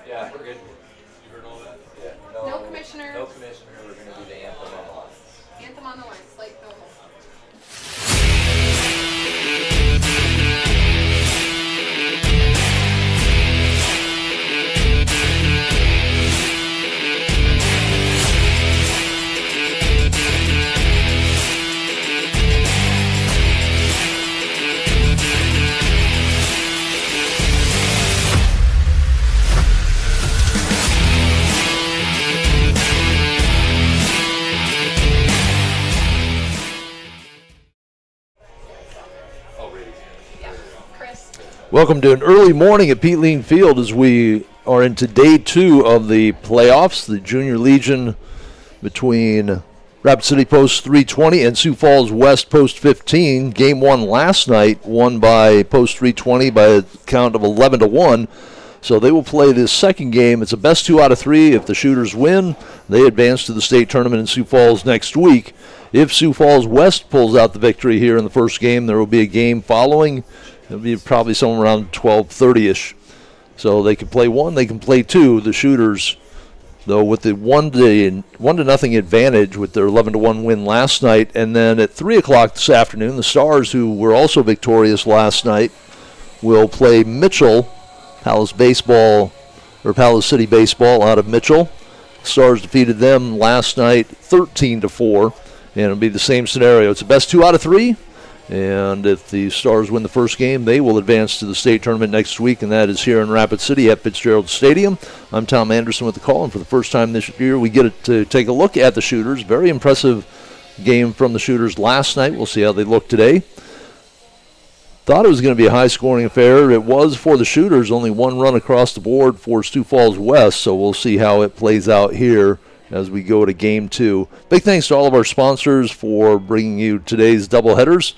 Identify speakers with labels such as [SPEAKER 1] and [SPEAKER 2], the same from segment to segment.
[SPEAKER 1] Yeah, we're good. You heard all that?
[SPEAKER 2] Yeah.
[SPEAKER 3] No commissioner.
[SPEAKER 2] No commissioner. We're going to do the anthem on the line.
[SPEAKER 3] Anthem on the line. Like normal.
[SPEAKER 4] Welcome to an early morning at Pete Lean Field as we are into day 2 of the playoffs, the Junior Legion between Rapid City Post 320 and Sioux Falls West Post 15. Game 1 last night, won by Post 320 by a count of 11-1. So they will play this second game. It's a best 2 out of 3. If the Shooters win, they advance to the state tournament in Sioux Falls next week. If Sioux Falls West pulls out the victory here in the first game, there will be a game following. It'll be probably somewhere around 12:30ish. So they can play 1, they can play 2. The Shooters, though, with the 1-0 advantage with their 11-1 win last night. And then at 3 o'clock this afternoon, the Stars, who were also victorious last night, will play Mitchell, Palace City Baseball out of Mitchell. Stars defeated them last night 13-4. And it'll be the same scenario. It's a best 2 out of 3. And if the Stars win the first game, they will advance to the state tournament next week, and that is here in Rapid City at Fitzgerald Stadium. I'm Tom Anderson with the call, and for the first time this year, we get to take a look at the Shooters. Very impressive game from the Shooters last night. We'll see how they look today. Thought it was going to be a high-scoring affair. It was for the Shooters, only 1 run across the board for Sioux Falls West, so we'll see how it plays out here as we go to Game 2. Big thanks to all of our sponsors for bringing you today's doubleheaders.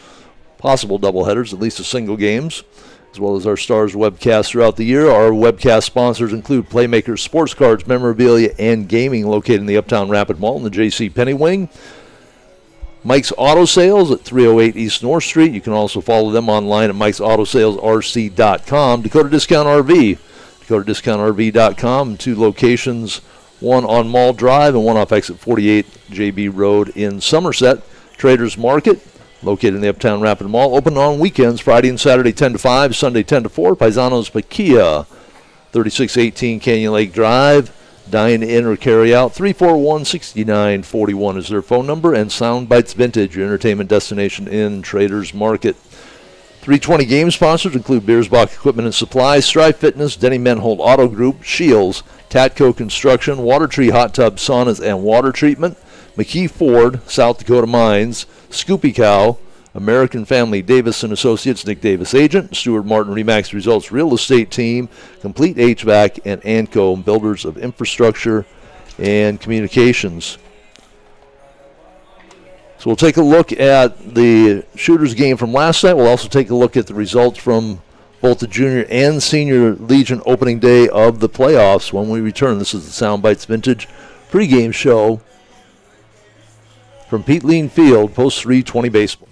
[SPEAKER 4] Possible doubleheaders, at least the single games, as well as our Stars webcast throughout the year. Our webcast sponsors include Playmakers Sports Cards, Memorabilia, and Gaming, located in the Uptown Rapid Mall in the J.C. Penney Wing. Mike's Auto Sales at 308 East North Street. You can also follow them online at mikesautosalesrc.com. Dakota Discount RV, dakotadiscountrv.com. 2 locations, one on Mall Drive and one off exit 48 JB Road in Somerset. Traders Market, located in the Uptown Rapid Mall, open on weekends, Friday and Saturday 10 to 5, Sunday 10 to 4. Paisanos Paquia, 3618 Canyon Lake Drive. Dine in or carry out, 341-6941 is their phone number. And Soundbites Vintage, your entertainment destination in Traders Market. 320 game sponsors include Beersbach Equipment and Supplies, Strive Fitness, Denny Menhold Auto Group, Shields, Tatco Construction, Water Tree Hot Tub Saunas and Water Treatment, McKee Ford, South Dakota Mines, Scoopy Cow, American Family Davis & Associates, Nick Davis Agent, Stuart Martin Remax Results Real Estate Team, Complete HVAC, and ANCO, Builders of Infrastructure and Communications. So we'll take a look at the Shooters game from last night. We'll also take a look at the results from both the Junior and Senior Legion opening day of the playoffs when we return. This is the Soundbites Vintage pregame show from Pete Lean Field, Post 320 Baseball.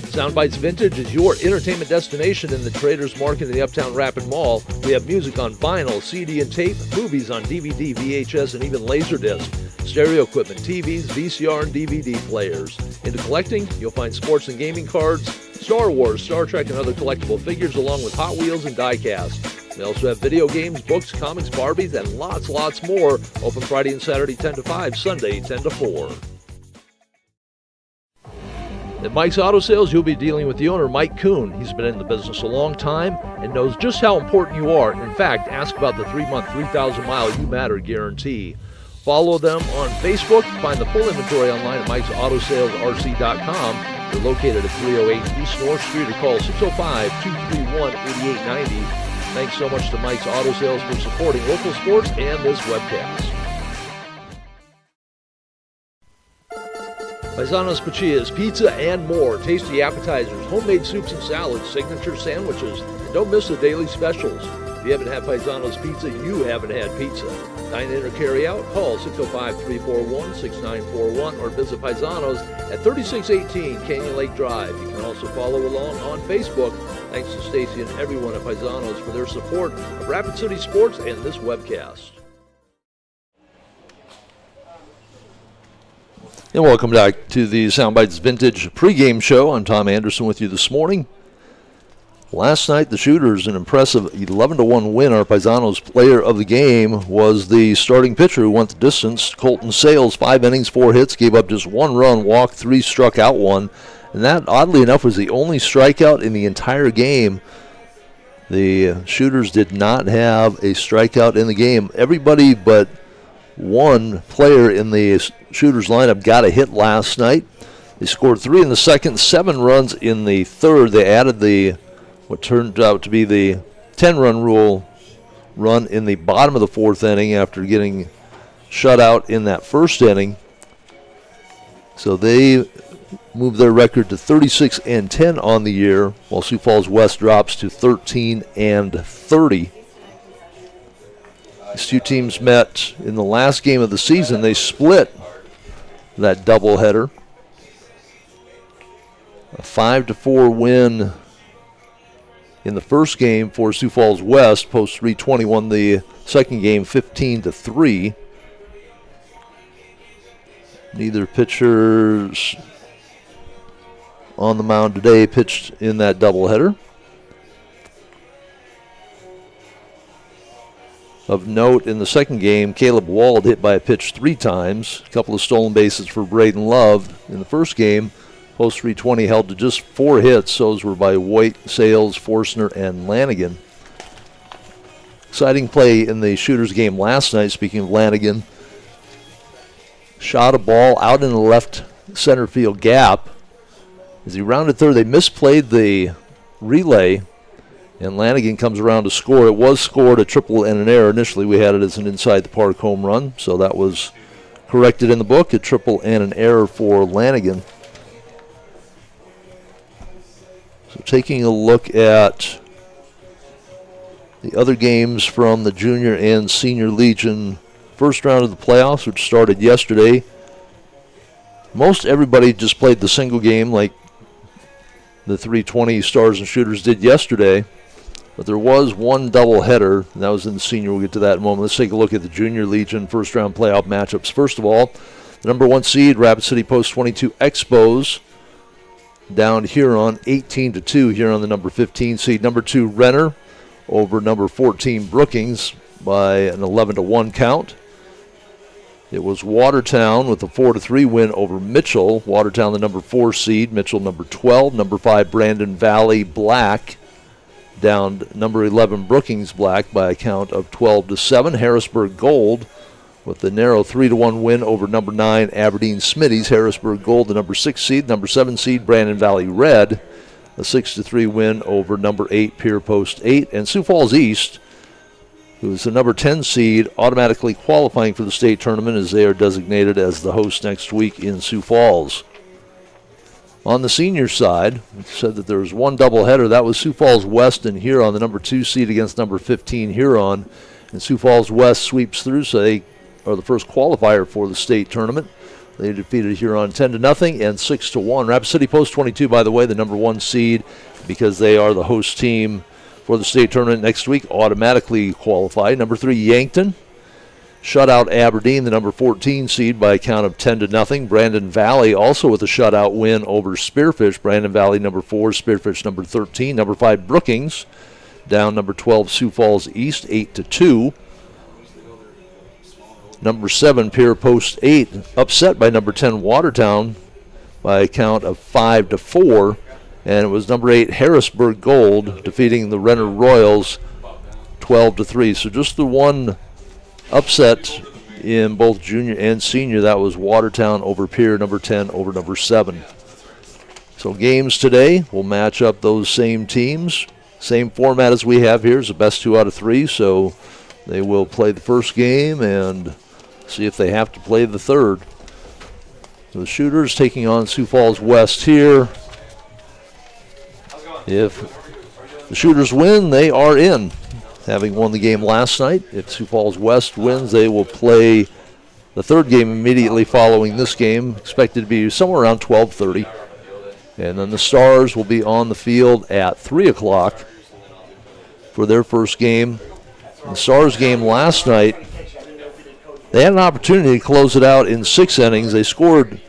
[SPEAKER 4] Soundbites Vintage is your entertainment destination in the Traders Market in the Uptown Rapid Mall. We have music on vinyl, CD and tape, movies on DVD, VHS, and even Laserdisc, stereo equipment, TVs, VCR, and DVD players. Into collecting, you'll find sports and gaming cards, Star Wars, Star Trek, and other collectible figures, along with Hot Wheels and die-cast. They also have video games, books, comics, Barbies, and lots more. Open Friday and Saturday 10 to 5, Sunday 10 to 4. At Mike's Auto Sales, you'll be dealing with the owner, Mike Kuhn. He's been in the business a long time and knows just how important you are. In fact, ask about the 3-month, 3,000-mile You Matter guarantee. Follow them on Facebook. Find the full inventory online at mikesautosalesrc.com. They're located at 308 East North Street or call 605-231-8890. Thanks so much to Mike's Auto Sales for supporting local sports and this webcast. Paisanos Pachias, pizza and more, tasty appetizers, homemade soups and salads, signature sandwiches, and don't miss the daily specials. If you you haven't had Paisano's Pizza, you haven't had pizza. Dine in or carry out, call 605-341-6941 or visit Paisano's at 3618 Canyon Lake Drive. You can also follow along on Facebook. Thanks to Stacy and everyone at Paisano's for their support of Rapid City Sports and this webcast. And welcome back to the Soundbites Vintage pregame show. I'm Tom Anderson with you this morning. Last night, the Shooters, an impressive 11-1 win. Our Paisano's player of the game was the starting pitcher who went the distance, Colton Sales. 5 innings, 4 hits, gave up just 1 run, walked 3, struck out 1. And that, oddly enough, was the only strikeout in the entire game. The Shooters did not have a strikeout in the game. Everybody but one player in the Shooters lineup got a hit last night. They scored 3 in the second, 7 runs in the third. They added what turned out to be the 10-run rule run in the bottom of the 4th inning after getting shut out in that first inning. So they moved their record to 36-10 on the year, while Sioux Falls West drops to 13-30. These two teams met in the last game of the season. They split that doubleheader. A 5-4 win in the first game for Sioux Falls West. Post 320 won the second game 15-3. Neither pitchers on the mound today pitched in that doubleheader. Of note, in the second game, Caleb Wald hit by a pitch 3 times. A couple of stolen bases for Braden Love. In the first game, post 320 held to just 4 hits. Those were by White, Sales, Forstner, and Lanigan. Exciting play in the Shooters game last night, speaking of Lanigan. Shot a ball out in the left center field gap. As he rounded third, they misplayed the relay, and Lanigan comes around to score. It was scored a triple and an error. Initially, we had it as an inside-the-park home run, so that was corrected in the book, a triple and an error for Lanigan. So taking a look at the other games from the Junior and Senior Legion first round of the playoffs, which started yesterday. Most everybody just played the single game like the 320 Stars and Shooters did yesterday. But there was one doubleheader, and that was in the senior. We'll get to that in a moment. Let's take a look at the Junior Legion first-round playoff matchups. First of all, the number 1 seed, Rapid City Post 22 Expos, down Huron 18-2. Huron, the number 15 seed. Number 2, Renner, over number 14 Brookings by an 11-1 count. It was Watertown with a 4-3 win over Mitchell. Watertown, the number 4 seed. Mitchell, number 12. Number 5, Brandon Valley Black, down number 11 Brookings Black by a count of 12-7. Harrisburg Gold with the narrow 3-1 win over number 9 Aberdeen Smitties. Harrisburg Gold, the number 6 seed. Number 7 seed Brandon Valley Red, a 6-3 win over number 8 Pier Post 8. And Sioux Falls East, who's the number 10 seed, automatically qualifying for the state tournament as they are designated as the host next week in Sioux Falls. On the senior side, we said that there was one doubleheader. That was Sioux Falls West and Huron, the number 2 seed against number 15 Huron. And Sioux Falls West sweeps through, so they are the first qualifier for the state tournament. They defeated Huron 10-0 and 6-1. Rapid City Post 22, by the way, the number 1 seed, because they are the host team for the state tournament next week, automatically qualified. Number 3, Yankton shut out Aberdeen, the number 14 seed, by a count of 10-0. Brandon Valley also with a shutout win over Spearfish. Brandon Valley number 4, Spearfish number 13. Number 5, Brookings down number 12 Sioux Falls East 8-2. Number 7, Pier Post 8, upset by number 10 Watertown by a count of 5-4. And it was number 8 Harrisburg Gold defeating the Renner Royals 12-3. So just the one upset in both junior and senior. That was Watertown over Pier, number 10 over number 7. So games today will match up those same teams. Same format as we have here is the best 2 out of 3. So they will play the first game and see if they have to play the third. So the Shooters taking on Sioux Falls West here. If the Shooters win, they are in. having won the game last night. If Sioux Falls West wins, they will play the third game immediately following this game, expected to be somewhere around 12:30. And then the Stars will be on the field at 3 o'clock for their first game. The Stars game last night, they had an opportunity to close it out in 6 innings. They scored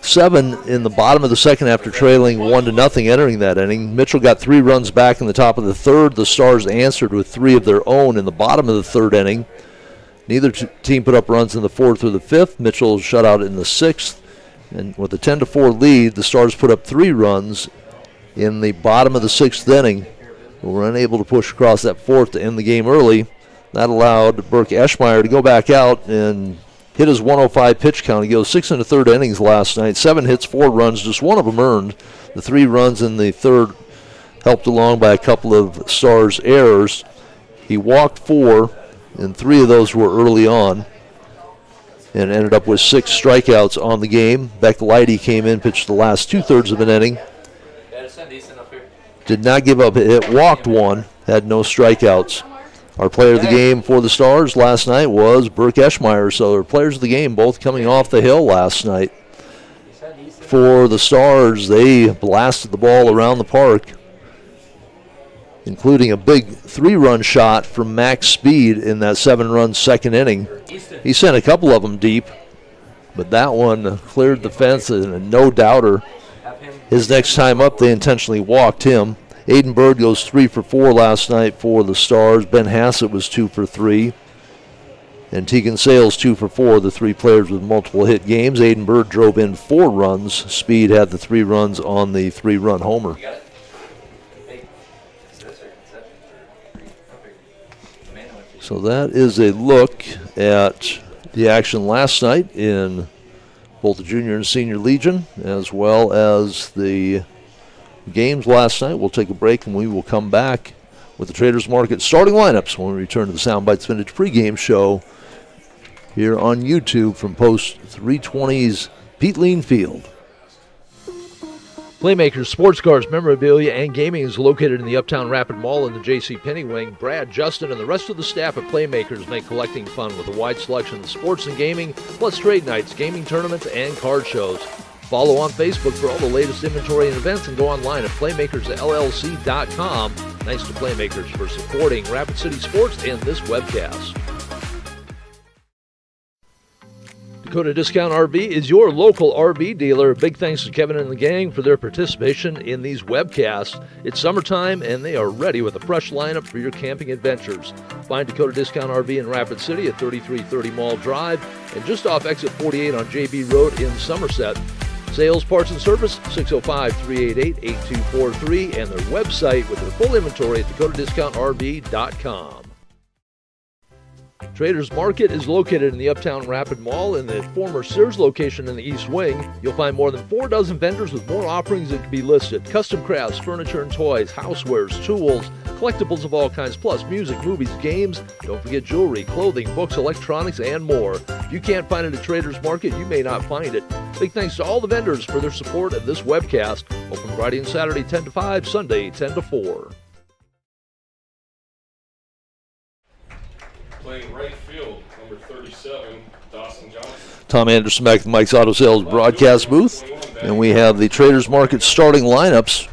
[SPEAKER 4] 7 in the bottom of the second after trailing 1-0 entering that inning. Mitchell got 3 runs back in the top of the third. The Stars answered with 3 of their own in the bottom of the third inning. Neither team put up runs in the fourth or the fifth. Mitchell shut out in the sixth. And with a 10-4 lead, the Stars put up 3 runs in the bottom of the sixth inning. They were unable to push across that fourth to end the game early. That allowed Burke Eschmeyer to go back out and hit his 105 pitch count. He goes 6 1/3 innings last night, 7 hits, 4 runs, just 1 of them earned. The 3 runs in the third helped along by a couple of Stars errors. He walked 4, and 3 of those were early on, and ended up with 6 strikeouts on the game. Beck Leidy came in, pitched the last 2/3 of an inning. Did not give up a hit, walked 1, had no strikeouts. Our player of the game for the Stars last night was Burke Eschmeyer. So our players of the game both coming off the hill last night. For the Stars, they blasted the ball around the park, including a big 3-run shot from Max Speed in that 7-run second inning. He sent a couple of them deep, but that one cleared the fence and a no-doubter. His next time up, they intentionally walked him. Aiden Bird goes 3 for 4 last night for the Stars. Ben Hassett was 2 for 3. And Tegan Sales 2 for 4, the 3 players with multiple hit games. Aiden Bird drove in 4 runs. Speed had the 3 runs on the 3-run homer. So that is a look at the action last night in both the Junior and Senior Legion, as well as the games last night. We'll take a break and we will come back with the Traders Market starting lineups when we return to the Soundbites Vintage pregame show here on YouTube from Post 320's Pete Lean Field. Playmakers Sports Cars, Memorabilia, and Gaming is located in the Uptown Rapid Mall in the J.C. Penney Wing. Brad, Justin, and the rest of the staff at Playmakers make collecting fun with a wide selection of sports and gaming, plus trade nights, gaming tournaments, and card shows. Follow on Facebook for all the latest inventory and events, and go online at playmakersllc.com. Thanks to Playmakers for supporting Rapid City Sports and this webcast. Dakota Discount RV is your local RV dealer. Big thanks to Kevin and the gang for their participation in these webcasts. It's summertime and they are ready with a fresh lineup for your camping adventures. Find Dakota Discount RV in Rapid City at 3330 Mall Drive and just off exit 48 on JB Road in Somerset. Sales, parts, and service, 605-388-8243, and their website with their full inventory at dakotadiscountrv.com. Traders Market is located in the Uptown Rapid Mall in the former Sears location in the East Wing. You'll find more than 4 dozen vendors with more offerings that can be listed. Custom crafts, furniture and toys, housewares, tools, collectibles of all kinds, plus music, movies, games. Don't forget jewelry, clothing, books, electronics, and more. If you can't find it at Traders Market, you may not find it. Big thanks to all the vendors for their support of this webcast. Open Friday and Saturday 10 to 5, Sunday 10 to 4.
[SPEAKER 1] Playing right field, number 37, Dawson Johnson.
[SPEAKER 4] Tom Anderson back at Mike's Auto Sales broadcast booth. And we have the Traders Market starting lineups.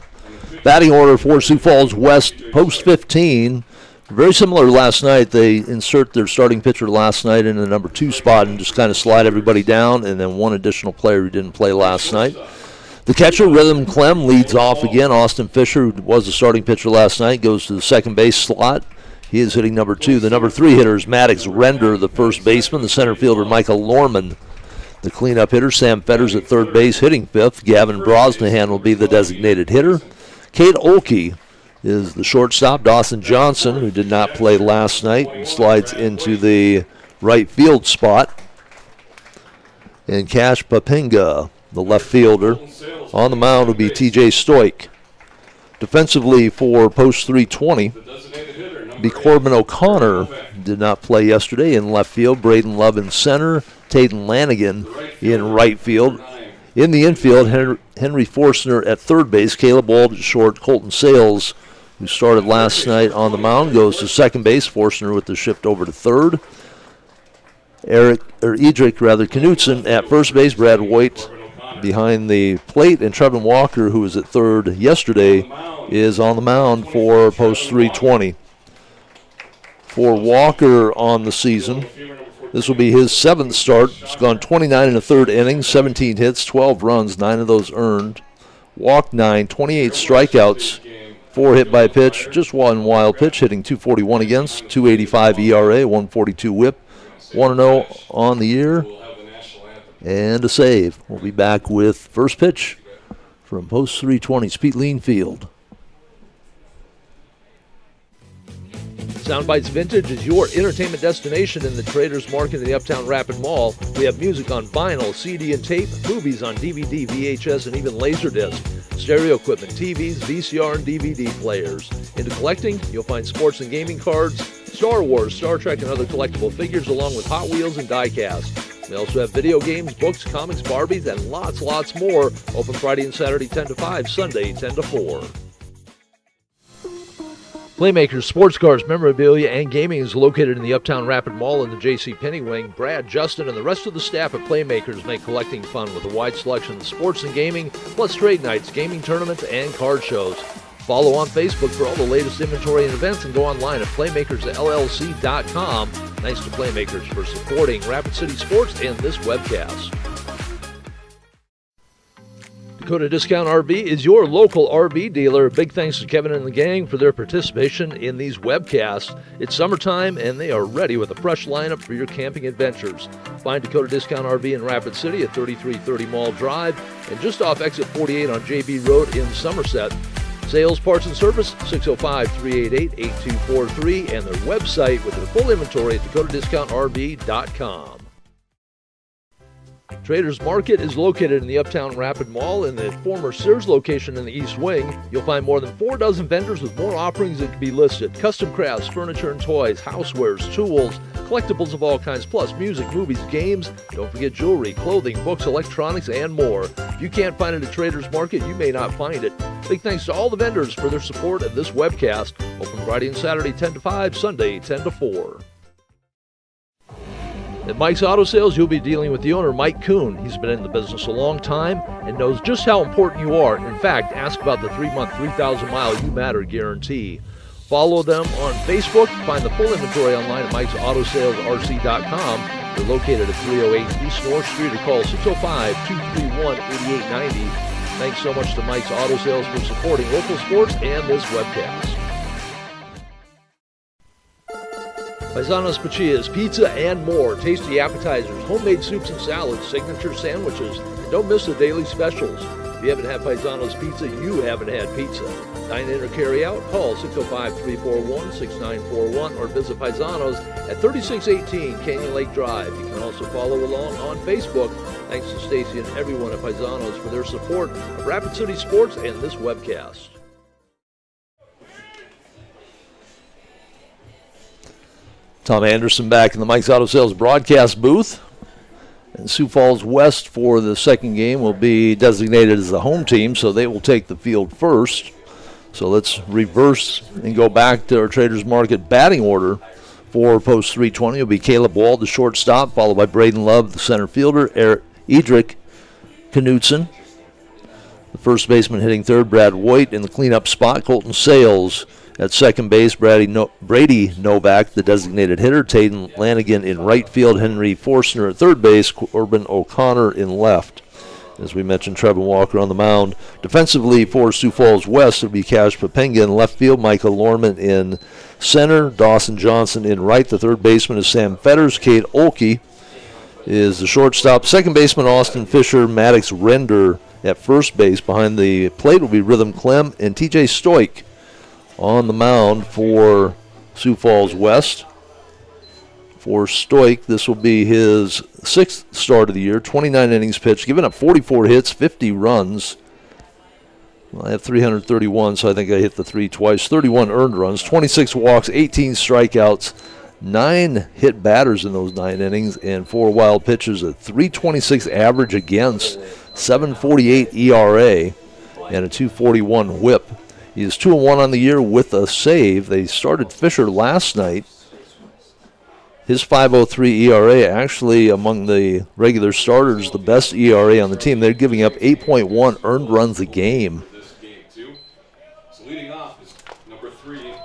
[SPEAKER 4] Batting order for Sioux Falls West, post 15. Very similar to last night. They insert their starting pitcher last night in the number 2 spot and just kind of slide everybody down, and then one additional player who didn't play last night. The catcher, Rhythm Clem, leads off again. Austin Fisher, who was the starting pitcher last night, goes to the second base slot. He is hitting number 2. The number 3 hitter is Maddox Render, the first baseman. The center fielder, Michael Lorman. The cleanup hitter, Sam Fetters at third base, hitting 5th. Gavin Brosnahan will be the designated hitter. Kate Olkey is the shortstop. Dawson Johnson, who did not play last night, slides into the right field spot. And Cash Papinga, the left fielder. On the mound will be TJ Stoik. Defensively for post 320, be Corbin O'Connor, did not play yesterday in left field. Braden Love in center. Taden Lanigan in right field. In the infield, Henry Forstner at third base. Caleb Wald at short. Colton Sales who started last night on the mound, goes to second base. Forstner with the shift over to third. Edric Knutson at first base. Brad White behind the plate, and Trevin Walker, who was at third yesterday, is on the mound for post 320. For Walker on the season, this will be his 7th start. He's gone 29 in the third inning, 17 hits, 12 runs, 9 of those earned. Walked 9, 28 strikeouts, 4 hit by pitch, just 1 wild pitch, hitting .241 against, 285 ERA, 142 whip, 1-0 on the year, and a save. We'll be back with first pitch from post 320's Pete Lean Field.
[SPEAKER 5] Soundbites Vintage is your entertainment destination in the Traders Market in the Uptown Rapid Mall. We have music on vinyl, CD and tape, movies on DVD, VHS, and even Laserdisc, stereo equipment, TVs, VCR, and DVD players. Into collecting, you'll find sports and gaming cards, Star Wars, Star Trek, and other collectible figures, along with Hot Wheels and die-cast. We also have video games, books, comics, Barbies, and lots more. Open Friday and Saturday 10 to 5, Sunday 10 to 4. Playmakers Sports Cars, Memorabilia, and Gaming is located in the Uptown Rapid Mall in the J.C. Penney wing. Brad, Justin, and the rest of the staff at Playmakers make collecting fun with a wide selection of sports and gaming, plus trade nights, gaming tournaments, and card shows. Follow on Facebook for all the latest inventory and events, and go online at playmakersllc.com. Thanks to Playmakers for supporting Rapid City Sports and this webcast. Dakota Discount RV is your local RV dealer. Big thanks to Kevin and the gang for their participation in these webcasts. It's summertime, and they are ready with a fresh lineup for your camping adventures. Find Dakota Discount RV in Rapid City at 3330 Mall Drive and just off exit 48 on JB Road in Somerset. Sales, parts, and service, 605-388-8243, and their website with their full inventory at dakotadiscountrv.com. Traders Market is located in the Uptown Rapid Mall in the former Sears location in the East Wing. You'll find more than 4 dozen vendors with more offerings that can be listed. Custom crafts, furniture and toys, housewares, tools, collectibles of all kinds, plus music, movies, games. Don't forget jewelry, clothing, books, electronics, and more. If you can't find it at Traders Market, you may not find it. Big thanks to all the vendors for their support of this webcast. Open Friday and Saturday 10 to 5, Sunday 10 to 4. At Mike's Auto Sales, you'll be dealing with the owner, Mike Kuhn. He's been in the business a long time and knows just how important you are. In fact, ask about the 3-month, 3,000-mile You Matter guarantee. Follow them on Facebook. Find the full inventory online at Mike'sAutoSalesRC.com. They're located at 308 East North Street, or call 605-231-8890. Thanks so much to Mike's Auto Sales for supporting local sports and this webcast. Paisanos Pachillas, pizza and more, tasty appetizers, homemade soups and salads, signature sandwiches, and don't miss the daily specials. If you haven't had Paisanos Pizza, you haven't had pizza. Dine in or carry out, call 605-341-6941 or visit Paisanos at 3618 Canyon Lake Drive. You can also follow along on Facebook. Thanks to Stacy and everyone at Paisanos for their support of Rapid City Sports and this webcast.
[SPEAKER 4] Tom Anderson back in the Mike's Auto Sales broadcast booth. And Sioux Falls West for the second game will be designated as the home team, so they will take the field first. So let's reverse and go back to our Traders Market batting order for post 320. It'll be Caleb Wald, the shortstop, followed by Braden Love, the center fielder, Edric Knutson, the first baseman hitting third, Brad White in the cleanup spot, Colton Sales at second base, Brady Novak, the designated hitter, Taden Lanigan in right field, Henry Forstner at third base, Corbin O'Connor in left. As we mentioned, Trevin Walker on the mound. Defensively for Sioux Falls West, it'll be Cash Papenga in left field, Michael Lorman in center, Dawson Johnson in right. The third baseman is Sam Fetters. Kate Olkey is the shortstop. Second baseman Austin Fisher, Maddox Render at first base. Behind the plate will be Rhythm Clem and TJ Stoik on the mound for Sioux Falls West. For Stoik, this will be his 6th start of the year, 29 innings pitched, giving up 44 hits, 50 runs. Well, I have 331, so I think I hit the 3 twice. 31 earned runs, 26 walks, 18 strikeouts, 9 hit batters in those 9 innings, and 4 wild pitches, a 326 average against, 748 ERA, and a 241 whip. He is 2-1 on the year with a save. They started Fisher last night. His 5.03 ERA, actually among the regular starters, the best ERA on the team. They're giving up 8.1 earned runs a game.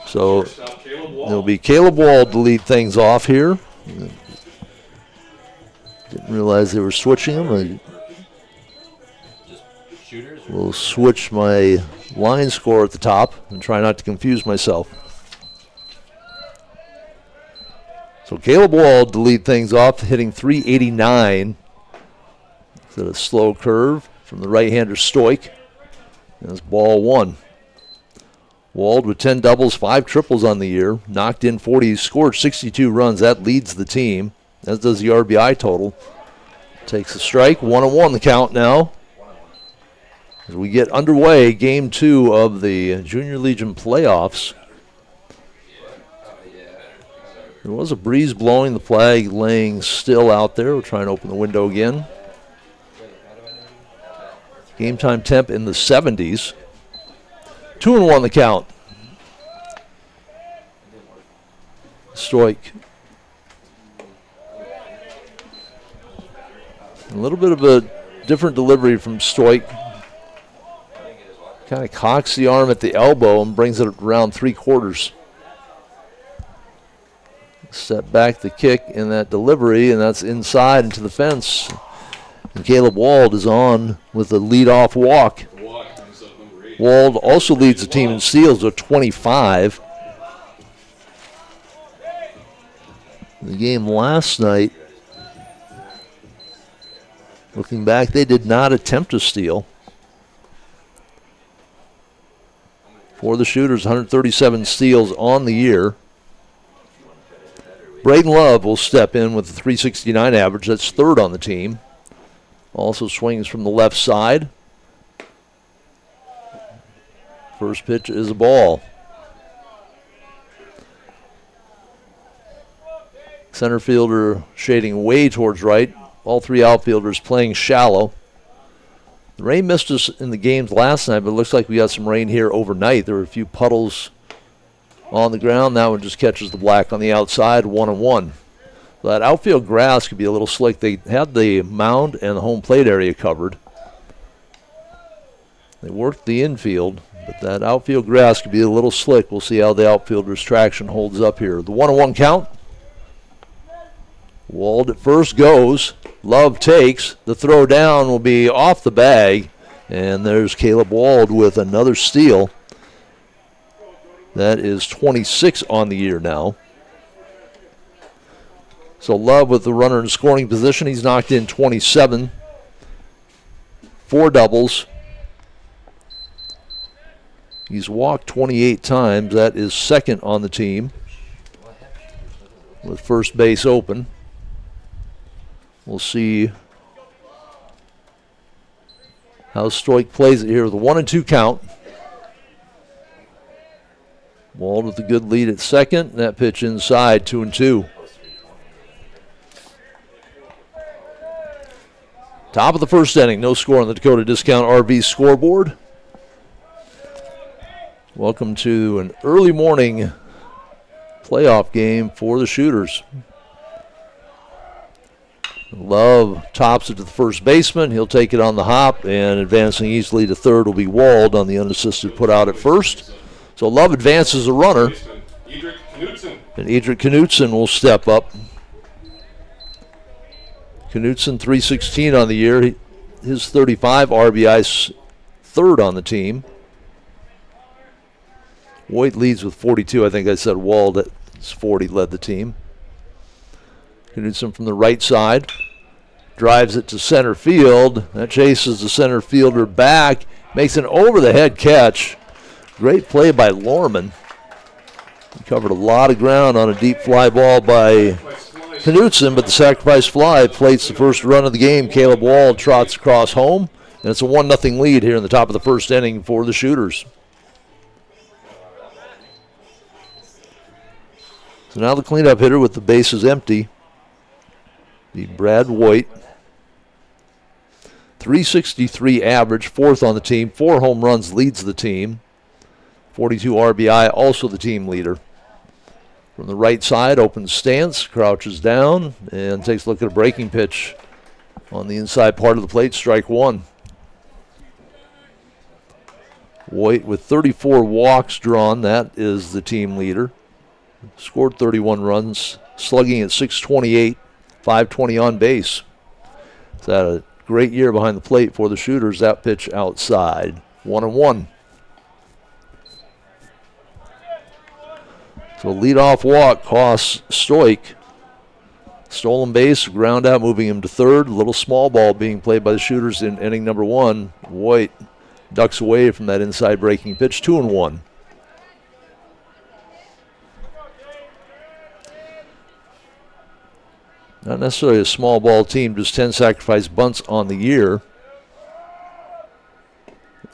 [SPEAKER 4] So it'll be Caleb Wald to lead things off here. Didn't realize they were switching him. We'll switch my line score at the top and try not to confuse myself. So Caleb Wald to lead things off, hitting .389. It's a slow curve from the right-hander Stoik. And it's ball one. Wald with 10 doubles, 5 triples on the year. Knocked in 40. He scored 62 runs. That leads the team, as does the RBI total. Takes a strike. 1-1 the count now. As we get underway, game 2 of the Junior Legion playoffs. There was a breeze blowing, the flag laying still out there. We're trying to open the window again. Game time temp in the 70s. 2-1 the count. Stoik. A little bit of a different delivery from Stoik. Kind of cocks the arm at the elbow and brings it around 3/4. Step back the kick in that delivery, and that's inside into the fence. And Caleb Wald is on with a leadoff walk. Wald also leads the team in steals with 25. The game last night, looking back, they did not attempt a steal. For the Shooters, 137 steals on the year. Braden Love will step in with a .369 average. That's third on the team. Also swings from the left side. First pitch is a ball. Center fielder shading way towards right. All 3 outfielders playing shallow. The rain missed us in the games last night, but it looks like we got some rain here overnight. There were a few puddles on the ground. That one just catches the black on the outside, 1-1. That outfield grass could be a little slick. They had the mound and the home plate area covered. They worked the infield, but that outfield grass could be a little slick. We'll see how the outfielder's traction holds up here. The 1-1 count. Wald at first goes. Love takes. The throw down will be off the bag. And there's Caleb Wald with another steal. That is 26 on the year now. So Love with the runner in scoring position. He's knocked in 27. 4 doubles. He's walked 28 times. That is second on the team with first base open. We'll see how Stoik plays it here with a 1-2 count. Wald with a good lead at second. That pitch inside, 2-2. Top of the first inning. No score on the Dakota Discount RV scoreboard. Welcome to an early morning playoff game for the Shooters. Love tops it to the first baseman. He'll take it on the hop, and advancing easily to third will be Wald on the unassisted put out at first. So Love advances a runner, and Edric Knutson will step up. Knutson, 316 on the year. His 35 RBIs, third on the team. Voigt leads with 42. I think I said Wald at 40 led the team. Knutson from the right side. Drives it to center field. That chases the center fielder back. Makes an over-the-head catch. Great play by Lorman. He covered a lot of ground on a deep fly ball by Knutson, but the sacrifice fly plates the first run of the game. Caleb Wald trots across home, and it's a 1-0 lead here in the top of the first inning for the Shooters. So now the cleanup hitter with the bases empty, the Brad Voigt. 363 average, fourth on the team, 4 home runs leads the team. 42 RBI, also the team leader. From the right side, open stance, crouches down, and takes a look at a breaking pitch on the inside part of the plate, strike one. Voigt with 34 walks drawn, that is the team leader. Scored 31 runs, slugging at .628, .520 on base. He's had a great year behind the plate for the Shooters. That pitch outside, 1-1. So leadoff walk costs Stoik. Stolen base, ground out, moving him to third. Little small ball being played by the Shooters in inning number one. Voigt ducks away from that inside breaking pitch, 2-1. Not necessarily a small ball team, just 10 sacrifice bunts on the year.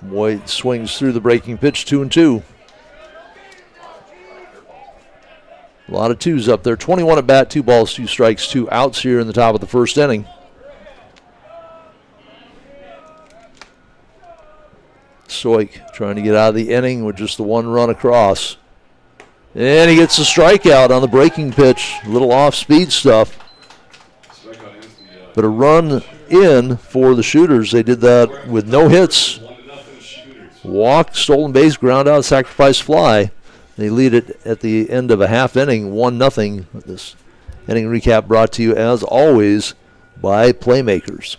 [SPEAKER 4] Voigt swings through the breaking pitch, 2-2. A lot of twos up there. 21 at bat, 2 balls, 2 strikes, 2 outs here in the top of the first inning. Stoik trying to get out of the inning with just the one run across. And he gets a strikeout on the breaking pitch. A little off-speed stuff. But a run in for the Shooters. They did that with no hits. Walk, stolen base, ground out, sacrifice fly. They lead it at the end of a half inning, 1-0. This inning recap brought to you, as always, by Playmakers.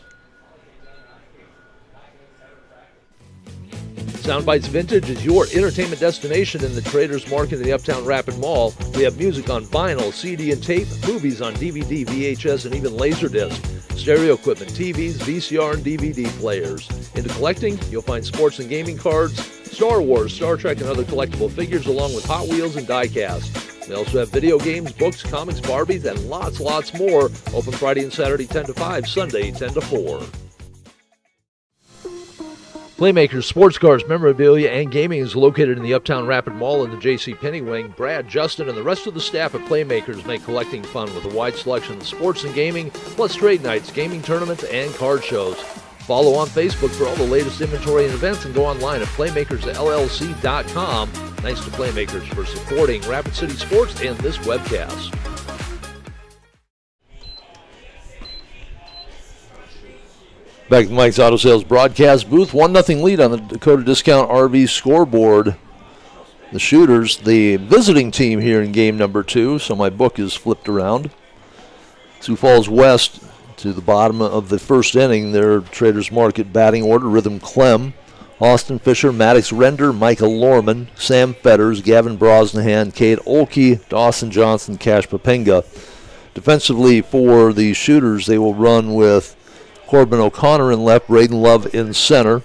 [SPEAKER 5] Soundbites Vintage is your entertainment destination in the Traders Market in the Uptown Rapid Mall. We have music on vinyl, CD and tape, movies on DVD, VHS, and even Laserdisc, stereo equipment, TVs, VCR, and DVD players. Into collecting, you'll find sports and gaming cards, Star Wars, Star Trek, and other collectible figures, along with Hot Wheels and die-cast. We also have video games, books, comics, Barbies, and lots more. Open Friday and Saturday 10 to 5, Sunday 10 to 4. Playmakers Sports Cars, Memorabilia, and Gaming is located in the Uptown Rapid Mall in the J.C. Penney Wing. Brad, Justin, and the rest of the staff at Playmakers make collecting fun with a wide selection of sports and gaming, plus trade nights, gaming tournaments, and card shows. Follow on Facebook for all the latest inventory and events, and go online at playmakersllc.com. Thanks to Playmakers for supporting Rapid City Sports and this webcast.
[SPEAKER 4] Back to Mike's Auto Sales broadcast booth. 1-0 lead on the Dakota Discount RV scoreboard. The Shooters, the visiting team here in game number 2, so my book is flipped around. Sioux Falls West to the bottom of the first inning. Their Traders Market batting order: Rhythm Clem, Austin Fisher, Maddox Render, Micah Lorman, Sam Fetters, Gavin Brosnahan, Cade Olkey, Dawson Johnson, Cash Papenga. Defensively for the Shooters, they will run with Corbin O'Connor in left, Braden Love in center.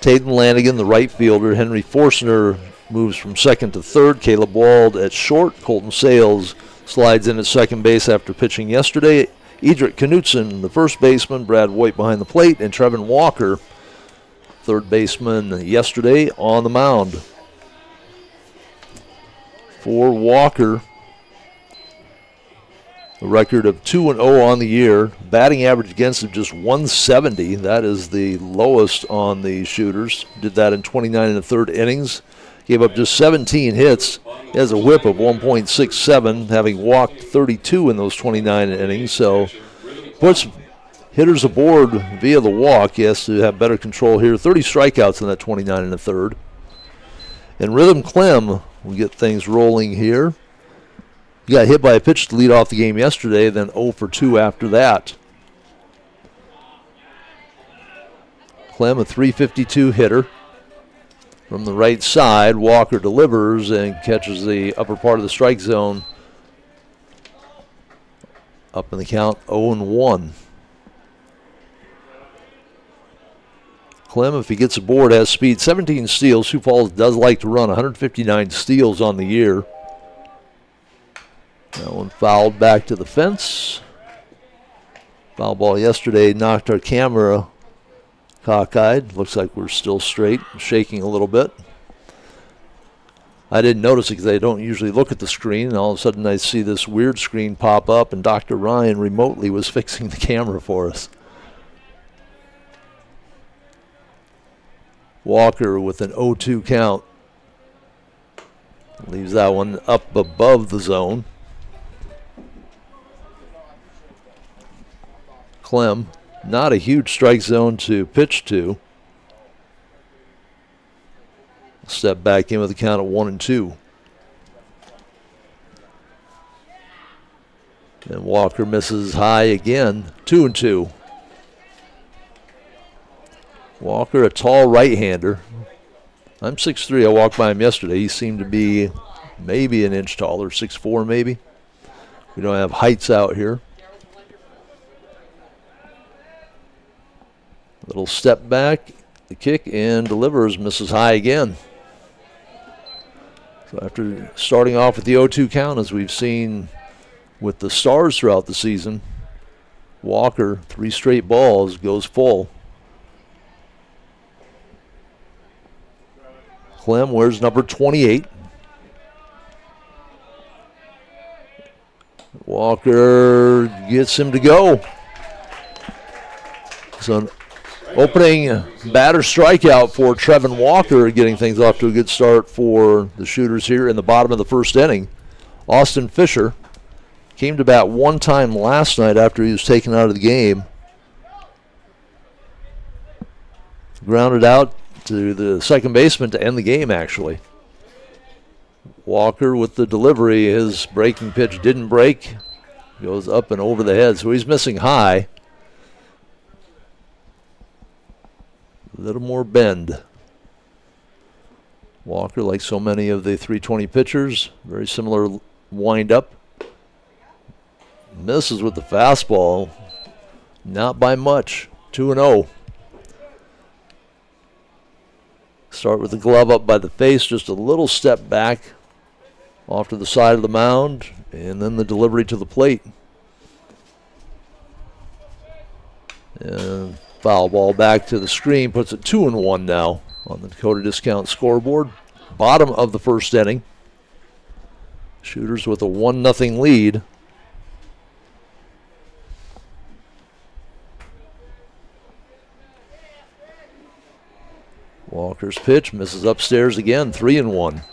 [SPEAKER 4] Tatum Lanigan, the right fielder. Henry Forstner moves from second to third. Caleb Wald at short. Colton Sales slides in at second base after pitching yesterday. Edric Knutson, the first baseman. Brad Voigt behind the plate. And Trevin Walker, third baseman, yesterday on the mound. For Walker, a record of 2-0 on the year. Batting average against him just 170. That is the lowest on the Shooters. Did that in 29 1/3 innings. Gave up just 17 hits. He has a whip of 1.67, having walked 32 in those 29 innings. So puts hitters aboard via the walk. He has to have better control here. 30 strikeouts in that 29 1/3. And Rhythm Clem will get things rolling here. He got hit by a pitch to lead off the game yesterday, then 0 for 2 after that. Clem, a .352 hitter. From the right side, Walker delivers and catches the upper part of the strike zone. Up in the count, 0-1. Clem, if he gets aboard, has speed. 17 steals. Sioux Falls does like to run 159 steals on the year. That one fouled back to the fence. Foul ball yesterday knocked our camera cockeyed. Looks like we're still straight, shaking a little bit. I didn't notice it because I don't usually look at the screen, and all of a sudden I see this weird screen pop up, and Dr. Ryan remotely was fixing the camera for us. Walker with an 0-2 count. Leaves that one up above the zone. Clem, not a huge strike zone to pitch to. Step back in with a count of 1-2. And Walker misses high again, 2-2. Walker, a tall right-hander. I'm 6'3". I walked by him yesterday. He seemed to be maybe an inch taller, 6'4" maybe. We don't have heights out here. Little step back, the kick, and delivers, misses high again. So after starting off with the 0-2 count, as we've seen with the Stars throughout the season, Walker, 3 straight balls, goes full. Clem wears number 28. Walker gets him to go. So an opening batter strikeout for Trevin Walker, getting things off to a good start for the Shooters here in the bottom of the first inning. Austin Fisher came to bat one time last night after he was taken out of the game. Grounded out to the second baseman to end the game, actually. Walker with the delivery. His breaking pitch didn't break. Goes up and over the head, so he's missing high. A little more bend. Walker, like so many of the 320 pitchers, very similar wind up. Misses with the fastball. Not by much. 2-0. Start with the glove up by the face, just a little step back off to the side of the mound, and then the delivery to the plate. And foul ball back to the screen, puts it 2-1 now on the Dakota Discount scoreboard. Bottom of the first inning. Shooters with a 1-0 lead. Walker's pitch misses upstairs again, 3-1.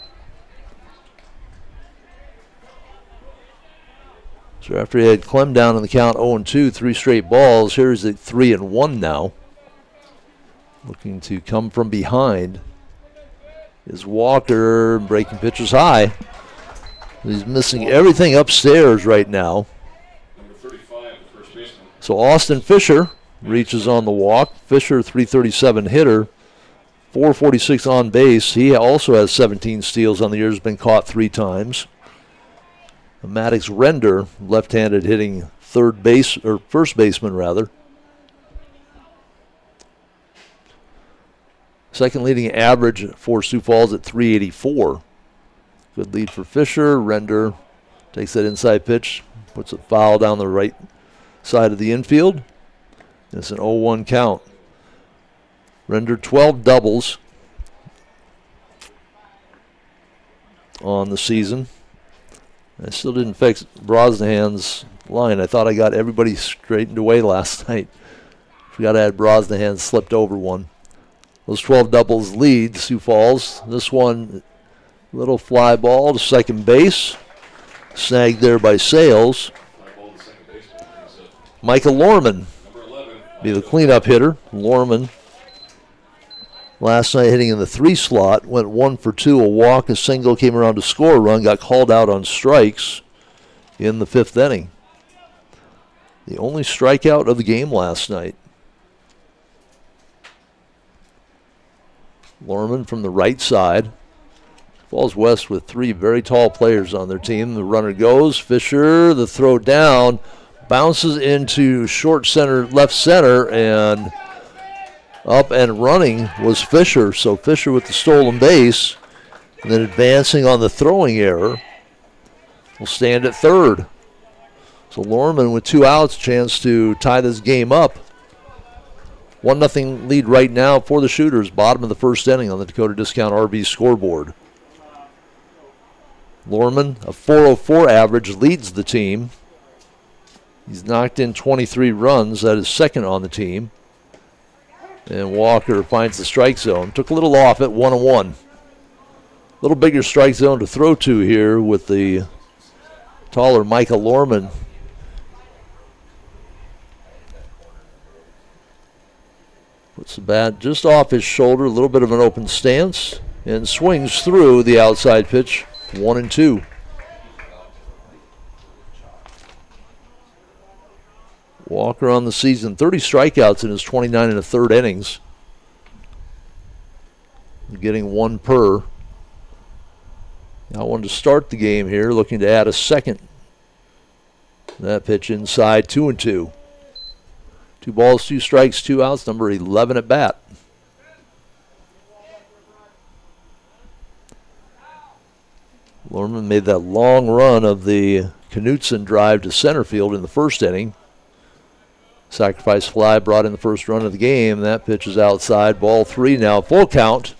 [SPEAKER 4] So after he had Clem down in the count 0-2, 3 straight balls, here's at 3-1 now. Looking to come from behind is Walker, breaking pitches high. He's missing everything upstairs right now.
[SPEAKER 1] Number 35, the first baseman.
[SPEAKER 4] So Austin Fisher reaches on the walk. Fisher, 337 hitter. 446 on base. He also has 17 steals on the year, has been caught 3 times. Maddox Render, left-handed hitting third base, or first baseman rather. Second leading average for Sioux Falls at 384. Good lead for Fisher. Render takes that inside pitch, puts it foul down the right side of the infield. It's an 0-1 count. Render 12 doubles on the season. I still didn't fix Brosnahan's line. I thought I got everybody straightened away last night. Forgot I had Brosnahan slipped over one. Those 12 doubles lead Sioux Falls. This one, little fly ball to second base. Snagged there by Sales.
[SPEAKER 1] Fly ball to second baseman.
[SPEAKER 4] Micah Lorman
[SPEAKER 1] Number 11.
[SPEAKER 4] be the cleanup hitter. Lorman last night hitting in the 3 slot, went 1 for 2, a walk, a single, came around to score a run, got called out on strikes in the 5th inning. The only strikeout of the game last night. Lorman from the right side. Falls West with 3 very tall players on their team. The runner goes. Fisher, the throw down, bounces into short center, left center, and up and running was Fisher. So Fisher with the stolen base, and then advancing on the throwing error, will stand at third. So Lorman with 2 outs, chance to tie this game up. 1-0 lead right now for the Shooters, bottom of the first inning on the Dakota Discount RV scoreboard. Lorman, a 404 average, leads the team. He's knocked in 23 runs. That is second on the team. And Walker finds the strike zone. Took a little off at 1-1. little bigger strike zone to throw to here with the taller Micah Lorman. Puts the bat just off his shoulder, a little bit of an open stance, and swings through the outside pitch, 1-2. Walker on the season, 30 strikeouts in his 29 1/3 innings. Getting one per. Now one to start the game here, looking to add a second. That pitch inside, 2-2. 2 balls, 2 strikes, 2 outs, number 11 at bat. Lorman made that long run of the Knutson drive to center field in the first inning. Sacrifice fly brought in the first run of the game. That pitch is outside, ball 3 now, full count.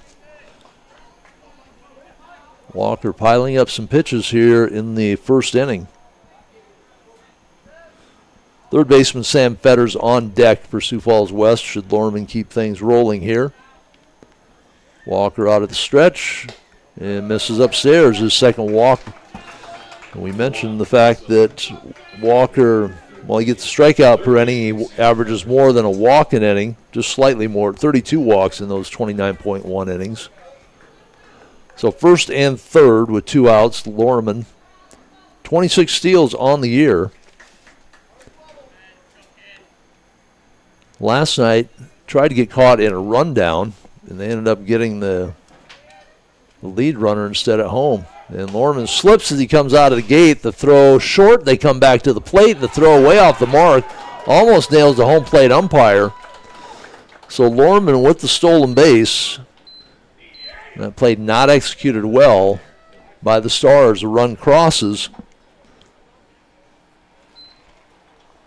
[SPEAKER 4] Walker piling up some pitches here in the first inning. Third baseman Sam Fetters on deck for Sioux Falls West should Lorman keep things rolling here. Walker out of the stretch and misses upstairs, his second walk. And we mentioned the fact that Walker, while he gets a strikeout per inning, he averages more than a walk an inning, just slightly more, 32 walks in those 29.1 innings. So first and third with 2 outs, Lorman. 26 steals on the year. Last night, tried to get caught in a rundown, and they ended up getting the lead runner instead at home. And Lorman slips as he comes out of the gate. The throw short, they come back to the plate. The throw way off the mark, almost nails the home plate umpire. So Lorman with the stolen base. That play not executed well by the Stars. A run crosses.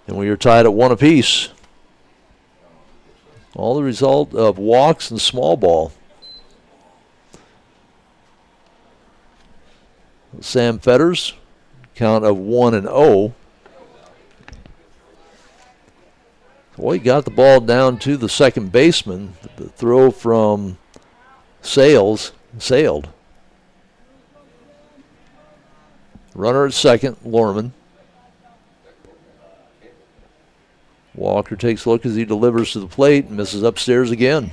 [SPEAKER 4] And we are tied at 1 apiece. All the result of walks and small ball. Sam Fetters, count of 1-0. Well, he got the ball down to the second baseman. The throw from Sales sailed. Runner at second, Lorman. Walker takes a look as he delivers to the plate and misses upstairs again.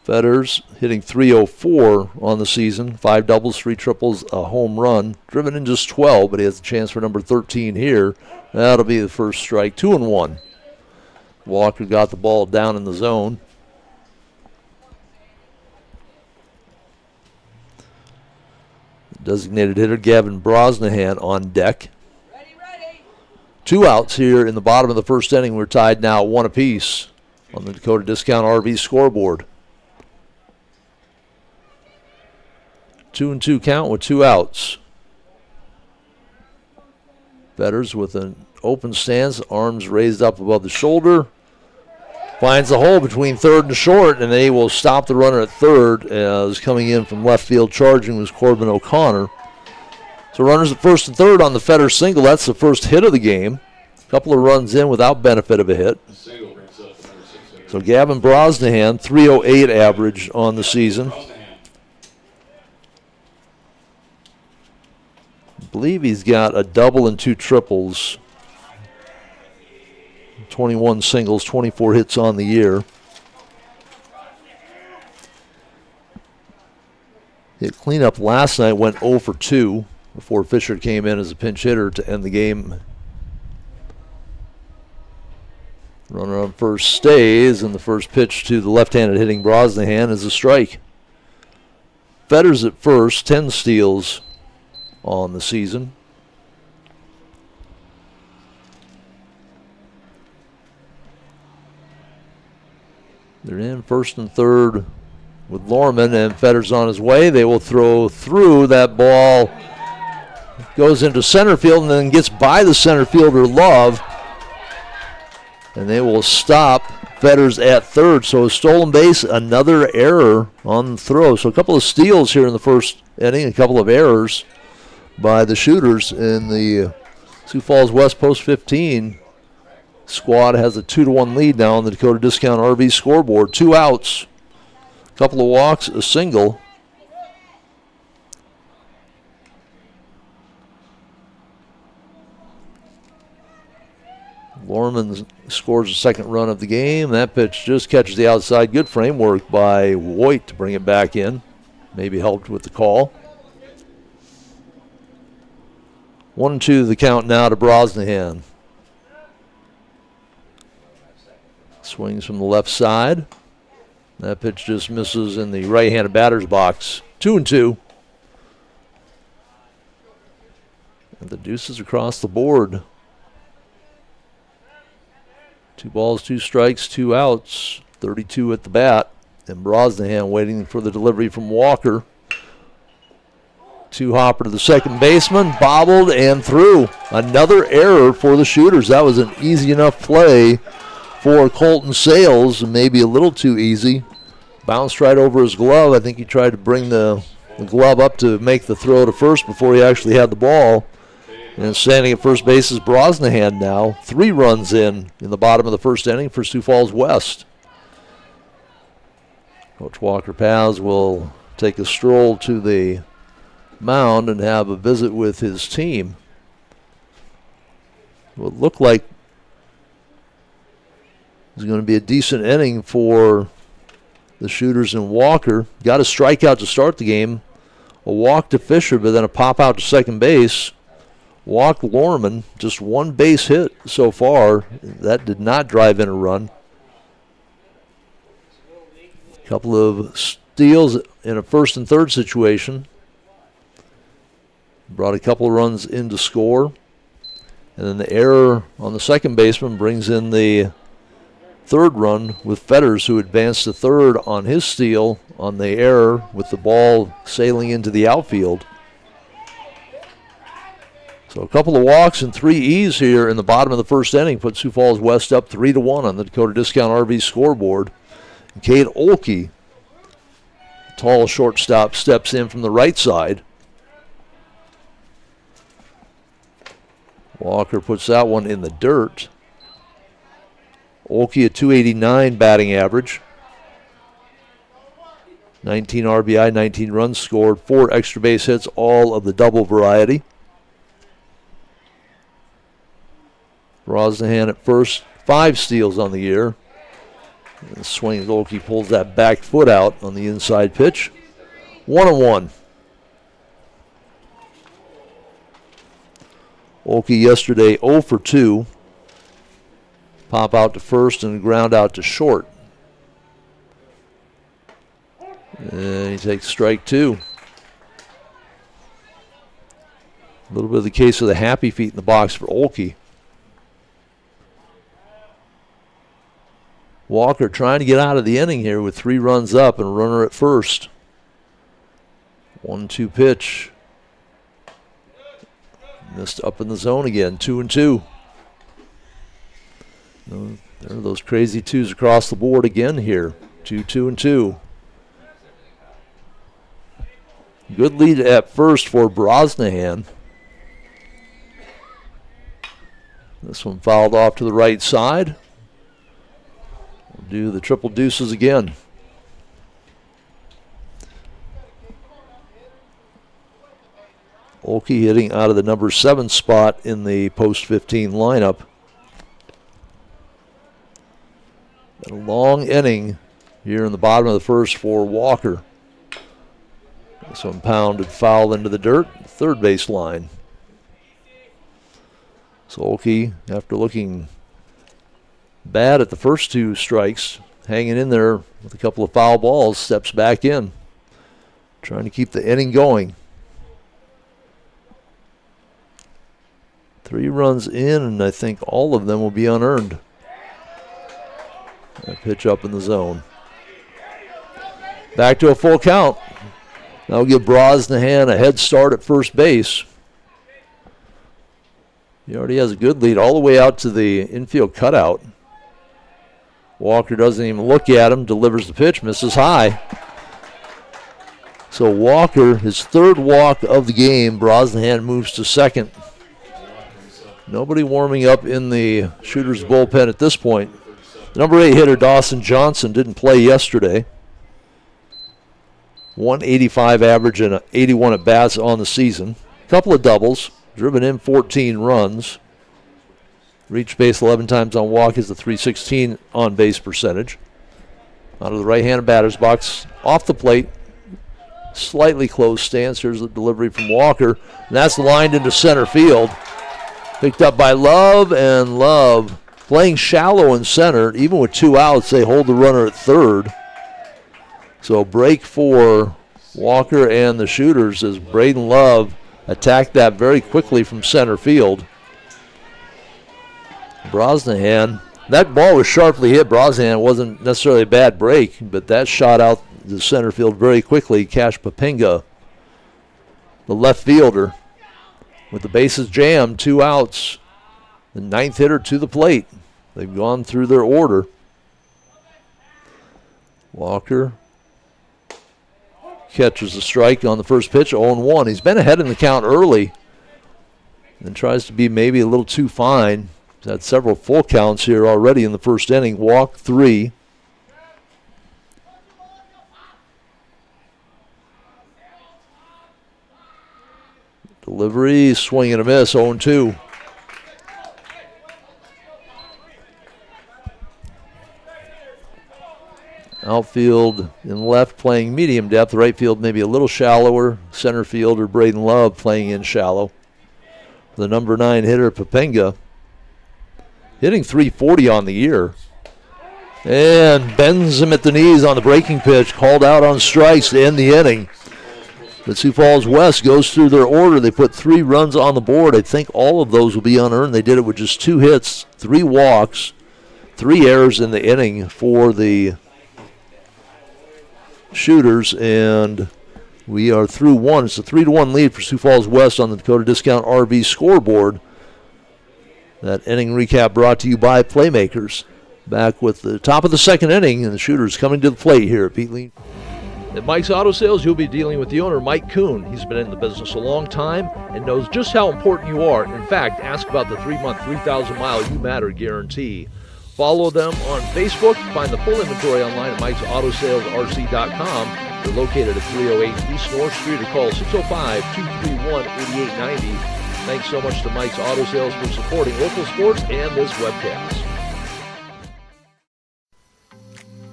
[SPEAKER 4] Fetters hitting .304 on the season. 5 doubles, 3 triples, a home run. Driven in just 12, but he has a chance for number 13 here. That'll be the first strike. 2-1. Walker got the ball down in the zone. Designated hitter Gavin Brosnahan on deck. Ready. 2 outs here in the bottom of the first inning. We're tied now 1 apiece on the Dakota Discount RV scoreboard. 2-2 count with 2 outs. Fetters with an open stance, arms raised up above the shoulder. Finds the hole between third and short, and they will stop the runner at third as coming in from left field charging was Corbin O'Connor. So runners at first and third on the Fetters single. That's the first hit of the game. A couple of runs in without benefit of a hit. So Gavin Brosnahan, .308 average on the season. I believe he's got a double and 2 triples. 21 singles, 24 hits on the year. Hit cleanup last night, went 0 for 2 before Fisher came in as a pinch hitter to end the game. Runner on first stays, and the first pitch to the left-handed hitting Brosnahan is a strike. Fetters at first, 10 steals on the season. They're in first and third with Lorman, and Fetters on his way. They will throw through. That ball goes into center field and then gets by the center fielder Love. And they will stop Fetters at third. So a stolen base, another error on the throw. So a couple of steals here in the first inning, a couple of errors by the shooters in the Sioux Falls West Post 15 squad has a 2-1 lead now on the Dakota Discount RV scoreboard. 2 outs, a couple of walks, a single. Lorman scores the second run of the game. That pitch just catches the outside. Good framework by Voigt to bring it back in. Maybe helped with the call. 1-2 the count now to Brosnahan. Swings from the left side. That pitch just misses in the right-handed batter's box. 2-2. And the deuces across the board. 2 balls, 2 strikes, 2 outs, 32 at the bat. And Brosnahan waiting for the delivery from Walker. 2-hopper to the second baseman, bobbled and through. Another error for the Shooters. That was an easy enough play for Colton Sales, maybe a little too easy. Bounced right over his glove. I think he tried to bring the glove up to make the throw to first before he actually had the ball. And standing at first base is Brosnahan now. 3 runs in the bottom of the first inning for Sioux Falls West. Coach Walker Paz will take a stroll to the mound and have a visit with his team. It would look like it's going to be a decent inning for the Shooters and Walker. Got a strikeout to start the game, a walk to Fisher, but then a pop out to second base. Walked Lorman, just 1 base hit so far. That did not drive in a run. A couple of steals in a first and third situation. Brought a couple of runs in to score. And then the error on the second baseman brings in the third run with Fetters, who advanced to third on his steal on the error with the ball sailing into the outfield. So a couple of walks and 3 E's here in the bottom of the first inning put Sioux Falls West up 3-1 on the Dakota Discount RV scoreboard. And Cade Olkey, tall shortstop, steps in from the right side. Walker puts that one in the dirt. Olkey a .289 batting average. 19 RBI, 19 runs scored, 4 extra base hits, all of the double variety. Brosnahan at first, 5 steals on the year. And swing, Olkey pulls that back foot out on the inside pitch. 1-1. Olkey yesterday 0 for 2. Pop out to first and ground out to short. And he takes strike 2. A little bit of the case of the happy feet in the box for Olkey. Walker trying to get out of the inning here with 3 runs up and a runner at first. 1-2 pitch. Missed up in the zone again, 2-2. There are those crazy 2s across the board again here. 2-2. Good lead at first for Brosnahan. This one fouled off to the right side. We'll do the triple deuces again. Olkey hitting out of the number 7 spot in the post 15 lineup. A long inning here in the bottom of the first for Walker. This one pounded foul into the dirt, third base line. So Olkey, after looking bad at the first 2 strikes, hanging in there with a couple of foul balls, steps back in, trying to keep the inning going. 3 runs in, and I think all of them will be unearned. That pitch up in the zone. Back to a full count. That'll give Brosnahan a head start at first base. He already has a good lead all the way out to the infield cutout. Walker doesn't even look at him, delivers the pitch, misses high. So Walker, his 3rd walk of the game, Brosnahan moves to second. Nobody warming up in the Shooters bullpen at this point. The number 8 hitter, Dawson Johnson, didn't play yesterday. 185 average and 81 at bats on the season. Couple of doubles, driven in 14 runs. Reached base 11 times on walk, is the .316 on base percentage. Out of the right-handed batter's box, off the plate, slightly closed stance. Here's the delivery from Walker, and that's lined into center field. Picked up by Love, and Love playing shallow in center. Even with 2 outs, they hold the runner at third. So break for Walker and the Shooters as Braden Love attacked that very quickly from center field. Brosnahan, that ball was sharply hit. Brosnahan wasn't necessarily a bad break, but that shot out the center field very quickly. Cash Papinga, the left fielder, with the bases jammed, 2 outs. The 9th hitter to the plate. They've gone through their order. Walker catches the strike on the first pitch, 0-1. He's been ahead in the count early and tries to be maybe a little too fine. He's had several full counts here already in the first inning. Walk 3. Delivery, swing and a miss, 0-2. Outfield in left playing medium depth. Right field maybe a little shallower. Center fielder Braden Love playing in shallow. The number 9 hitter Papinga hitting .340 on the year. And bends him at the knees on the breaking pitch. Called out on strikes to end the inning. But Sioux Falls West goes through their order. They put 3 runs on the board. I think all of those will be unearned. They did it with just 2 hits, 3 walks, 3 errors in the inning for the Shooters, and we are through 1. It's a 3-1 lead for Sioux Falls West on the Dakota Discount RV scoreboard. That inning recap brought to you by Playmakers. Back with the top of the second inning, and the Shooters coming to the plate here at Pete Lee.
[SPEAKER 5] At Mike's Auto Sales, you'll be dealing with the owner, Mike Kuhn. He's been in the business a long time and knows just how important you are. In fact, ask about the 3-month, 3,000-mile You Matter guarantee. Follow them on Facebook. Find the full inventory online at Mike'sAutoSalesRC.com. They're located at 308 East North Street, or call 605-231-8890. Thanks so much to Mike's Auto Sales for supporting local sports and this webcast.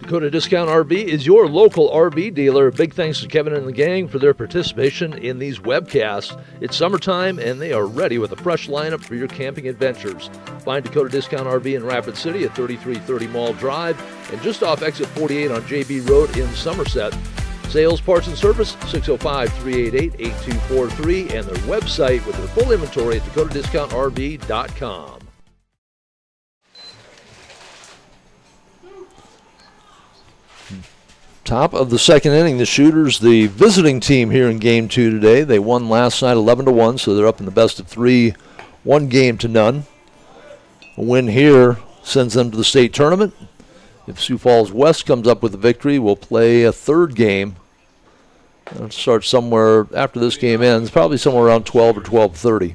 [SPEAKER 5] Dakota Discount RV is your local RV dealer. Big thanks to Kevin and the gang for their participation in these webcasts. It's summertime and they are ready with a fresh lineup for your camping adventures. Find Dakota Discount RV in Rapid City at 3330 Mall Drive and just off exit 48 on JB Road in Somerset. Sales, parts, and service, 605-388-8243, and their website with their full inventory at DakotaDiscountRV.com.
[SPEAKER 4] Top of the second inning, the Shooters, the visiting team here in Game 2 today. They won last night 11-1, so they're up in the best of 3, 1-0. A win here sends them to the state tournament. If Sioux Falls West comes up with a victory, we'll play a third game. It'll start somewhere after this game ends, probably somewhere around 12 or 12:30.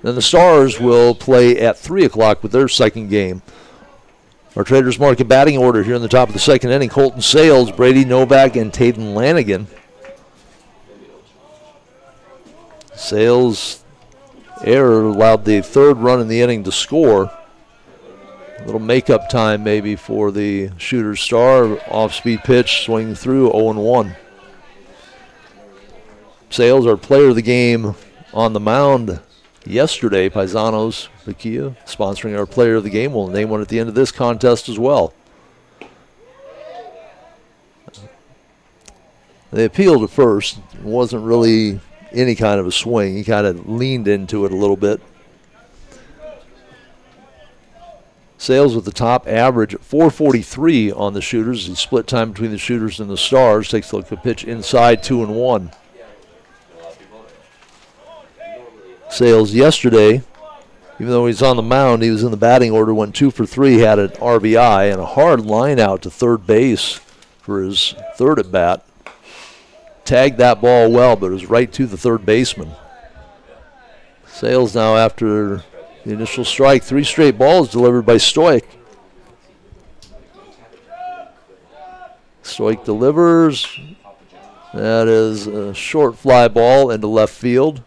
[SPEAKER 4] Then the Stars will play at 3 o'clock with their second game. Our Traders Market batting order here in the top of the second inning. Colton Sales, Brady Novak, and Taden Lanigan. Sales' error allowed the third run in the inning to score. A little makeup time maybe for the Shooters star. Off-speed pitch, swing through, 0-1. Sales, our player of the game on the mound yesterday. Paisanos Bakia sponsoring our player of the game. We'll name one at the end of this contest as well. They appealed at first. It wasn't really any kind of a swing. He kind of leaned into it a little bit. Sales with the top average at 443 on the Shooters. The split time between the Shooters and the Stars. Takes a look at the pitch inside, 2-1. Sales yesterday, even though he's on the mound, he was in the batting order, went 2 for 3, had an RBI and a hard line out to third base for his third at bat. Tagged that ball well, but it was right to the third baseman. Sales now, after The initial strike, 3 straight balls delivered by Stoic. Stoic delivers. That is a short fly ball into left field.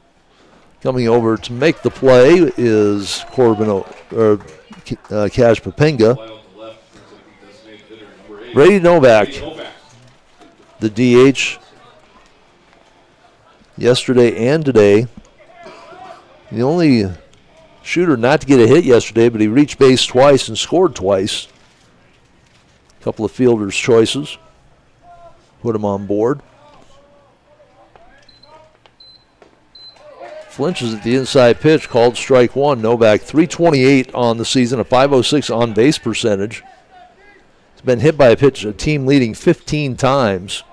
[SPEAKER 4] Coming over to make the play is Cash Papinga. Brady Novak, the DH, yesterday and today. The only shooter not to get a hit yesterday, but he reached base twice and scored twice. A couple of fielders' choices put him on board. Flinches at the inside pitch, called strike one. Novak, 328 on the season, a 506 on base percentage. He's been hit by a pitch, a team leading 15 times.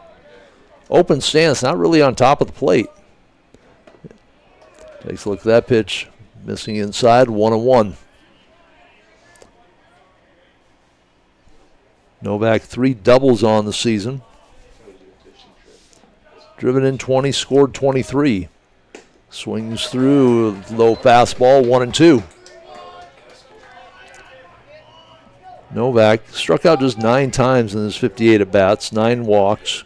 [SPEAKER 4] Open stance, not really on top of the plate. Takes a look at that pitch, missing inside, 1-1. Novak, 3 doubles on the season. Driven in 20, scored 23. Swings through, low fastball, 1-2. Novak struck out just 9 times in his 58 at-bats, 9 walks.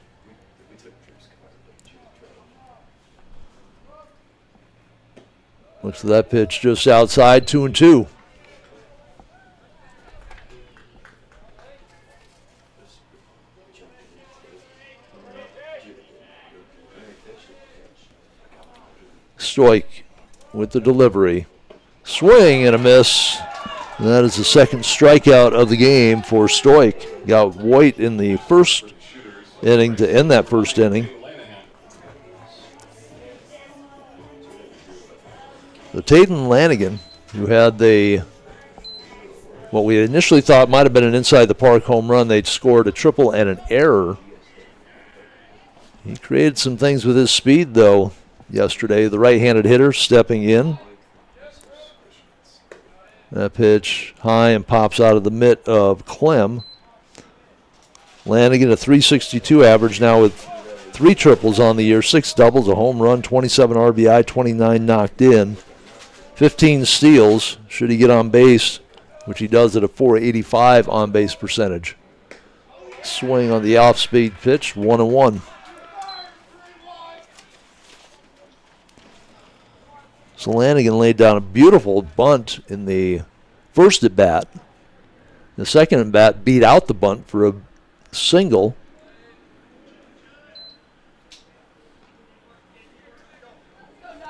[SPEAKER 4] Looks at that pitch just outside, 2-2. Stoic with the delivery. Swing and a miss. And that is the second strikeout of the game for Stoic. Got White in the first inning to end that first inning. So Taden Lanigan, who had what we initially thought might have been an inside the park home run, they'd scored a triple and an error. He created some things with his speed, though, yesterday. The right-handed hitter stepping in. That pitch high and pops out of the mitt of Clem. Lanigan, a .362 average now with 3 triples on the year, 6 doubles, a home run, 27 RBI, 29 knocked in, 15 steals. Should he get on base, which he does at a .485 on base percentage. Swing on the off-speed pitch, 1-1. So Lanigan laid down a beautiful bunt in the first at-bat. The second at-bat beat out the bunt for a single.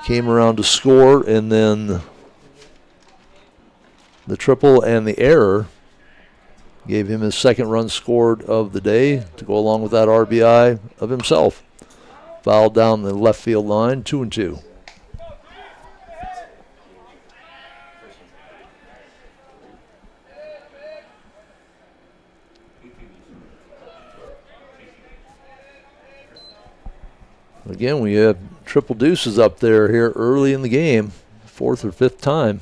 [SPEAKER 4] Came around to score, and then the triple and the error gave him his second run scored of the day to go along with that RBI of himself. Fouled down the left field line, 2-2. Again, we have triple deuces up there here early in the game, 4th or 5th time.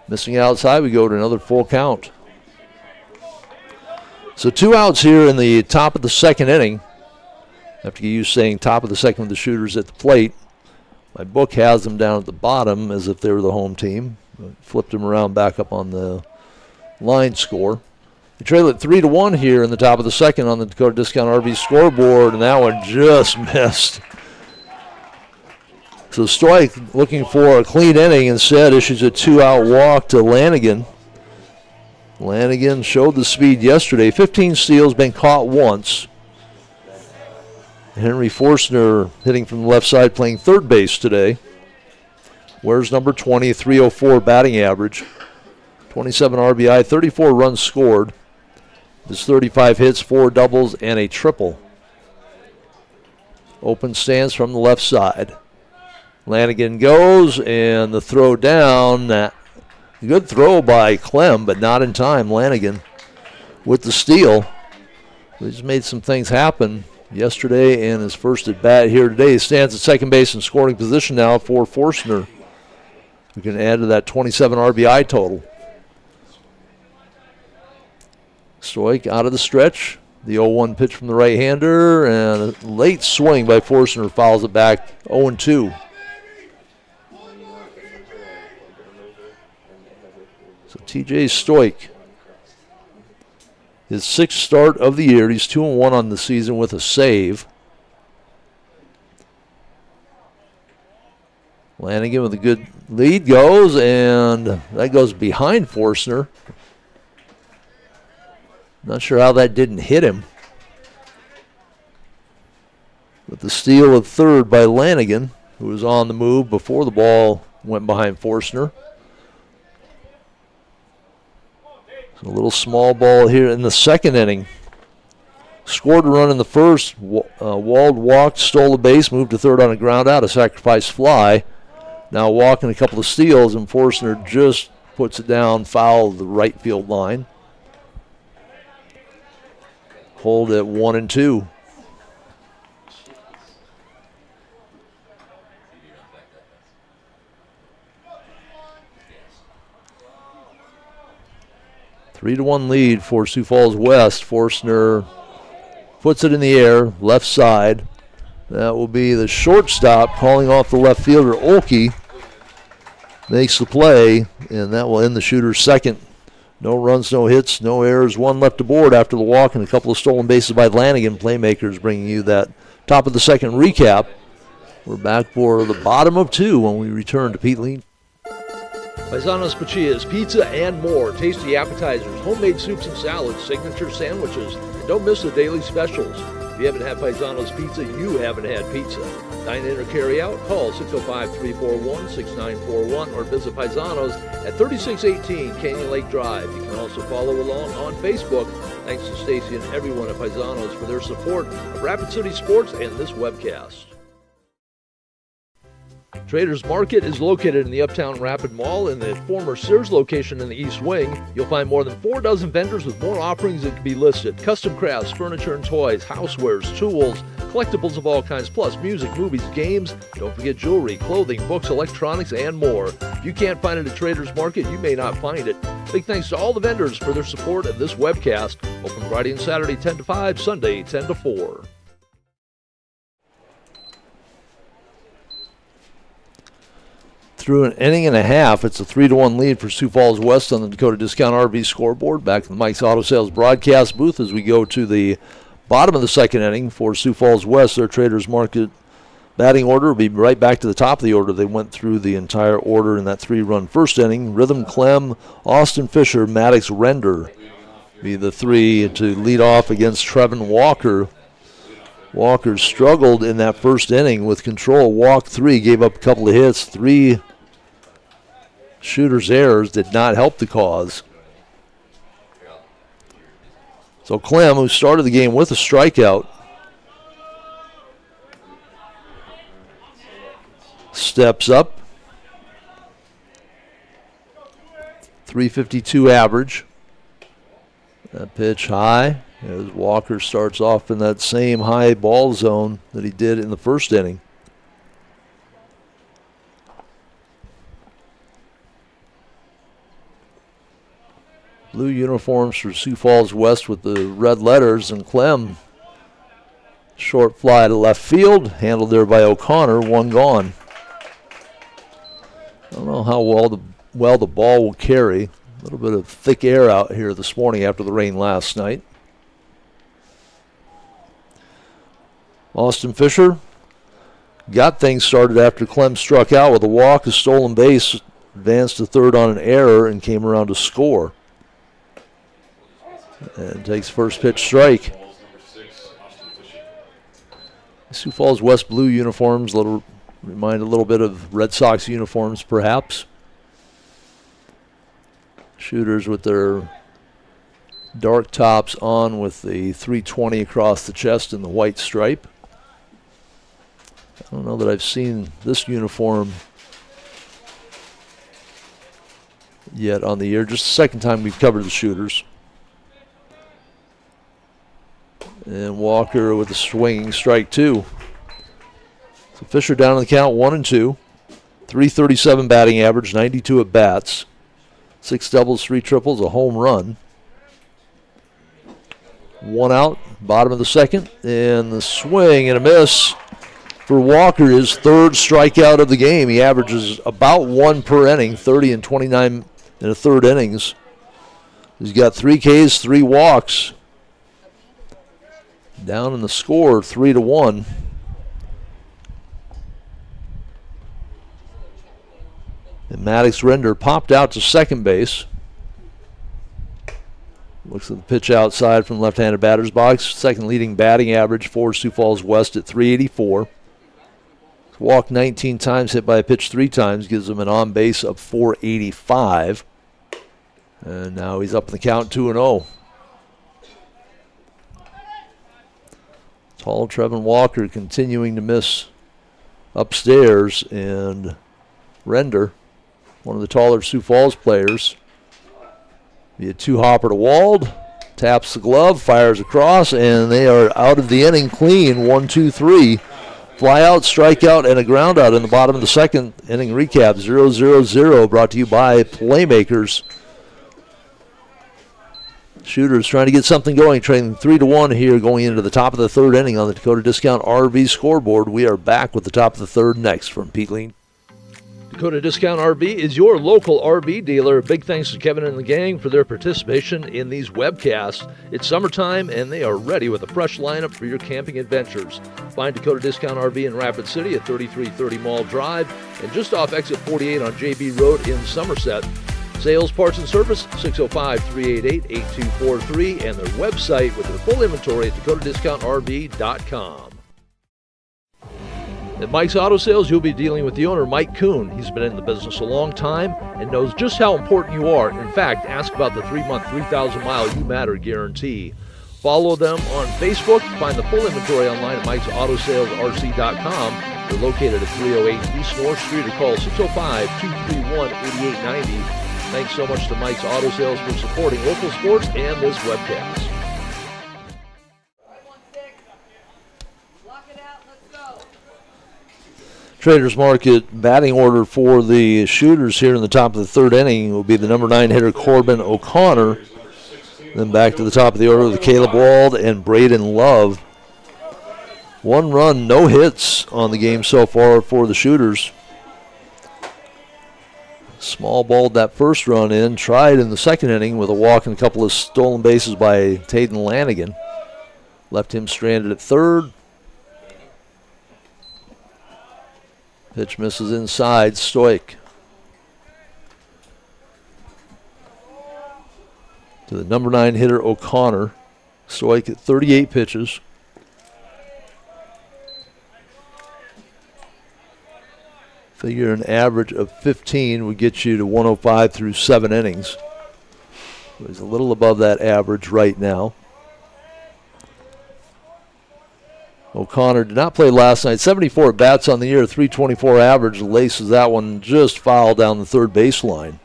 [SPEAKER 4] Missing outside, we go to another full count. So 2 outs here in the top of the second inning. I have to get used to saying top of the second with the shooters at the plate. My book has them down at the bottom as if they were the home team. I flipped them around back up on the line score. They trail it 3-1 here in the top of the second on the Dakota Discount RV scoreboard, and that one just missed. So Stoic looking for a clean inning, instead issues a 2-out walk to Lanigan. Lanigan showed the speed yesterday. 15 steals, been caught once. Henry Forstner hitting from the left side, playing third base today. Wears number 20, 304 batting average. 27 RBI, 34 runs scored. There's 35 hits, 4 doubles, and a triple. Open stance from the left side. Lanigan goes, and the throw down. Good throw by Clem, but not in time. Lanigan with the steal. He just made some things happen yesterday and his first at bat here today. He stands at second base in scoring position now for Forstner. We can add to that 27 RBI total. Stoic out of the stretch. The 0-1 pitch from the right-hander, and a late swing by Forstner fouls it back, 0-2. TJ Stoik. His 6th start of the year. He's 2-1 on the season with a save. Lanigan with a good lead goes, and that goes behind Forstner. Not sure how that didn't hit him. But the steal of third by Lanigan, who was on the move before the ball went behind Forstner. So a little small ball here in the second inning. Scored a run in the first. Wald walked, stole the base, moved to third on a ground out, a sacrifice fly. Now walking a couple of steals, and Forstner just puts it down foul of the right field line. Hold at 1-2. Three to 1 lead for Sioux Falls West. Forstner puts it in the air, left side. That will be the shortstop calling off the left fielder. Olkey makes the play, and that will end the shooter's second. No runs, no hits, no errors. One left aboard after the walk and a couple of stolen bases by Lanigan. Playmakers bringing you that top of the second recap. We're back for the bottom of 2 when we return to Pete Lean.
[SPEAKER 5] Paisanos Pachias, pizza and more. Tasty appetizers, homemade soups and salads, signature sandwiches, and don't miss the daily specials. If you haven't had Paisanos Pizza, you haven't had pizza. Dine in or carry out, call 605-341-6941 or visit Paisanos at 3618 Canyon Lake Drive. You can also follow along on Facebook. Thanks to Stacy and everyone at Paisanos for their support of Rapid City Sports and this webcast. Traders Market is located in the Uptown Rapid Mall in the former Sears location in the East Wing. You'll find more than 4 dozen vendors with more offerings that can be listed. Custom crafts, furniture and toys, housewares, tools, collectibles of all kinds, plus music, movies, games. Don't forget jewelry, clothing, books, electronics, and more. If you can't find it at Traders Market, you may not find it. Big thanks to all the vendors for their support of this webcast. Open Friday and Saturday 10 to 5, Sunday 10 to 4.
[SPEAKER 4] Through an inning and a half, it's a 3-1 lead for Sioux Falls West on the Dakota Discount RV scoreboard. Back to the Mike's Auto Sales broadcast booth as we go to the bottom of the second inning for Sioux Falls West. Their Traders Market batting order will be right back to the top of the order. They went through the entire order in that 3-run first inning. Rhythm Clem, Austin Fisher, Maddox Render be the 3 to lead off against Trevin Walker. Walker struggled in that first inning with control. Walked 3, gave up a couple of hits. 3 shooter's errors did not help the cause. So Clem, who started the game with a strikeout, steps up. 352 average. That pitch high as Walker starts off in that same high ball zone that he did in the first inning. Blue uniforms for Sioux Falls West with the red letters, and Clem, short fly to left field, handled there by O'Connor, 1 gone. I don't know how well the ball will carry. A little bit of thick air out here this morning after the rain last night. Austin Fisher got things started after Clem struck out with a walk, a stolen base, advanced to third on an error, and came around to score. And takes first pitch strike. Sioux Falls West blue uniforms remind a little bit of Red Sox uniforms, perhaps. Shooters with their dark tops on with the 320 across the chest and the white stripe. I don't know that I've seen this uniform yet on the year. Just the second time we've covered the shooters. And Walker with a swinging strike 2. So Fisher down in the count, 1-2. 337 batting average, 92 at bats. 6 doubles, 3 triples, a home run. 1 out, bottom of the second. And the swing and a miss for Walker, his 3rd strikeout of the game. He averages about 1 per inning, 30 and 29 in the third innings. He's got 3 Ks, 3 walks. Down in the score, 3-1. And Maddox Render popped out to second base. Looks at the pitch outside from left-handed batter's box. Second leading batting average for Sioux Falls West at 384. Walked 19 times, hit by a pitch 3 times, gives him an on base of 485. And now he's up in the count 2-0. Tall Trevin Walker continuing to miss upstairs, and Render, one of the taller Sioux Falls players, be a 2-hopper to Wald, taps the glove, fires across, and they are out of the inning clean. 1-2-3. Fly out, strikeout, and a ground out in the bottom of the second inning recap. 0-0-0, brought to you by Playmakers. Shooters trying to get something going, trailing 3-1 here going into the top of the third inning on the Dakota Discount RV scoreboard. We are back with the top of the third next from Pete Lean.
[SPEAKER 5] Dakota Discount RV is your local RV dealer. Big thanks to Kevin and the gang for their participation in these webcasts. It's summertime and they are ready with a fresh lineup for your camping adventures. Find Dakota Discount RV in Rapid City at 3330 Mall Drive and just off exit 48 on JB Road in Somerset. Sales, parts, and service, 605-388-8243, and their website with their full inventory at dakotadiscountrv.com. At Mike's Auto Sales, you'll be dealing with the owner, Mike Kuhn. He's been in the business a long time and knows just how important you are. In fact, ask about the 3-month, 3,000-mile You Matter guarantee. Follow them on Facebook. Find the full inventory online at mikesautosales.rc.com. They're located at 308 East North Street or call 605-231-8890. Thanks so much to Mike's Auto Sales for supporting local sports and this webcast.
[SPEAKER 4] Traders Market batting order for the Shooters here in the top of the third inning will be the number 9 hitter Corbin O'Connor. Then back to the top of the order with Caleb Wald and Braden Love. 1 run, no hits on the game so far for the Shooters. Small balled that first run in, tried in the second inning with a walk and a couple of stolen bases by Taden Lanigan. Left him stranded at third. Pitch misses inside, Stoik. To the number 9 hitter O'Connor. Stoik at 38 pitches. Figure an average of 15 would get you to 105 through 7 innings. He's a little above that average right now. O'Connor did not play last night. 74 bats on the year, 324 average. Laces that one just foul down the third baseline.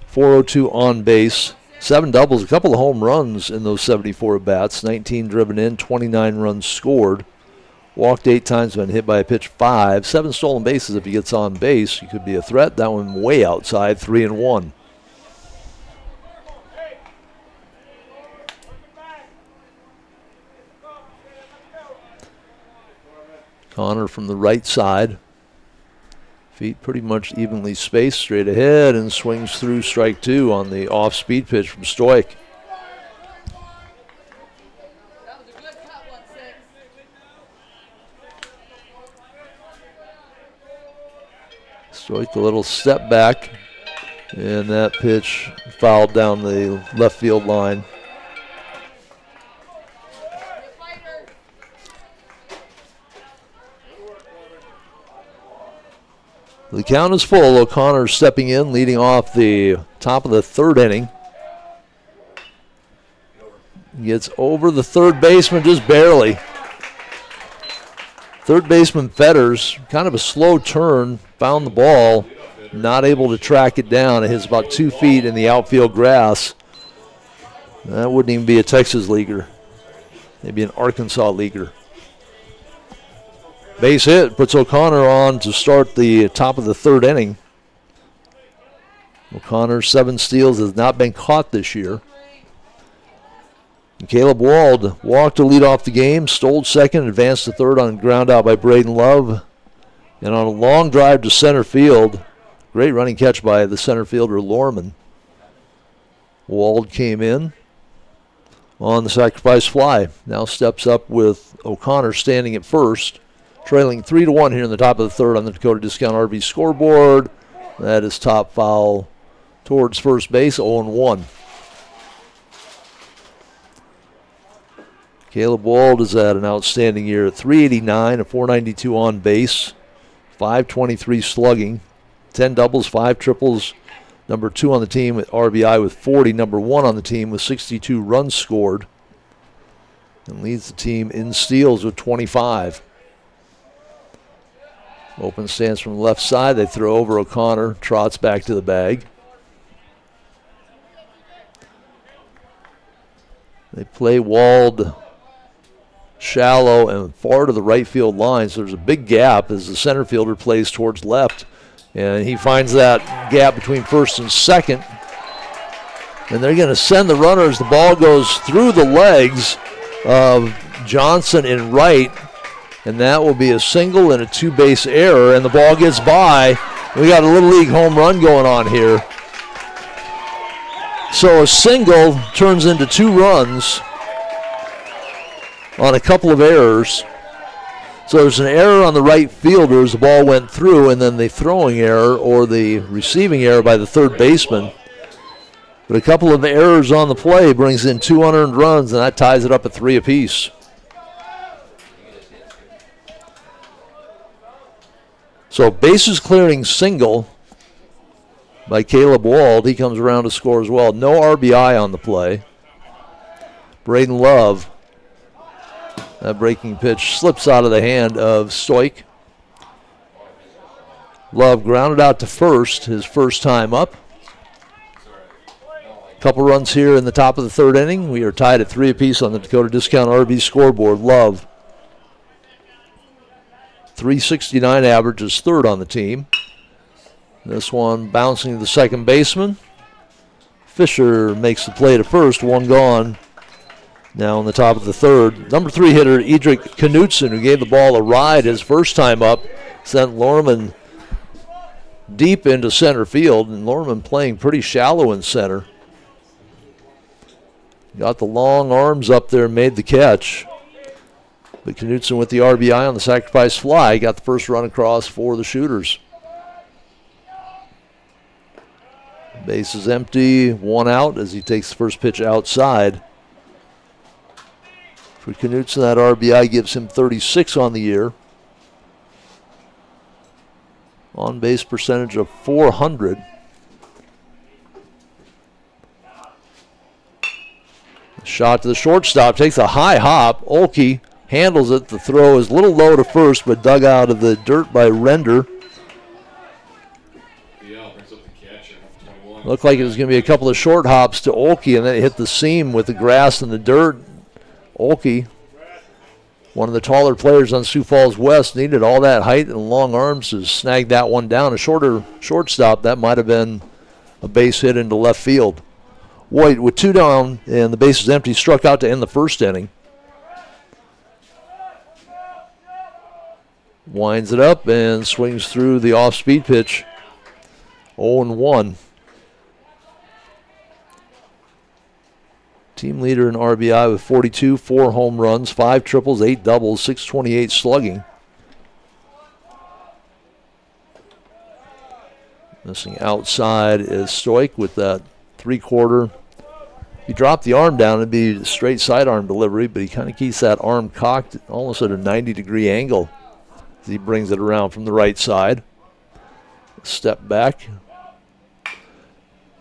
[SPEAKER 4] 402 on base. 7 doubles, a couple of home runs in those 74 bats. 19 driven in, 29 runs scored. Walked 8 times, been hit by a pitch 5. 7 stolen bases if he gets on base. He could be a threat. That one way outside, 3-1. Connor from the right side. Feet pretty much evenly spaced straight ahead and swings through strike 2 on the off-speed pitch from Stoik. Stoik a little step back, and that pitch fouled down the left field line. The count is full. O'Connor stepping in, leading off the top of the third inning. Gets over the third baseman just barely. Third baseman Fetters, kind of a slow turn, found the ball, not able to track it down. It hits about 2 feet in the outfield grass. That wouldn't even be a Texas leaguer, maybe an Arkansas leaguer. Base hit puts O'Connor on to start the top of the third inning. O'Connor, 7 steals, has not been caught this year. And Caleb Wald walked to lead off the game, stole second, advanced to third on ground out by Braden Love. And on a long drive to center field, great running catch by the center fielder, Lorman. Wald came in on the sacrifice fly. Now steps up with O'Connor standing at first, trailing 3-1 here in the top of the third on the Dakota Discount RV scoreboard. That is top foul towards first base, 0-1. Caleb Wald has had an outstanding year at 389, a 492 on base, 523 slugging, 10 doubles, 5 triples. Number 2 on the team with RBI with 40. Number 1 on the team with 62 runs scored. And leads the team in steals with 25. Open stance from the left side. They throw over O'Connor. Trots back to the bag. They play Wald shallow and far to the right field line. So there's a big gap as the center fielder plays towards left. And he finds that gap between first and second. And they're going to send the runner as the ball goes through the legs of Johnson in right. And that will be a single and a 2-base error. And the ball gets by. We got a Little League home run going on here. So a single turns into 2 runs on a couple of errors. So there's an error on the right fielder as the ball went through, and then the throwing error or the receiving error by the third baseman. But a couple of errors on the play brings in 2 unearned runs, and that ties it up at 3 apiece. So bases clearing single by Caleb Wald. He comes around to score as well. No RBI on the play. Braden Love. That breaking pitch slips out of the hand of Stoik. Love grounded out to first, his first time up. Couple runs here in the top of the third inning. We are tied at 3 apiece on the Dakota Discount RV scoreboard. Love, 369 average, is third on the team. This one bouncing to the second baseman. Fisher makes the play to first, 1 gone. Now on the top of the third, number 3 hitter Edric Knutson, who gave the ball a ride his first time up, sent Lorman deep into center field, and Lorman playing pretty shallow in center. Got the long arms up there and made the catch. But Knutson with the RBI on the sacrifice fly got the first run across for the Shooters. Base is empty, 1 out as he takes the first pitch outside. For Knutson, that RBI gives him 36 on the year. On base percentage of .400. Shot to the shortstop, takes a high hop. Olkey handles it. The throw is a little low to first, but dug out of the dirt by Render. Looked like it was going to be a couple of short hops to Olkey, and then it hit the seam with the grass and the dirt. Olkey, one of the taller players on Sioux Falls West, needed all that height and long arms to snag that one down. A shorter shortstop, that might have been a base hit into left field. White with 2 down and the base is empty, struck out to end the first inning. Winds it up and swings through the off-speed pitch. 0-1. Team leader in RBI with 42, 4 home runs, 5 triples, 8 doubles, 628 slugging. Missing outside is Stoik with that 3-quarter. He dropped the arm down, it'd be a straight sidearm delivery, but he kind of keeps that arm cocked almost at a 90-degree angle as he brings it around from the right side. Step back.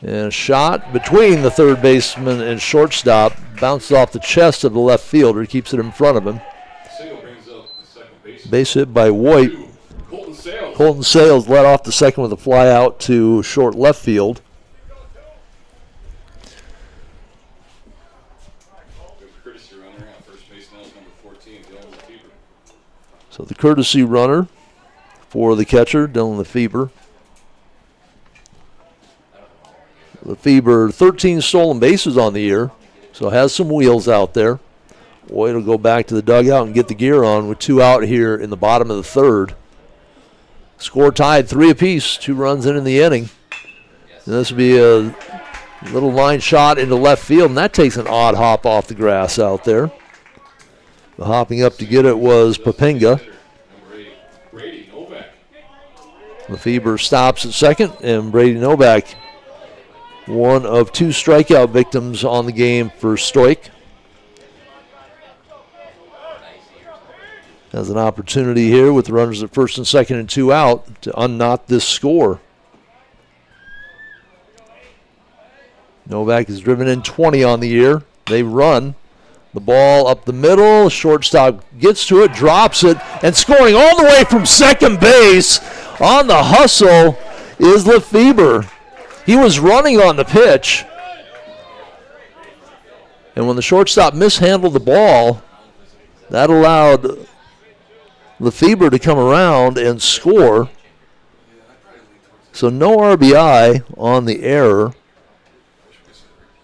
[SPEAKER 4] And a shot between the third baseman and shortstop. Bounces off the chest of the left fielder. Keeps it in front of him.
[SPEAKER 1] Single brings up the second base.
[SPEAKER 4] Base hit by White.
[SPEAKER 1] Colton Sales.
[SPEAKER 4] Colton Sales led off the second with a fly out to short left field.
[SPEAKER 1] Courtesy runner at first base now is number 14, Dylan Lefebvre.
[SPEAKER 4] So the courtesy runner for the catcher, Dylan Lefebvre. Lefebvre, 13 stolen bases on the year, so has some wheels out there. Boyd will go back to the dugout and get the gear on with 2 out here in the bottom of the third. Score tied 3 apiece, 2 runs in the inning. And this would be a little line shot into left field, and that takes an odd hop off the grass out there. The hopping up to get it was Papinga. Lefebvre stops at second, and Brady Novak, one of 2 strikeout victims on the game for Stoik. Has an opportunity here with the runners at first and second and 2 out to unknot this score. Novak has driven in 20 on the year. They run. The ball up the middle. Shortstop gets to it, drops it, and scoring all the way from second base on the hustle is Lefebvre. He was running on the pitch. And when the shortstop mishandled the ball, that allowed Lefebvre to come around and score. So no RBI on the error.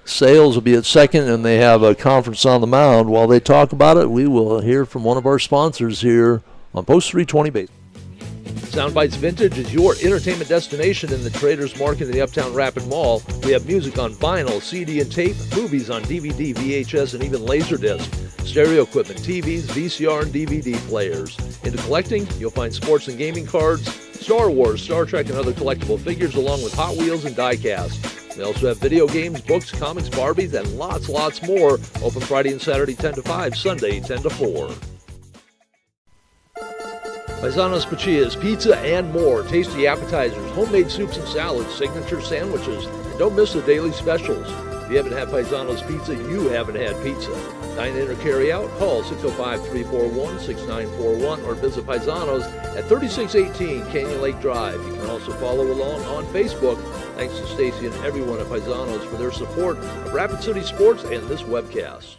[SPEAKER 4] Sales will be at second, and they have a conference on the mound. While they talk about it, we will hear from one of our sponsors here on Post 320 Base.
[SPEAKER 5] Soundbites Vintage is your entertainment destination in the Traders Market in the Uptown Rapid Mall. We have music on vinyl, CD and tape, movies on DVD, VHS, and even Laserdisc, stereo equipment, TVs, VCR, and DVD players. Into collecting, you'll find sports and gaming cards, Star Wars, Star Trek, and other collectible figures, along with Hot Wheels and die-cast. We also have video games, books, comics, Barbies, and lots more. Open Friday and Saturday 10 to 5, Sunday 10 to 4. Paisanos Pachias, pizza and more. Tasty appetizers, homemade soups and salads, signature sandwiches, and don't miss the daily specials. If you haven't had Paisanos Pizza, you haven't had pizza. Dine in or carry out, call 605-341-6941 or visit Paisanos at 3618 Canyon Lake Drive. You can also follow along on Facebook. Thanks to Stacy and everyone at Paisanos for their support of Rapid City Sports and this webcast.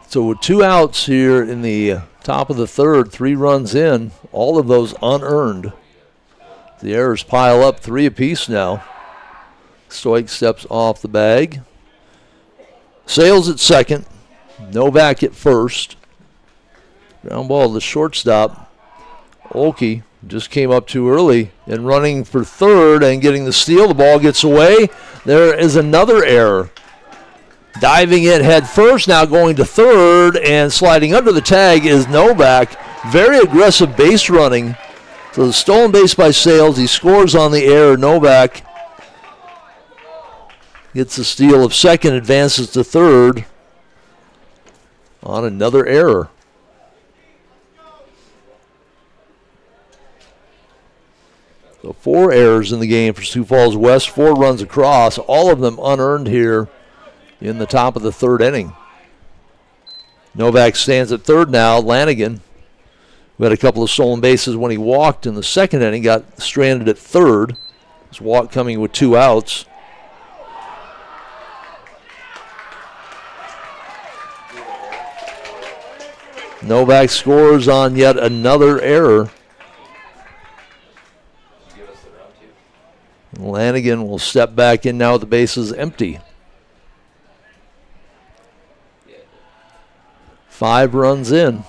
[SPEAKER 4] So with 2 outs here in the top of the third, 3 runs in, all of those unearned. The errors pile up 3 apiece now. Stoik steps off the bag. Sales at second. Novak at first. Ground ball to the shortstop. Olkey just came up too early and running for third and getting the steal. The ball gets away. There is another error. Diving in head first, now going to third and sliding under the tag is Novak. Very aggressive base running. So the stolen base by Sales. He scores on the error. Novak gets the steal of second, advances to third on another error. So 4 errors in the game for Sioux Falls West, 4 runs across, all of them unearned here in the top of the third inning. Novak stands at third now. Lanigan, who had a couple of stolen bases when he walked in the second inning, got stranded at third. His walk coming with 2 outs. Novak scores on yet another error. Lanigan will step back in now with the bases empty. 5 runs in.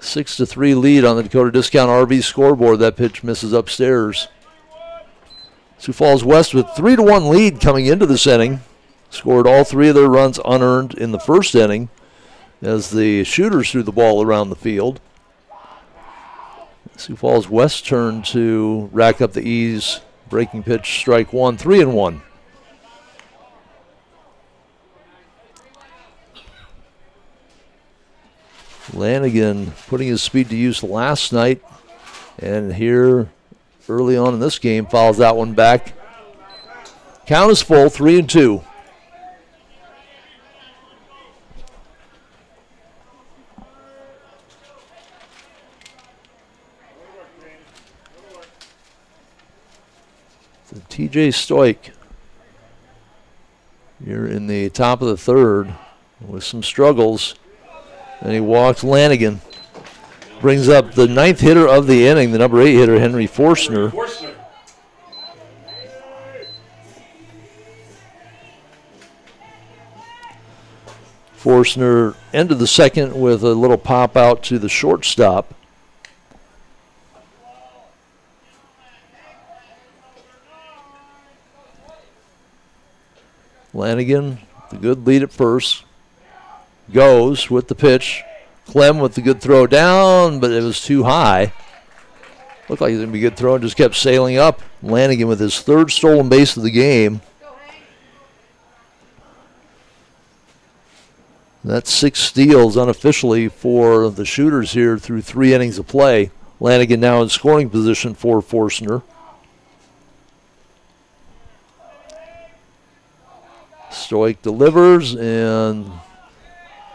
[SPEAKER 4] 6-3 lead on the Dakota Discount RV scoreboard. That pitch misses upstairs. Sioux Falls West with 3-1 lead coming into this inning. Scored all 3 of their runs unearned in the first inning as the shooters threw the ball around the field. Sioux Falls West turned to rack up the ease. Breaking pitch, strike 1, 3-1. Lanigan putting his speed to use last night, and here early on in this game fouls that one back. Count is full, 3-2. So TJ Stoik here in the top of the third with some struggles. And he walks Lanigan. Brings up the 9th hitter of the inning, the number 8 hitter, Henry Forstner. Forstner ended the second with a little pop out to the shortstop. Lanigan, the good lead at first, goes with the pitch. Clem with the good throw down, but it was too high. Looked like it was going to be a good throw and just kept sailing up. Lanigan with his third stolen base of the game. That's 6 steals unofficially for the Shooters here through 3 innings of play. Lanigan now in scoring position for Forstner. Stoic delivers and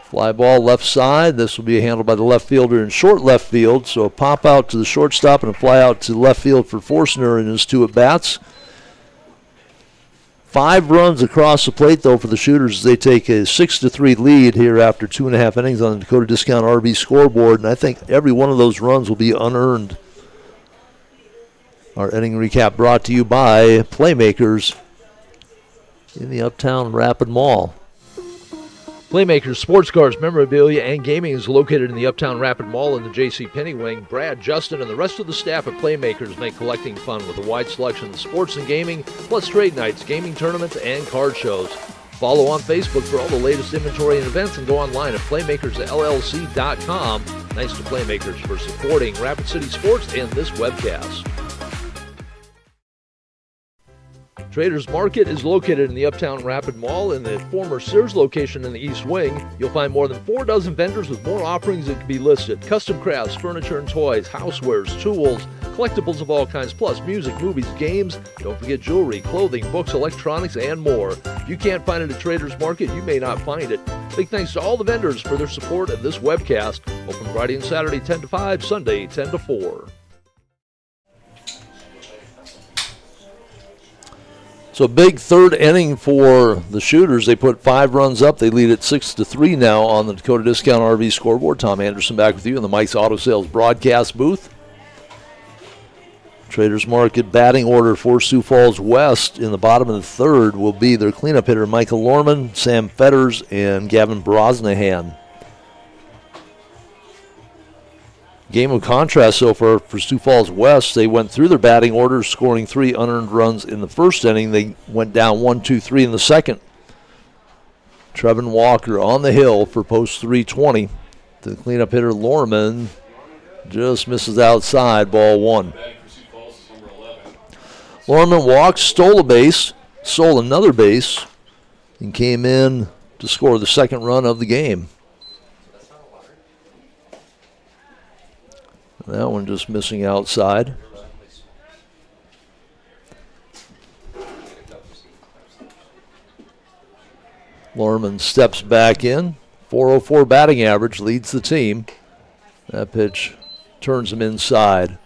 [SPEAKER 4] fly ball left side. This will be handled by the left fielder in short left field. So a pop out to the shortstop and a fly out to left field for Forstner in his 2 at-bats. 5 runs across the plate, though, for the Shooters as they take a 6-3 lead here after 2.5 innings on the Dakota Discount RV scoreboard. And I think every one of those runs will be unearned. Our inning recap brought to you by Playmakers in the Uptown Rapid Mall.
[SPEAKER 5] Playmakers Sports Cars, Memorabilia, and Gaming is located in the Uptown Rapid Mall in the J.C. Penney wing. Brad, Justin, and the rest of the staff at Playmakers make collecting fun with a wide selection of sports and gaming, plus trade nights, gaming tournaments, and card shows. Follow on Facebook for all the latest inventory and events, and go online at playmakersllc.com. Thanks to Playmakers for supporting Rapid City Sports and this webcast. Traders Market is located in the Uptown Rapid Mall in the former Sears location in the East Wing. You'll find more than 4 dozen vendors with more offerings that can be listed. Custom crafts, furniture and toys, housewares, tools, collectibles of all kinds, plus music, movies, games. Don't forget jewelry, clothing, books, electronics, and more. If you can't find it at Traders Market, you may not find it. Big thanks to all the vendors for their support of this webcast. Open Friday and Saturday 10 to 5, Sunday 10 to 4.
[SPEAKER 4] So big third inning for the Shooters. They put 5 runs up. They lead at 6-3 now on the Dakota Discount RV scoreboard. Tom Anderson back with you in the Mike's Auto Sales broadcast booth. Traders Market batting order for Sioux Falls West in the bottom of the third will be their cleanup hitter Michael Lorman, Sam Fetters, and Gavin Brosnahan. Game of contrast so far for Sioux Falls West. They went through their batting order, scoring 3 unearned runs in the first inning. They went down 1-2-3 in the second. Trevin Walker on the hill for post 320. The cleanup hitter Lorman just misses outside, ball 1. Lorman walked, stole a base, stole another base, and came in to score the second run of the game. That one just missing outside. Lorman steps back in. 404 batting average, leads the team. That pitch turns him inside.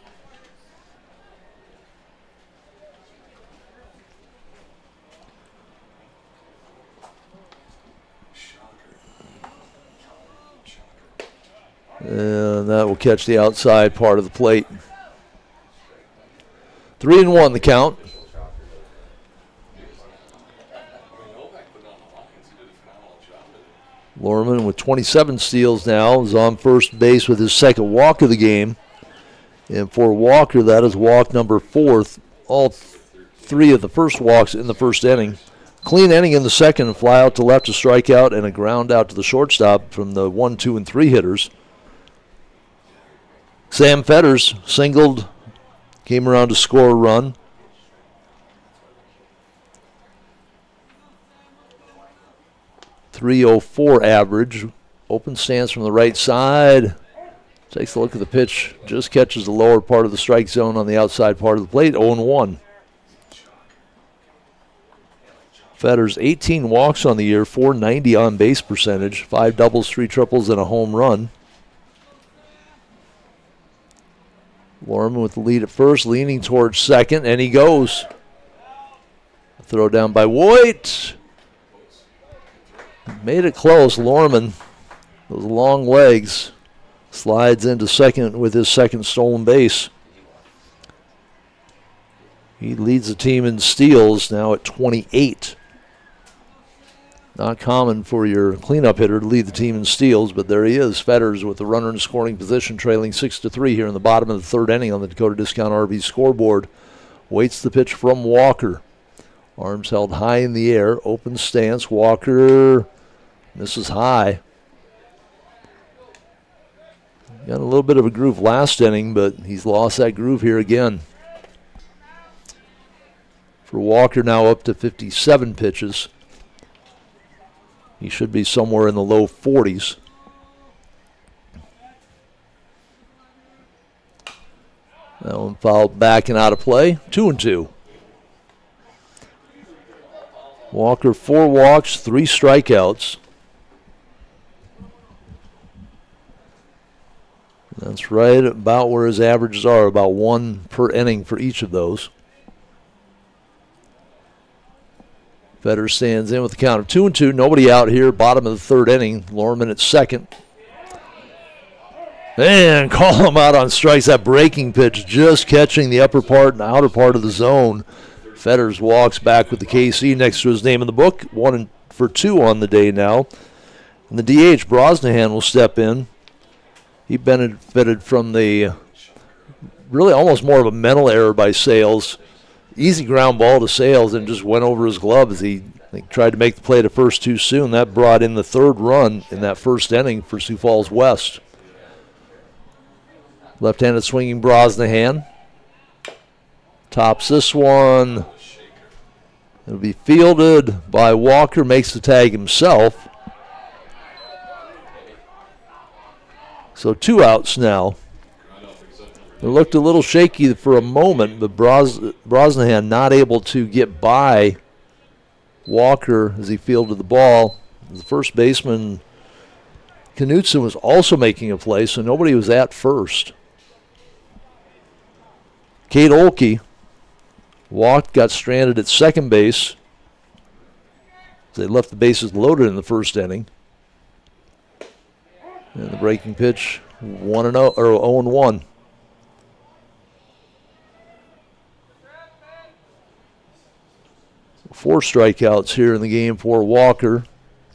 [SPEAKER 4] And that will catch the outside part of the plate. 3-1 the count. Lorman with 27 steals now is on first base with his second walk of the game. And for Walker, that is walk number 4. All 3 of the first walks in the first inning. Clean inning in the second, fly out to left to strike out, and a ground out to the shortstop from the 1, 2, and 3 hitters. Sam Fetters singled, came around to score a run. .304 average. Open stance from the right side. Takes a look at the pitch. Just catches the lower part of the strike zone on the outside part of the plate. 0-1. Fetters 18 walks on the year, .490 on base percentage, 5 doubles, 3 triples, and a home run. Lorman with the lead at first, leaning towards second, and he goes. Throw down by Voigt. Made it close. Lorman, those long legs, slides into second with his second stolen base. He leads the team in steals now at 28. Not common for your cleanup hitter to lead the team in steals, but there he is. Fetters with the runner in scoring position, trailing 6-3 here in the bottom of the third inning on the Dakota Discount RV scoreboard. Waits the pitch from Walker. Arms held high in the air, open stance. Walker misses high. Got a little bit of a groove last inning, but he's lost that groove here again. For Walker, now up to 57 pitches. He should be somewhere in the low 40s. That one fouled back and out of play. 2-2. Walker, 4 walks, 3 strikeouts. That's right about where his averages are, about 1 per inning for each of those. Fetters stands in with the count of 2-2. Nobody out here, bottom of the third inning. Lorman at second. And call him out on strikes. That breaking pitch just catching the upper part and outer part of the zone. Fetters walks back with the KC next to his name in the book. 1 for 2 on the day now. And the DH, Brosnahan, will step in. He benefited from the really almost more of a mental error by Sales. Easy ground ball to Sales and just went over his glove as he tried to make the play to first too soon. That brought in the 3rd run in that first inning for Sioux Falls West. Left-handed swinging Brosnahan. Tops this one. It'll be fielded by Walker, makes the tag himself. So 2 outs now. It looked a little shaky for a moment, but Brosnahan not able to get by Walker as he fielded the ball. The first baseman, Knutson, was also making a play, so nobody was at first. Kate Olkey walked, got stranded at second base. They left the bases loaded in the first inning. And the breaking pitch, 1-0 or 0-1. Four strikeouts here in the game for Walker.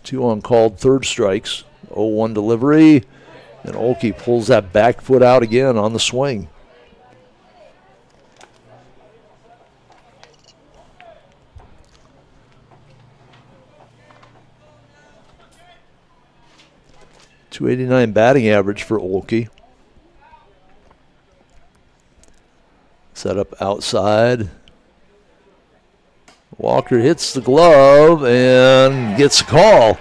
[SPEAKER 4] 2 uncalled third strikes. 0-1 delivery. And Olkey pulls that back foot out again on the swing. .289 batting average for Olkey. Set up outside. Walker hits the glove and gets a call.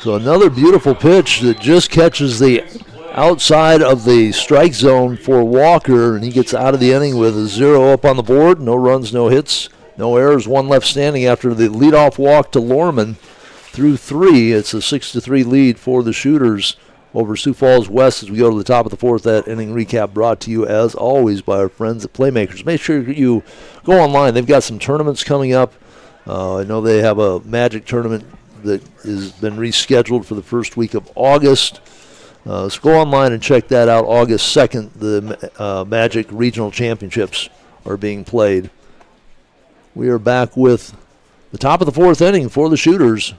[SPEAKER 4] So another beautiful pitch that just catches the outside of the strike zone for Walker, and he gets out of the inning with a 0 up on the board. No runs, no hits, no errors, 1 left standing after the leadoff walk to Lorman through 3. It's a 6-3 lead for the Shooters over Sioux Falls West as we go to the top of the 4th. That inning recap brought to you, as always, by our friends at Playmakers. Make sure you go online. They've got some tournaments coming up. I know they have a Magic tournament that has been rescheduled for the first week of August. So go online and check that out. August 2nd, the Magic Regional Championships are being played. We are back with the top of the 4th inning for the Shooters.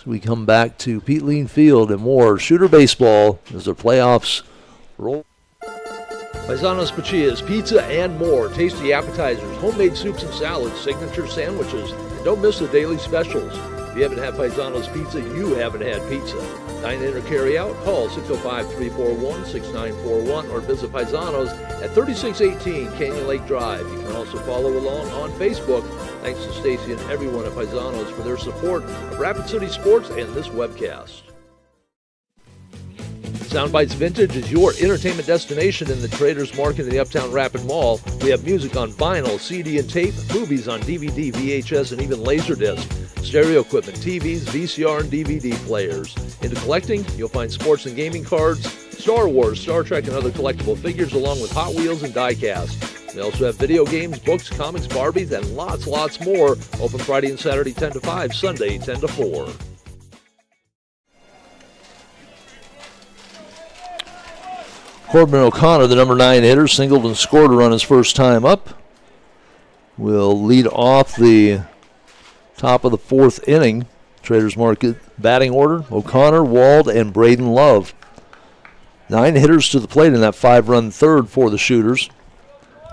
[SPEAKER 4] We come back to Pete Lean Field and more Shooter baseball as the playoffs roll.
[SPEAKER 5] Paisanos Pachias, pizza and more. Tasty appetizers, homemade soups and salads, signature sandwiches, and don't miss the daily specials. If you haven't had Paisanos Pizza, you haven't had pizza. Dine in or carry out, call 605-341-6941 or visit Paisanos at 3618 Canyon Lake Drive. You can also follow along on Facebook. Thanks to Stacy and everyone at Paisanos for their support of Rapid City Sports and this webcast. Soundbites Vintage is your entertainment destination in the Traders Market in the Uptown Rapid Mall. We have music on vinyl, CD and tape, movies on DVD, VHS, and even Laserdisc, stereo equipment, TVs, VCR, and DVD players. Into collecting, you'll find sports and gaming cards, Star Wars, Star Trek, and other collectible figures, along with Hot Wheels and die-cast. We also have video games, books, comics, Barbies, and lots more. Open Friday and Saturday 10 to 5, Sunday 10 to 4.
[SPEAKER 4] Corbin O'Connor, the number 9 hitter, singled and scored a run his first time up. Will lead off the Top of the fourth inning. Traders Market batting order: O'Connor, Wald, and Braden Love. 9 hitters to the plate in that 5-run third for the Shooters.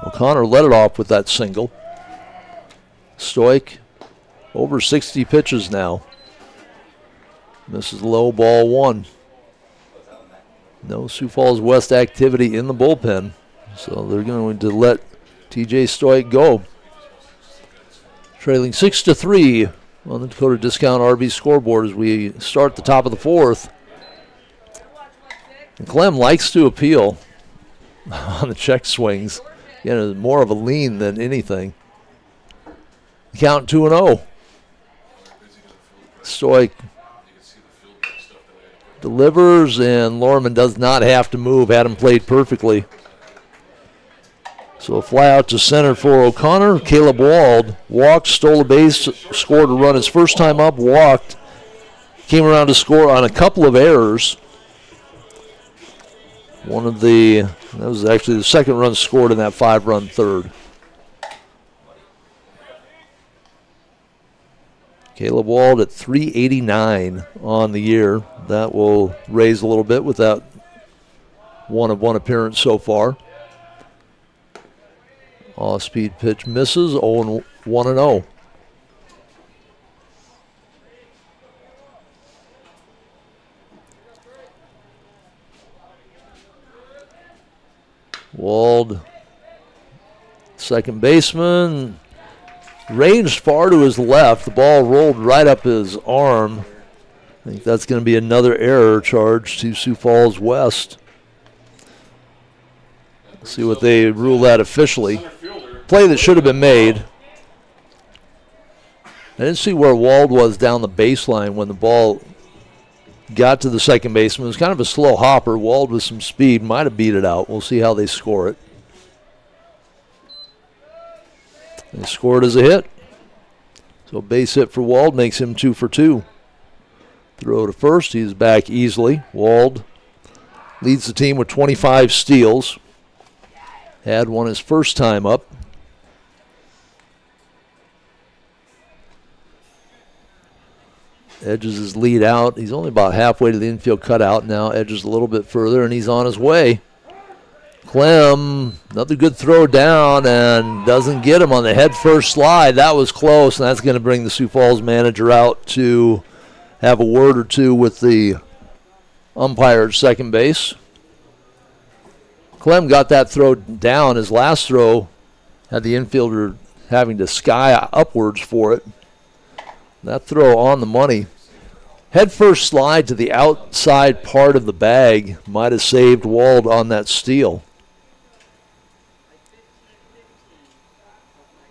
[SPEAKER 4] O'Connor led it off with that single. Stoic, over 60 pitches now. This is low, ball 1. No Sioux Falls West activity in the bullpen, so they're going to let TJ Stoic go. Trailing 6-3 on the Dakota Discount RV scoreboard as we start the top of the fourth. And Clem likes to appeal on the check swings. Again, more of a lean than anything. Count 2-0. Stoic delivers, and Lorman does not have to move. Had him played perfectly. So a fly out to center for O'Connor. Caleb Wald walked, stole a base, scored a run his first time up, walked, came around to score on a couple of errors. That was actually the second run scored in that 5-run third. Caleb Wald at 389 on the year. That will raise a little bit with that 1-of-1 appearance so far. Off-speed pitch misses, 0-1-0. Wald, second baseman, ranged far to his left. The ball rolled right up his arm. I think that's going to be another error charge to Sioux Falls West. Let's see what they rule that officially. Play that should have been made. I didn't see where Wald was down the baseline when the ball got to the second baseman. It was kind of a slow hopper. Wald with some speed might have beat it out. We'll see how they score it. They scored as a hit. So base hit for Wald makes him 2 for 2. Throw to first. He's back easily. Wald leads the team with 25 steals. Had one his first time up. Edges his lead out. He's only about halfway to the infield cutout now. Edges a little bit further, and he's on his way. Clem, another good throw down, and doesn't get him on the head first slide. That was close, and that's going to bring the Sioux Falls manager out to have a word or two with the umpire at second base. Clem got that throw down. His last throw had the infielder having to sky upwards for it. That throw on the money. Head first slide to the outside part of the bag might have saved Wald on that steal.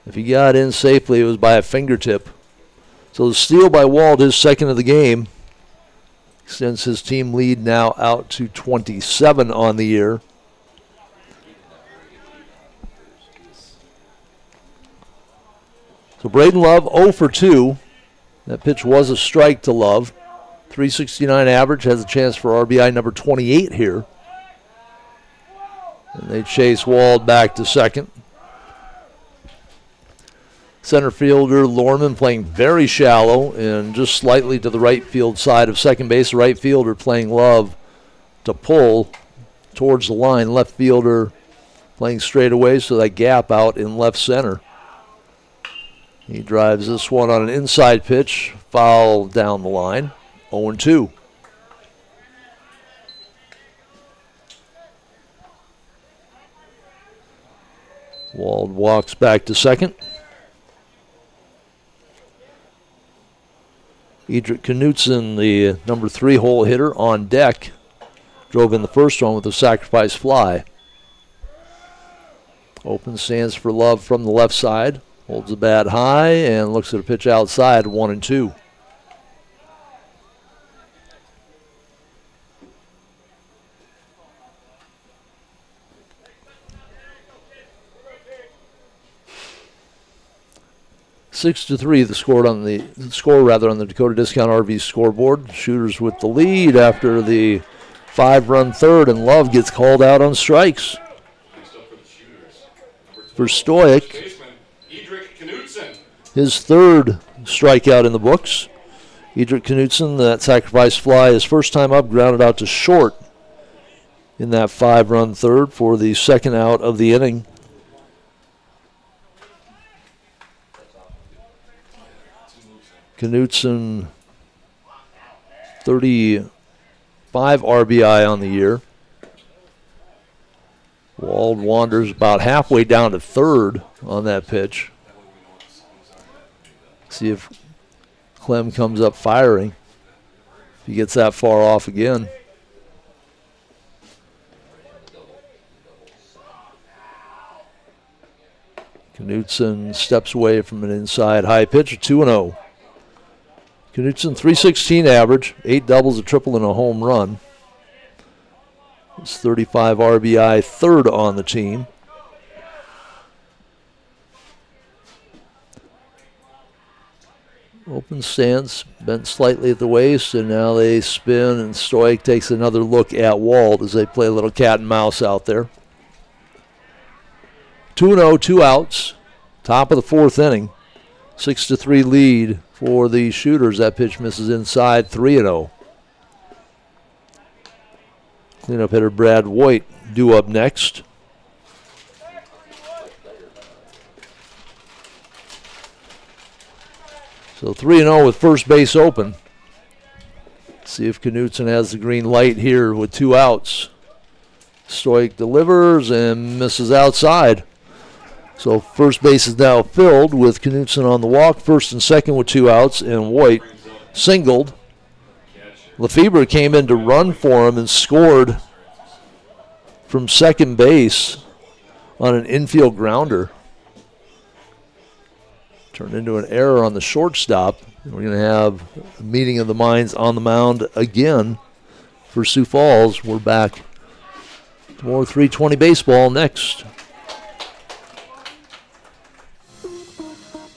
[SPEAKER 4] If he got in safely, it was by a fingertip. So the steal by Wald is second of the game. Extends his team lead now out to 27 on the year. So Braden Love 0 for 2. That pitch was a strike to Love. 369 average, has a chance for RBI number 28 here. And they chase Wald back to second. Center fielder Lorman playing very shallow and just slightly to the right field side of second base. Right fielder playing Love to pull towards the line. Left fielder playing straight away, so that gap out in left center. He drives this one on an inside pitch, foul down the line, 0-2. Wald walks back to second. Edric Knutson, the number 3 hole hitter, on deck. Drove in the first one with a sacrifice fly. Open stands for Love from the left side. Holds the bat high and looks at a pitch outside, 1-2. Six to 3, the score on the Dakota Discount RV scoreboard. Shooters with the lead after the 5-run third, and Love gets called out on strikes. For Stoic, his third strikeout in the books. Edric Knutson, that sacrifice fly, his first time up, grounded out to short in that 5-run third for the second out of the inning. Knutson, 35 RBI on the year. Wald wanders about halfway down to third on that pitch. See if Clem comes up firing. If he gets that far off again. Knutson steps away from an inside high pitch, 2-0. Knutson, 316 average, 8 doubles, a triple, and a home run. It's 35 RBI, third on the team. Open stance, bent slightly at the waist, and now they spin, and Stoic takes another look at Wald as they play a little cat and mouse out there. 2-0, 2 outs, top of the fourth inning. 6-3 lead for the Shooters. That pitch misses inside, 3-0. Cleanup hitter Brad Voigt due up next. So 3-0 with first base open. See if Knutson has the green light here with 2 outs. Stoic delivers and misses outside. So first base is now filled with Knutson on the walk, first and second with 2 outs, and Voigt singled. Lefebvre came in to run for him and scored from second base on an infield grounder. Turned into an error on the shortstop. We're going to have a meeting of the minds on the mound again for Sioux Falls. We're back to more 320 baseball next.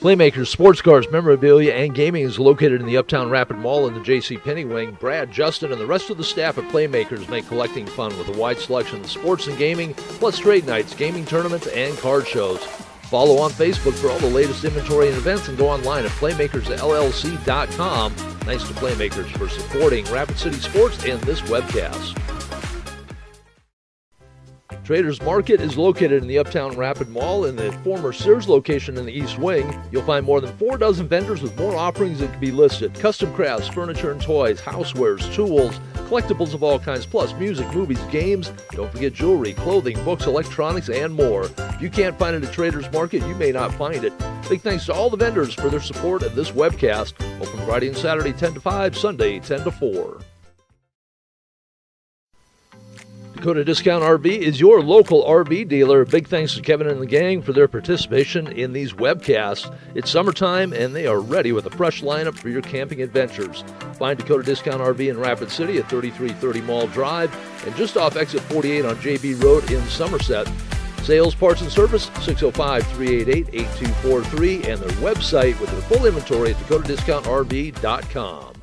[SPEAKER 5] Playmakers Sports Cars, Memorabilia, and Gaming is located in the Uptown Rapid Mall in the J.C. Penney wing. Brad, Justin, and the rest of the staff at Playmakers make collecting fun with a wide selection of sports and gaming, plus trade nights, gaming tournaments, and card shows. Follow on Facebook for all the latest inventory and events, and go online at playmakersllc.com. Thanks to Playmakers for supporting Rapid City Sports and this webcast. Traders Market is located in the Uptown Rapid Mall in the former Sears location in the East Wing. You'll find more than 4 dozen vendors with more offerings that can be listed. Custom crafts, furniture and toys, housewares, tools, collectibles of all kinds, plus music, movies, games. Don't forget jewelry, clothing, books, electronics, and more. If you can't find it at Traders Market, you may not find it. Big thanks to all the vendors for their support of this webcast. Open Friday and Saturday 10 to 5, Sunday 10 to 4. Dakota Discount RV is your local RV dealer. Big thanks to Kevin and the gang for their participation in these webcasts. It's summertime and they are ready with a fresh lineup for your camping adventures. Find Dakota Discount RV in Rapid City at 3330 Mall Drive and just off exit 48 on JB Road in Somerset. Sales, parts, and service, 605-388-8243, and their website with their full inventory at dakotadiscountrv.com.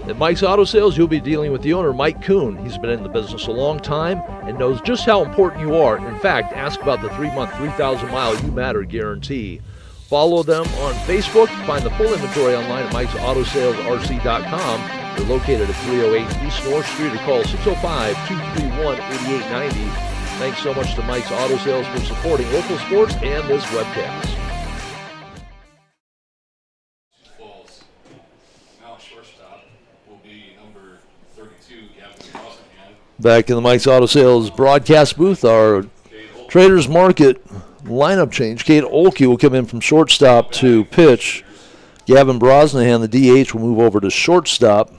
[SPEAKER 5] At Mike's Auto Sales, you'll be dealing with the owner, Mike Kuhn. He's been in the business a long time and knows just how important you are. In fact, ask about the 3-month, 3,000-mile You Matter guarantee. Follow them on Facebook. Find the full inventory online at Mike'sAutoSalesRC.com. They're located at 308 East North Street or call 605-231-8890. Thanks so much to Mike's Auto Sales for supporting local sports and this webcast.
[SPEAKER 4] Back in the Mike's Auto Sales broadcast booth, our Traders Market lineup change. Kate Olkey will come in from shortstop to pitch. Gavin Brosnahan, the DH, will move over to shortstop.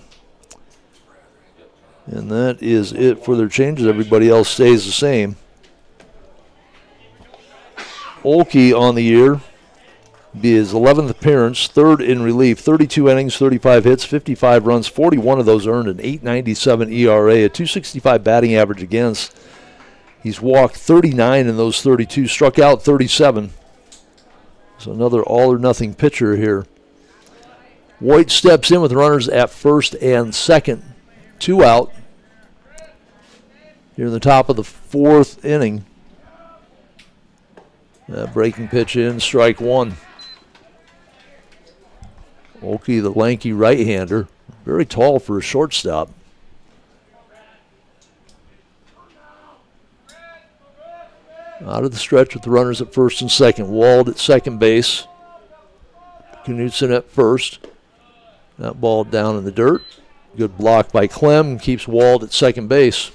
[SPEAKER 4] And that is it for their changes. Everybody else stays the same. Olkey on the year, be his 11th appearance, third in relief, 32 innings, 35 hits, 55 runs, 41 of those earned, an .897 ERA, a .265 batting average against. He's walked 39 in those 32, struck out 37. So another all-or-nothing pitcher here. Voigt steps in with runners at first and second, 2 out. Here in the top of the fourth inning. Breaking pitch in, strike 1. Oki, the lanky right-hander, very tall for a shortstop. Out of the stretch with the runners at first and second. Wald at second base. Knutson at first. That ball down in the dirt. Good block by Clem. Keeps Wald at second base.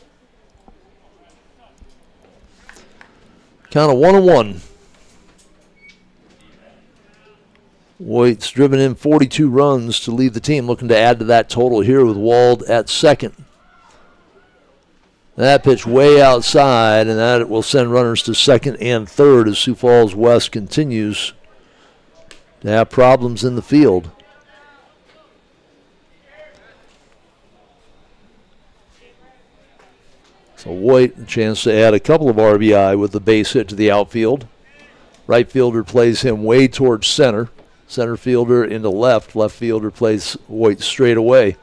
[SPEAKER 4] Count of 1-1. Voigt's driven in 42 runs to lead the team. Looking to add to that total here with Wald at second. That pitch way outside, and that will send runners to second and third as Sioux Falls West continues to have problems in the field. So Voigt, a chance to add a couple of RBI with the base hit to the outfield. Right fielder plays him way towards center. Center fielder into left. Left fielder plays Voigt straight away.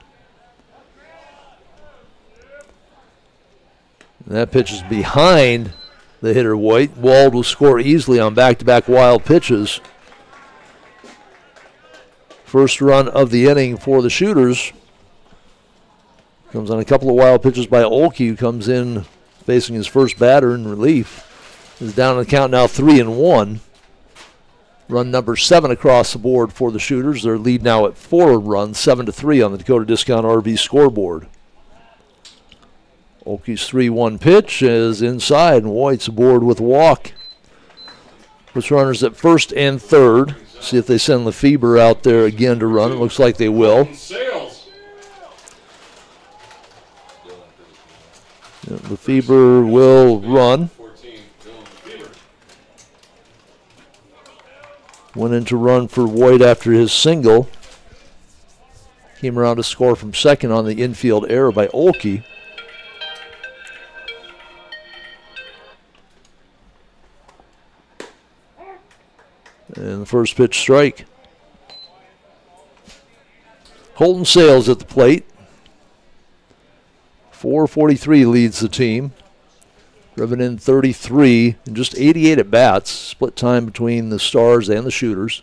[SPEAKER 4] And that pitch is behind the hitter Voigt. Wald will score easily on back-to-back wild pitches. First run of the inning for the Shooters. Comes on a couple of wild pitches by Olkey, who comes in facing his first batter in relief. Is down on the count now 3-1. Run number 7 across the board for the Shooters. Their lead now at 4 runs, 7-3 on the Dakota Discount RV scoreboard. Olkey's 3-1 pitch is inside, and Voigt's aboard with a walk. Puts runners at first and third. See if they send Lefebvre out there again to run. It looks like they will. Yeah, Lefebvre will run. Went in to run for Voigt after his single. Came around to score from second on the infield error by Olkey. And the first pitch strike. Colton Sales at the plate. 443 leads the team. Driven in 33 and just 88 at bats. Split time between the Stars and the Shooters.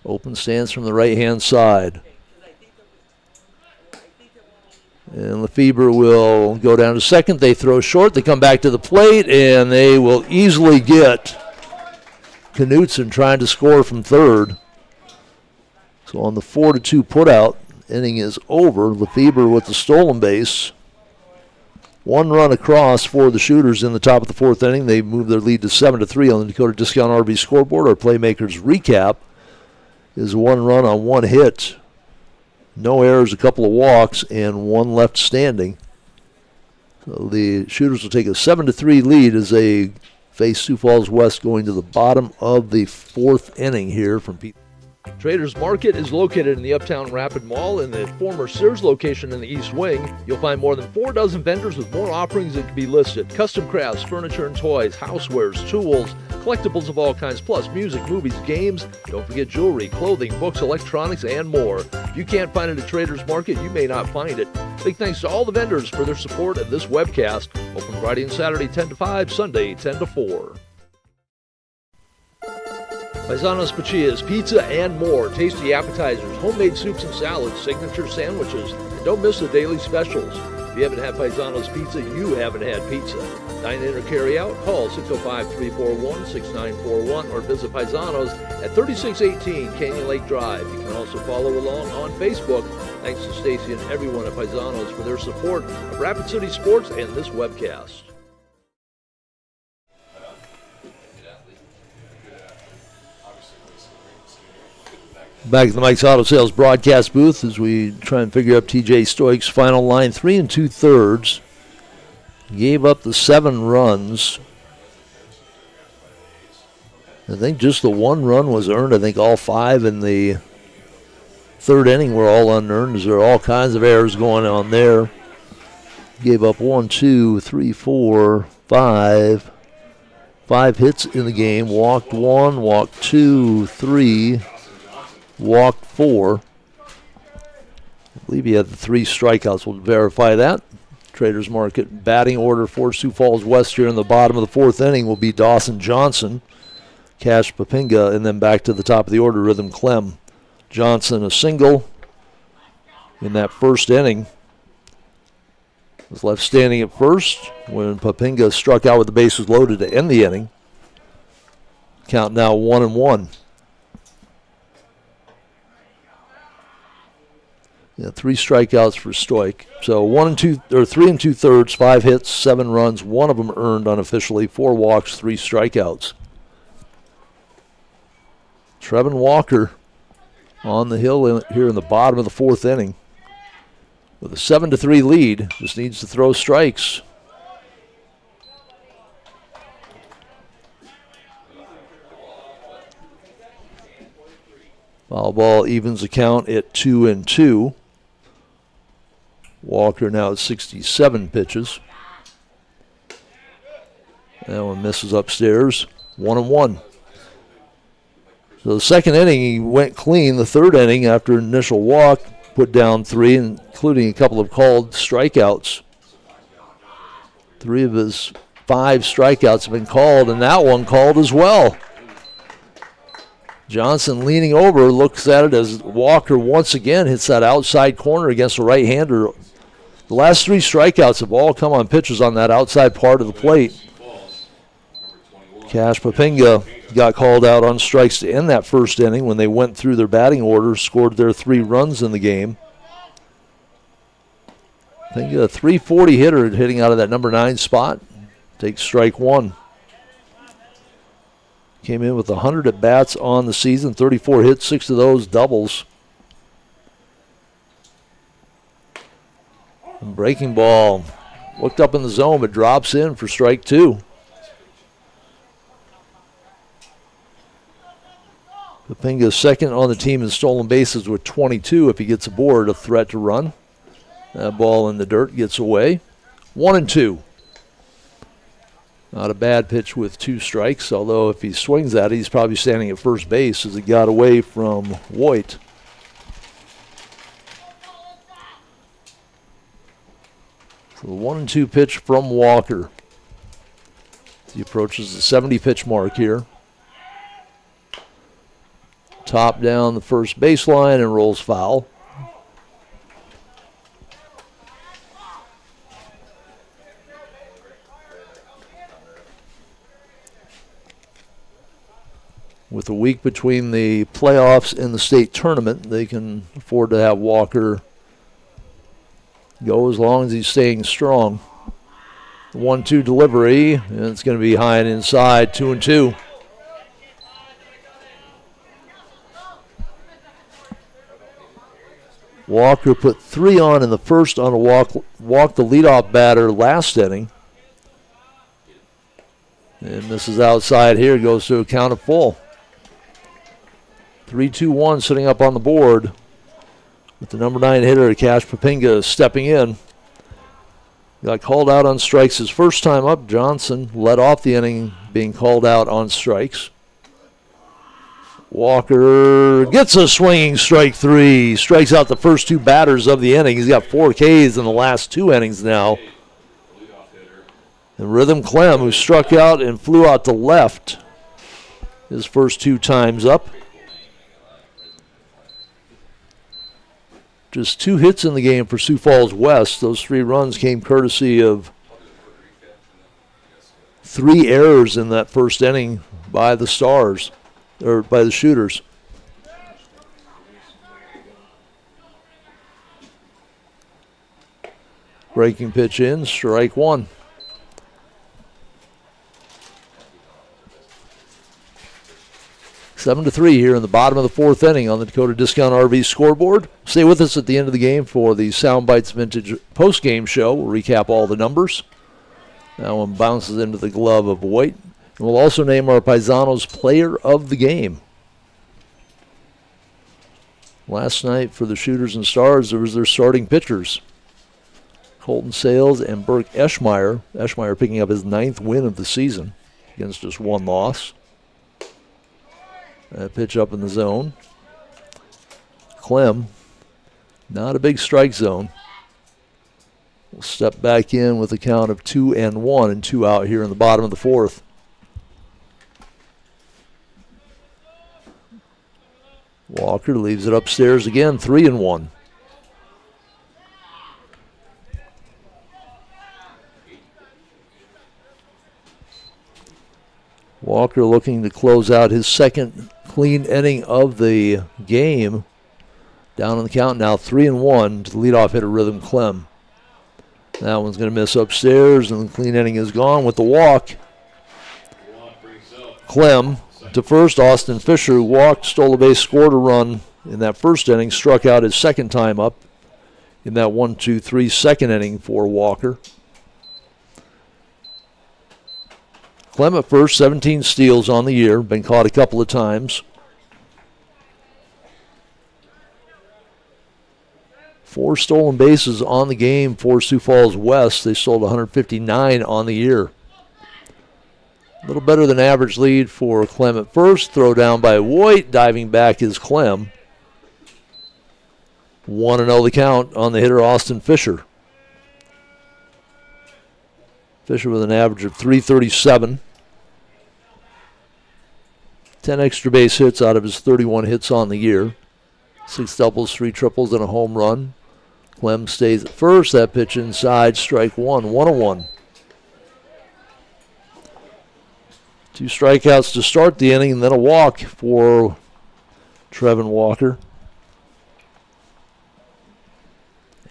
[SPEAKER 4] Open stance from the right-hand side. And Lefebvre will go down to second. They throw short. They come back to the plate, and they will easily get Knutson trying to score from third. So on the 4-2 putout, inning is over. Lefebvre with the stolen base. 1 run across for the Shooters in the top of the 4th inning. They move their lead to 7-3 on the Dakota Discount RV scoreboard. Our Playmakers recap is 1 run on 1 hit. No errors, a couple of walks, and 1 left standing. So the Shooters will take a 7-3 lead as they face Sioux Falls West going to the bottom of the 4th inning here from Pete.
[SPEAKER 5] Traders Market is located in the Uptown Rapid Mall in the former Sears location in the East Wing. You'll find more than 4 dozen vendors with more offerings that can be listed. Custom crafts, furniture and toys, housewares, tools, collectibles of all kinds, plus music, movies, games. Don't forget jewelry, clothing, books, electronics, and more. If you can't find it at Traders Market, you may not find it. Big thanks to all the vendors for their support of this webcast. Open Friday and Saturday 10 to 5, Sunday 10 to 4. Paisanos Pachias, pizza and more. Tasty appetizers, homemade soups and salads, signature sandwiches, and don't miss the daily specials. If you haven't had Paisanos Pizza, you haven't had pizza. Dine in or carry out, call 605-341-6941 or visit Paisanos at 3618 Canyon Lake Drive. You can also follow along on Facebook. Thanks to Stacy and everyone at Paisanos for their support of Rapid City Sports and this webcast.
[SPEAKER 4] Back at the Mike's Auto Sales broadcast booth as we try and figure out TJ Stoich's final line. 3 2/3. Gave up the 7 runs. I think just the 1 run was earned. I think all 5 in the 3rd inning were all unearned. There are all kinds of errors going on there. Gave up 1, 2, 3, 4, 5. 5 hits in the game. Walked 1, walked 2, 3. Walked 4. I believe he had the 3 strikeouts. We'll verify that. Traders Market batting order for Sioux Falls West here in the bottom of the 4th inning will be Dawson Johnson, Cash Papinga, and then back to the top of the order, Rhythm Clem. Johnson a single in that first inning. Was left standing at first when Papinga struck out with the bases loaded to end the inning. Count now 1-1. Yeah, 3 strikeouts for Stoik. So 3 2/3, 5 hits, 7 runs, 1 of them earned unofficially, 4 walks, 3 strikeouts. Trevin Walker on the hill here in the bottom of the 4th inning. With a 7-3 lead, just needs to throw strikes. Foul ball evens the count at 2-2. Walker now at 67 pitches. That one misses upstairs. 1-1. So the second inning, he went clean. The third inning, after initial walk, put down 3, including a couple of called strikeouts. 3 of his 5 strikeouts have been called, and that one called as well. Johnson leaning over, looks at it as Walker once again hits that outside corner against a right-hander. The last 3 strikeouts have all come on pitches on that outside part of the plate. Cash Papinga got called out on strikes to end that first inning when they went through their batting order, scored their 3 runs in the game. Papinga, a .340 hitter hitting out of that number 9 spot, takes strike 1. Came in with 100 at-bats on the season, 34 hits, 6 of those doubles. And breaking ball, looked up in the zone, but drops in for strike 2. Papinga second on the team in stolen bases with 22 if he gets aboard, a threat to run. That ball in the dirt gets away. 1-2. Not a bad pitch with 2 strikes, although if he swings at it, he's probably standing at first base as it got away from Voigt. So the 1-2 pitch from Walker. He approaches the 70 pitch mark here. Top down the first baseline and rolls foul. With a week between the playoffs and the state tournament, they can afford to have Walker go as long as he's staying strong. 1-2 delivery, and it's going to be high and inside, 2-2. Walker put 3 on in the first on a walk the leadoff batter last inning. And misses outside here, goes to a count of full. 3-2-1 sitting up on the board with the number 9 hitter, Cash Papinga, stepping in. Got called out on strikes his first time up. Johnson led off the inning being called out on strikes. Walker gets a swinging strike 3. Strikes out the first 2 batters of the inning. He's got 4 Ks in the last 2 innings now. And Rhythm Clem, who struck out and flew out to left his first 2 times up. Just 2 hits in the game for Sioux Falls West. Those 3 runs came courtesy of 3 errors in that first inning by the Stars, or by the Shooters. Breaking pitch in, strike 1. Seven to 3 here in the bottom of the 4th inning on the Dakota Discount RV scoreboard. Stay with us at the end of the game for the Sound Bites Vintage post-game show. We'll recap all the numbers. That one bounces into the glove of Voigt. And we'll also name our Paisanos player of the game. Last night for the Shooters and Stars, there was their starting pitchers. Colton Sales and Burke Eschmeyer. Eschmeyer picking up his 9th win of the season against just 1 loss. That pitch up in the zone. Clem, not a big strike zone. We'll step back in with a count of 2-1 and 2 out here in the bottom of the 4th. Walker leaves it upstairs again, 3-1. Walker looking to close out his second clean inning of the game. Down on the count now, 3-1 to the leadoff hitter, Rhythm Clem. That one's going to miss upstairs, and the clean inning is gone with the walk. Clem to first. Austin Fisher, who walked, stole a base, scored a run in that first inning, struck out his second time up in that 1-2-3 second inning for Walker. Clem at first, 17 steals on the year, been caught a couple of times. 4 stolen bases on the game for Sioux Falls West. They sold 159 on the year. A little better than average lead for Clem at first. Throw down by Voigt. Diving back is Clem. 1-0 the count on the hitter Austin Fisher. Fisher with an average of .337. 10 extra base hits out of his 31 hits on the year. 6 doubles, 3 triples, and a home run. Clem stays at first. That pitch inside, strike one, 1-1. 2 strikeouts to start the inning, and then a walk for Trevin Walker.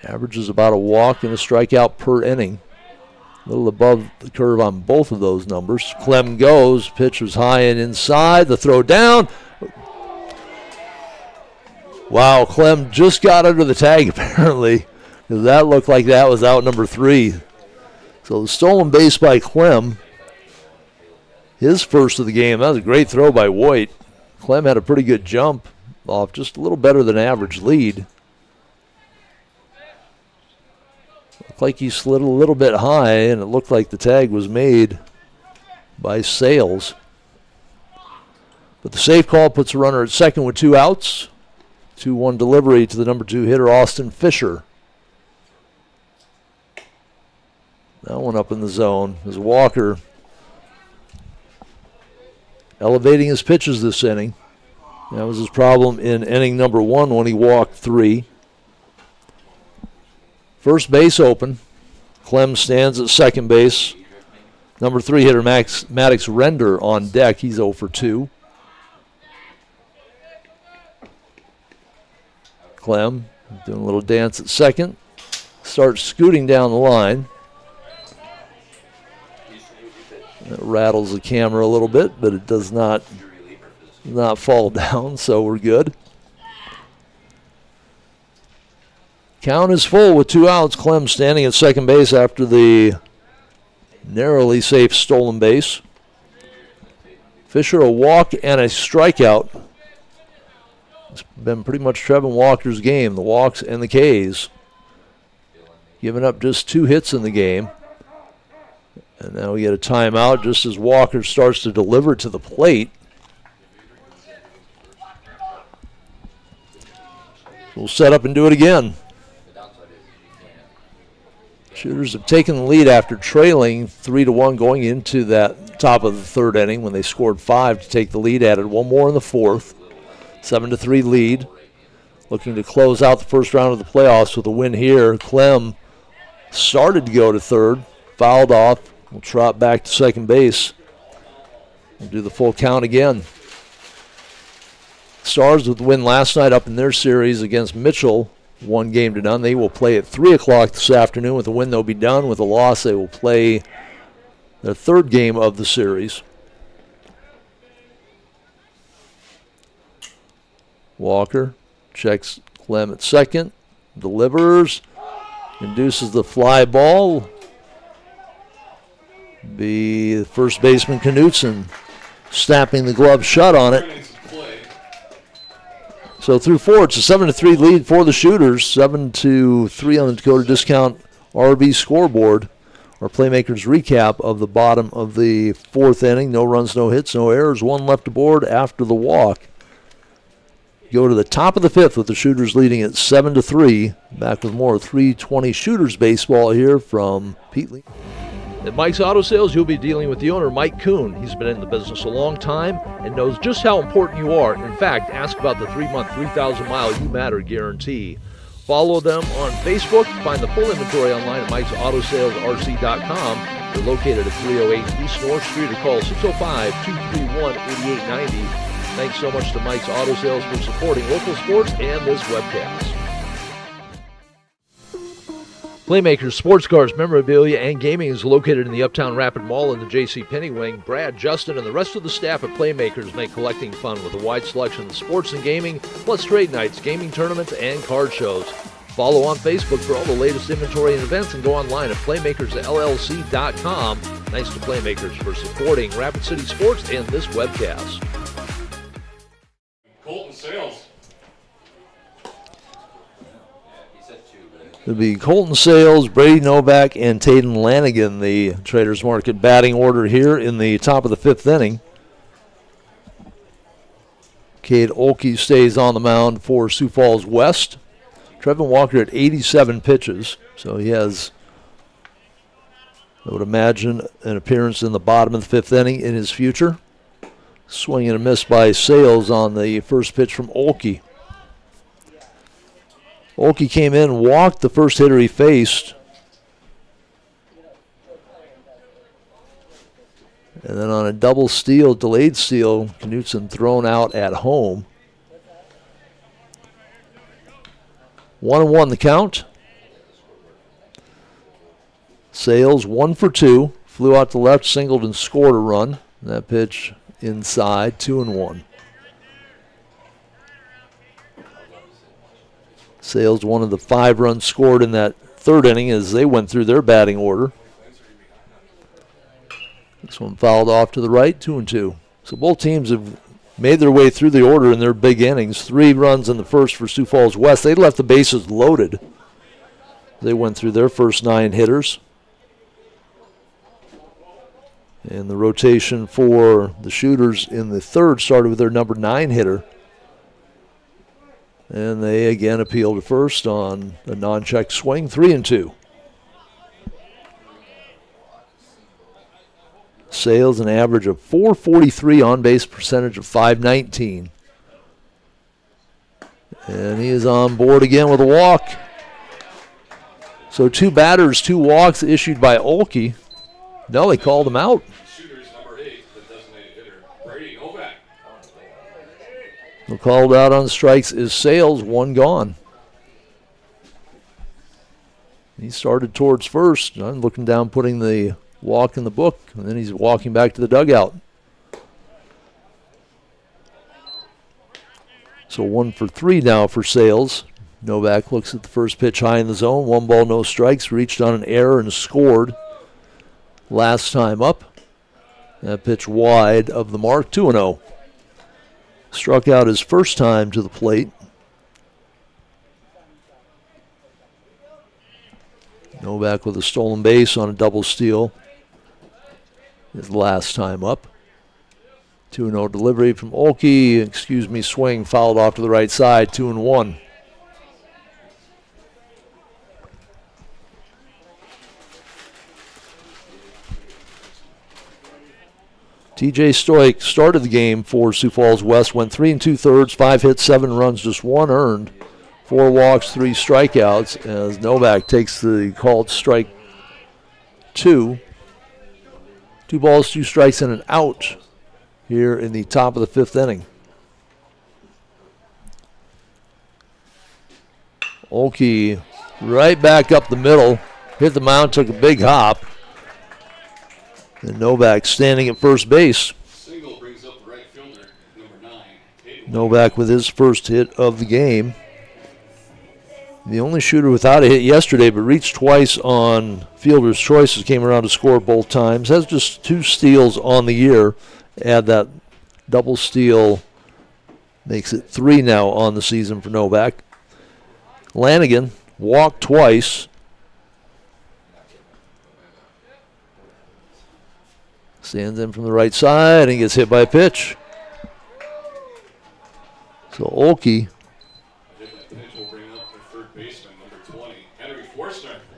[SPEAKER 4] Averages about a walk and a strikeout per inning. A little above the curve on both of those numbers. Clem goes. Pitch was high and inside. The throw down. Wow, Clem just got under the tag apparently, because that looked like that was out number 3. So the stolen base by Clem, his first of the game. That was a great throw by Voigt. Clem had a pretty good jump off just a little better than average lead. Looked like he slid a little bit high, and it looked like the tag was made by Sales. But the safe call puts a runner at second with 2 outs. 2-1 delivery to the number 2 hitter, Austin Fisher. That one up in the zone as Walker elevating his pitches this inning. That was his problem in inning number 1 when he walked 3. First base open. Clem stands at second base. Number 3 hitter Maddox Render on deck. He's 0 for 2. Clem doing a little dance at second. Starts scooting down the line. That rattles the camera a little bit, but it does not fall down, so we're good. Count is full with 2 outs. Clem standing at second base after the narrowly safe stolen base. Fisher a walk and a strikeout. It's been pretty much Trevin Walker's game, the walks and the Ks. Giving up just 2 hits in the game. And now we get a timeout just as Walker starts to deliver to the plate. We'll set up and do it again. Shooters have taken the lead after trailing 3-1 going into that top of the 3rd inning when they scored 5 to take the lead. Added 1 more in the 4th. 7-3 lead. Looking to close out the first round of the playoffs with a win here. Clem started to go to 3rd, fouled off. Will trot back to second base. We'll do the full count again. Stars with the win last night up in their series against Mitchell, 1-0. They will play at 3 o'clock this afternoon. With a win, they'll be done. With a loss, they will play their 3rd game of the series. Walker checks Clem at second, delivers, induces the fly ball. Be the first baseman Knutson snapping the glove shut on it. So through 4, it's a 7-3 lead for the Shooters. 7-3 on the Dakota Discount RB scoreboard. Our Playmakers recap of the bottom of the 4th inning. No runs, no hits, no errors. 1 left aboard after the walk. Go to the top of the 5th with the Shooters leading at 7-3. Back with more 320 Shooters baseball here from Pete Lee.
[SPEAKER 5] At Mike's Auto Sales, you'll be dealing with the owner, Mike Kuhn. He's been in the business a long time and knows just how important you are. In fact, ask about the 3-month, 3,000-mile You Matter guarantee. Follow them on Facebook. Find the full inventory online at Mike'sAutoSalesRC.com. They're located at 308 East North Street or call 605-231-8890. Thanks so much to Mike's Auto Sales for supporting local sports and this webcast. Playmakers Sports Cars, Memorabilia, and Gaming is located in the Uptown Rapid Mall in the J.C. Penney wing. Brad, Justin, and the rest of the staff at Playmakers make collecting fun with a wide selection of sports and gaming, plus trade nights, gaming tournaments, and card shows. Follow on Facebook for all the latest inventory and events, and go online at PlaymakersLLC.com. Thanks to Playmakers for supporting Rapid City Sports and this webcast.
[SPEAKER 1] Colton Sales.
[SPEAKER 4] It'll be Colton Sales, Brady Novak, and Taden Lanigan, the Traders Market batting order here in the top of the 5th inning. Cade Olkey stays on the mound for Sioux Falls West. Trevin Walker at 87 pitches, so he has, I would imagine, an appearance in the bottom of the 5th inning in his future. Swing and a miss by Sales on the first pitch from Olkey. Olkey came in, walked the first hitter he faced. And then on a double steal, delayed steal, Knutson thrown out at home. 1-1 the count. Sales 1 for 2. Flew out to left, singled, and scored a run. That pitch inside, 2-1. Sales one of the 5 runs scored in that 3rd inning as they went through their batting order. This one fouled off to the right, 2-2. So both teams have made their way through the order in their big innings. 3 runs in the first for Sioux Falls West. They left the bases loaded. They went through their first 9 hitters. And the rotation for the Shooters in the 3rd started with their number 9 hitter. And they again appeal to first on a non-check swing, 3-2. Sales an average of .443, on-base percentage of .519. And he is on board again with a walk. So 2 batters, 2 walks issued by Olkey. No, they called him out.
[SPEAKER 1] Shooters number 8, the designated hitter, Brady Novak.
[SPEAKER 4] The called out on strikes is Sales, 1 gone. He started towards first. I'm looking down, putting the walk in the book, and then he's walking back to the dugout. So 1 for 3 now for Sales. Novak looks at the first pitch high in the zone. 1 ball, no strikes. Reached on an error and scored last time up. That pitch wide of the mark, 2-0. Struck out his first time to the plate. Novak with a stolen base on a double steal. His last time up. 2-0 delivery from Olkey. Swing fouled off to the right side. 2-1. TJ Stoik started the game for Sioux Falls West, went 3 2/3, 5 hits, 7 runs, just 1 earned, 4 walks, 3 strikeouts, as Novak takes the called strike 2. 2 balls, 2 strikes, and an out here in the top of the 5th inning. Olkey right back up the middle, hit the mound, took a big hop. And Novak standing at first base.
[SPEAKER 1] Single brings up the right fielder, number 9.
[SPEAKER 4] Novak with his first hit of the game. The only shooter without a hit yesterday, but reached twice on fielder's choices, came around to score both times. Has just 2 steals on the year. Add that double steal, makes it 3 now on the season for Novak. Lanigan walked twice. Stands in from the right side and gets hit by a pitch. So Olkey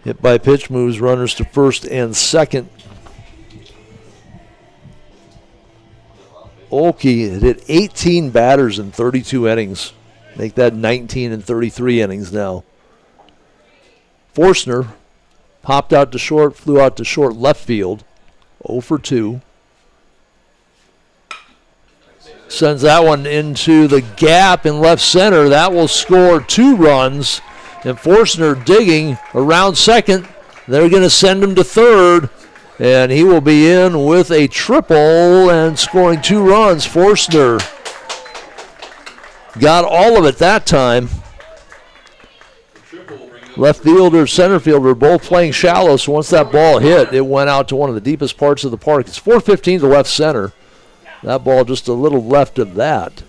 [SPEAKER 4] hit by pitch, moves runners to first and second Olkey had hit 18 batters in 32 innings. Make that 19 in 33 innings now. Forstner popped out to short, flew out to short left field. 0 for 2. Sends that one into the gap in left center. That will score 2 runs. And Forstner digging around second. They're going to send him to third. And he will be in with a triple and scoring 2 runs. Forstner got all of it that time. Left fielder, center fielder, both playing shallow, so once that ball hit, it went out to one of the deepest parts of the park. It's 4:15 to left center. That ball just a little left of that.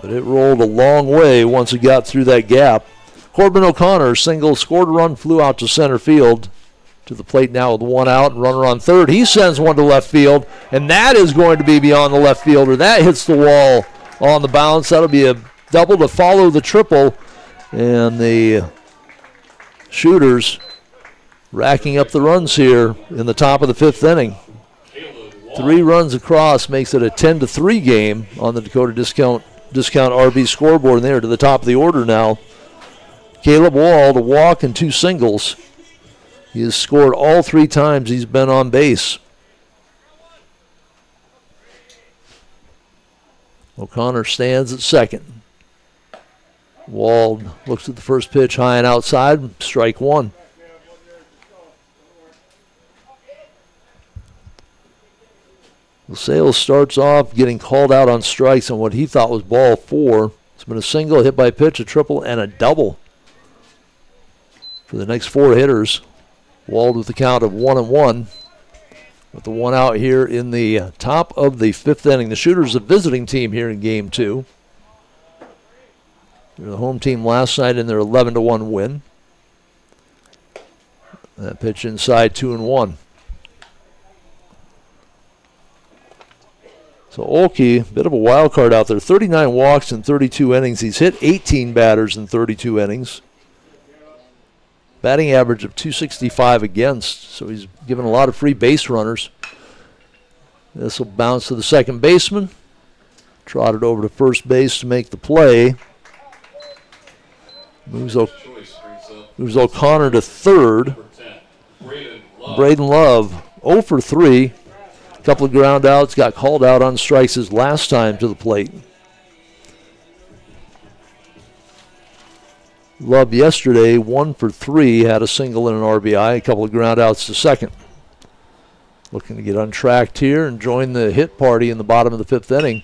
[SPEAKER 4] But it rolled a long way once it got through that gap. Corbin O'Connor, single, scored a run, flew out to center field. To the plate now with 1 out and runner on third. He sends one to left field, and that is going to be beyond the left fielder. That hits the wall on the bounce. That'll be a double to follow the triple. And the Shooters racking up the runs here in the top of the 5th inning. 3 runs across makes it a 10-3 game on the Dakota Discount RB scoreboard. And they're to the top of the order now. Caleb Wald, a walk and 2 singles. He has scored all 3 times he's been on base. O'Connor stands at second. Wald looks at the first pitch high and outside. Strike 1. Sales starts off getting called out on strikes on what he thought was ball 4. It's been a single, hit by pitch, a triple, and a double for the next 4 hitters. Wald with the count of 1-1. With the 1 out here in the top of the 5th inning. The Shooters a visiting team here in game 2. They're the home team last night in their 11-1 win. That pitch inside 2-1. So Olkey, bit of a wild card out there. 39 walks in 32 innings. He's hit 18 batters in 32 innings. Batting average of .265 against, so he's given a lot of free base runners. This will bounce to the second baseman. Trotted over to first base to make the play. Moves O'Connor to third. Braden Love, 0 for 3. A couple of ground outs, got called out on strikes his last time to the plate. Love yesterday, 1 for 3, had a single and an RBI, a couple of ground outs to second. Looking to get untracked here and join the hit party in the bottom of the 5th inning.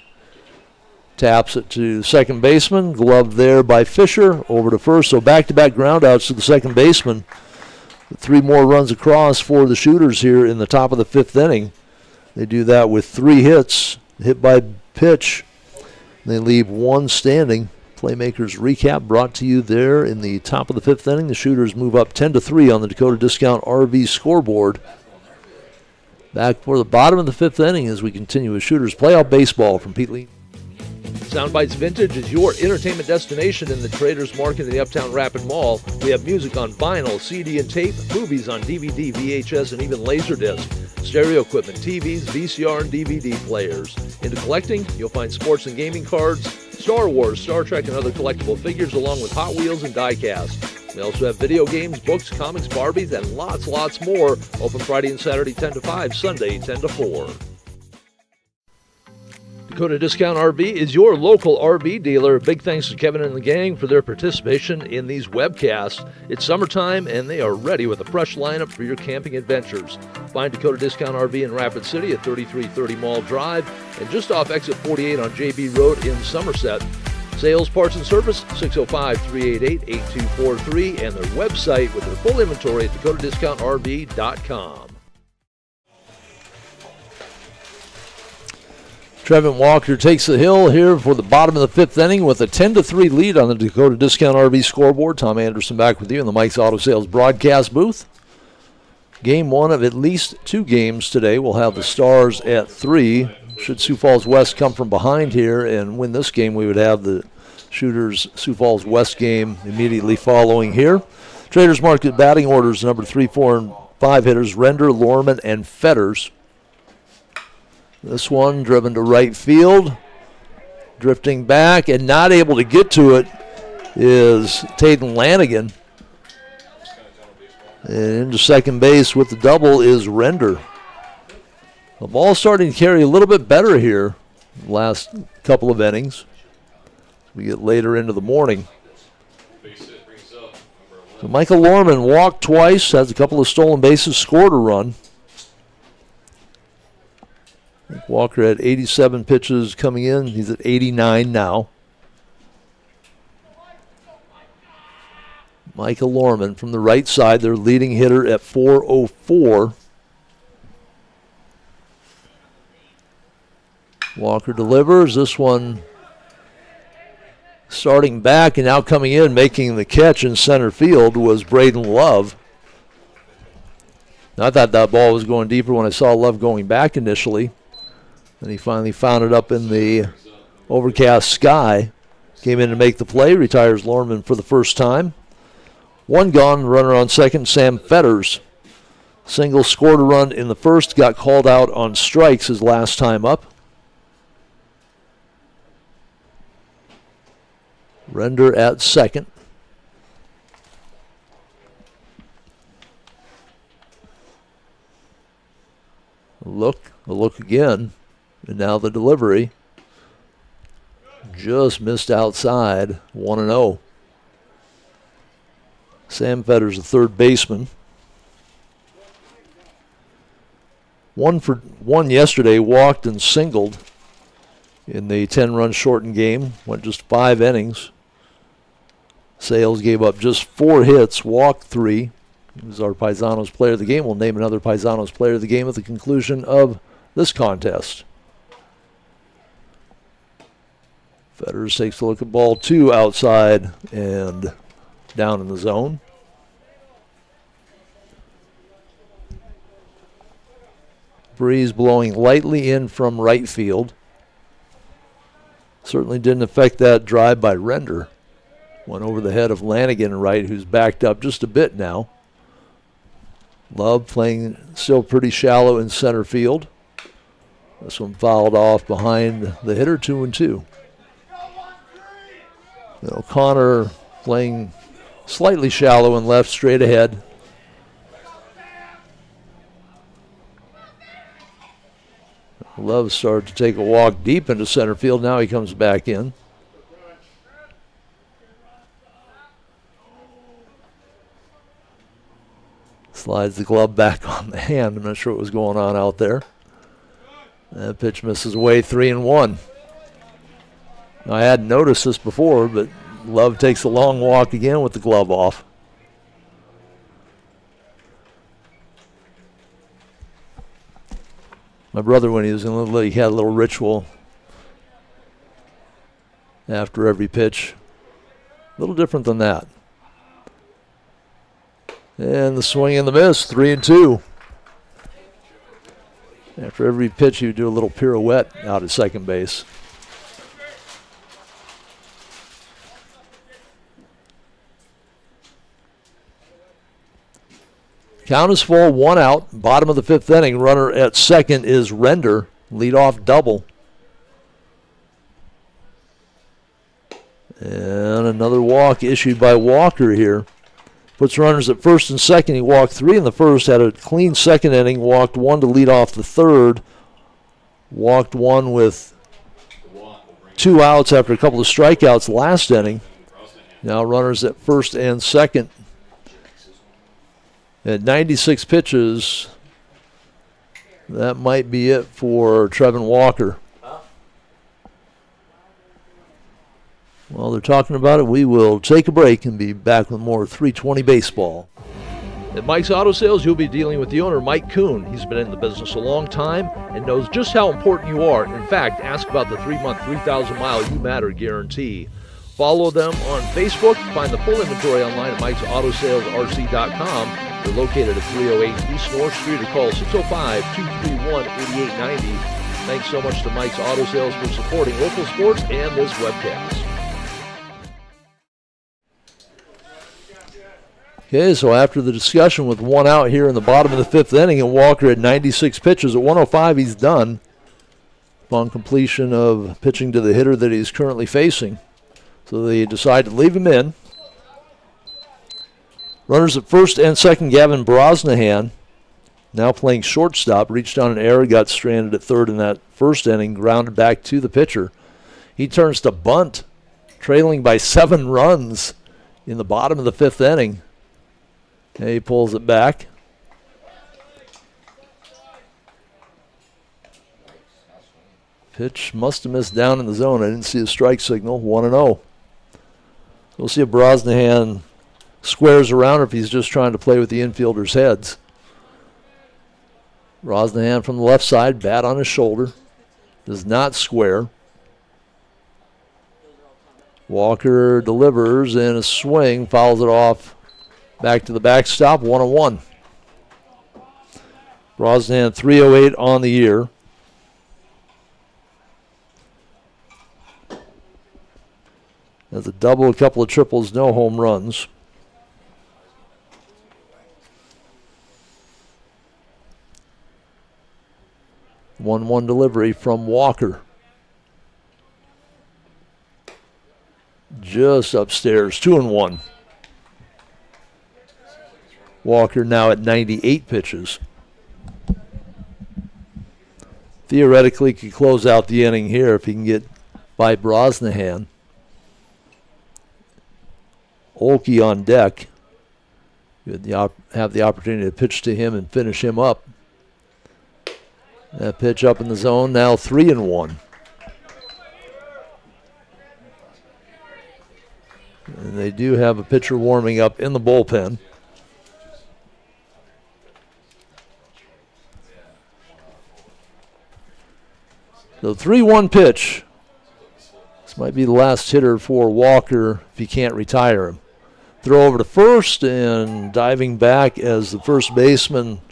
[SPEAKER 4] Taps it to second baseman, gloved there by Fisher, over to first. So back-to-back ground outs to the second baseman. 3 more runs across for the Shooters here in the top of the 5th inning. They do that with 3 hits, hit by pitch. They leave 1 standing. Playmakers recap brought to you there in the top of the 5th inning. The Shooters move up 10-3 on the Dakota Discount RV scoreboard. Back for the bottom of the 5th inning as we continue with Shooters playoff baseball from Pete Lee.
[SPEAKER 5] Soundbites Vintage is your entertainment destination in the Traders Market in the Uptown Rapid Mall. We have music on vinyl, CD and tape, movies on DVD, VHS, and even Laserdisc, stereo equipment, TVs, VCR, and DVD players. Into collecting, you'll find sports and gaming cards, Star Wars, Star Trek, and other collectible figures, along with Hot Wheels and die-cast. We also have video games, books, comics, Barbies, and lots more. Open Friday and Saturday 10 to 5, Sunday 10 to 4. Dakota Discount RV is your local RV dealer. Big thanks to Kevin and the gang for their participation in these webcasts. It's summertime and they are ready with a fresh lineup for your camping adventures. Find Dakota Discount RV in Rapid City at 3330 Mall Drive and just off exit 48 on JB Road in Somerset. Sales, parts, and service, 605-388-8243, and their website with their full inventory at dakotadiscountrv.com.
[SPEAKER 4] Trevin Walker takes the hill here for the bottom of the 5th inning with a 10-3 lead on the Dakota Discount RV scoreboard. Tom Anderson back with you in the Mike's Auto Sales broadcast booth. Game 1 of at least 2 games today. We'll have the Stars at 3. Should Sioux Falls West come from behind here and win this game, we would have the Shooters Sioux Falls West game immediately following here. Traders Market batting orders number 3, 4, and 5 hitters, Render, Lorman, and Fetters. This one driven to right field. Drifting back and not able to get to it is Taden Lanigan. And into second base with the double is Render. The ball's starting to carry a little bit better here the last couple of innings. We get later into the morning. So Michael Lorman walked twice, has a couple of stolen bases, scored a run. Walker had 87 pitches coming in. He's at 89 now. Michael Lorman from the right side, their leading hitter at 404. Walker delivers. This one starting back and now coming in, making the catch in center field was Braden Love. I thought that ball was going deeper when I saw Love going back initially. And he finally found it up in the overcast sky. Came in to make the play, retires Lorman for the first time. One gone, runner on second, Sam Fetters. Single, scored a run in the first, got called out on strikes his last time up. Render at second. A look again. And now the delivery. Just missed outside, 1-0. Sam Fetters, the third baseman. One yesterday, walked and singled in the 10-run shortened game. Went just 5 innings. Sales gave up just 4 hits, walked 3. He was our Paisanos player of the game. We'll name another Paisanos player of the game at the conclusion of this contest. Fetters takes a look at ball 2 outside and down in the zone. Breeze blowing lightly in from right field. Certainly didn't affect that drive by Render. Went over the head of Lanigan right, who's backed up just a bit now. Love playing still pretty shallow in center field. This one fouled off behind the hitter, 2-2. O'Connor playing slightly shallow and left, straight ahead. Love started to take a walk deep into center field. Now he comes back in. Slides the glove back on the hand. I'm not sure what was going on out there. That pitch misses away, 3-1. I hadn't noticed this before, but Love takes a long walk again with the glove off. My brother, when he was in Little League, had a little ritual after every pitch. A little different than that. And the swing and the miss, 3-2. After every pitch, he would do a little pirouette out at second base. Count is full, 1 out. Bottom of the 5th inning. Runner at second is Render. Leadoff double. And another walk issued by Walker here. Puts runners at first and second. He walked 3 in the first, had a clean second inning, walked 1 to lead off the third. Walked 1 with 2 outs after a couple of strikeouts last inning. Now runners at first and second. At 96 pitches, that might be it for Trevin Walker. While they're talking about it, we will take a break and be back with more 320 baseball.
[SPEAKER 5] At Mike's Auto Sales, you'll be dealing with the owner, Mike Kuhn. He's been in the business a long time and knows just how important you are. In fact, ask about the 3-month, 3,000-mile You Matter guarantee. Follow them on Facebook. Find the full inventory online at Mike'sAutoSalesRC.com. They're located at 308 East North Street, or call 605-231-8890. Thanks so much to Mike's Auto Sales for supporting local sports and this webcast.
[SPEAKER 4] Okay, so after the discussion with 1 out here in the bottom of the 5th inning and Walker at 96 pitches, at 105 he's done. upon completion of pitching to the hitter that he's currently facing. So they decide to leave him in. Runners at first and second, Gavin Brosnahan, now playing shortstop, reached on an error, got stranded at third in that first inning, grounded back to the pitcher. He turns to bunt, trailing by 7 runs in the bottom of the 5th inning. And he pulls it back. Pitch must have missed down in the zone. I didn't see a strike signal. 1-0. We'll see if Brosnahan squares around or if he's just trying to play with the infielders' heads. Brosnahan from the left side, bat on his shoulder. Does not square. Walker delivers in a swing, fouls it off back to the backstop, 1-1. Brosnahan 308 on the year. That's a double, a couple of triples, no home runs. One delivery from Walker. Just upstairs, 2-1. Walker now at 98 pitches. Theoretically could close out the inning here if he can get by Brosnahan. Olkey on deck. You have the opportunity to pitch to him and finish him up. That pitch up in the zone, now 3-1. And they do have a pitcher warming up in the bullpen. So 3-1 pitch. This might be the last hitter for Walker if he can't retire him. Throw over to first, and diving back as the first baseman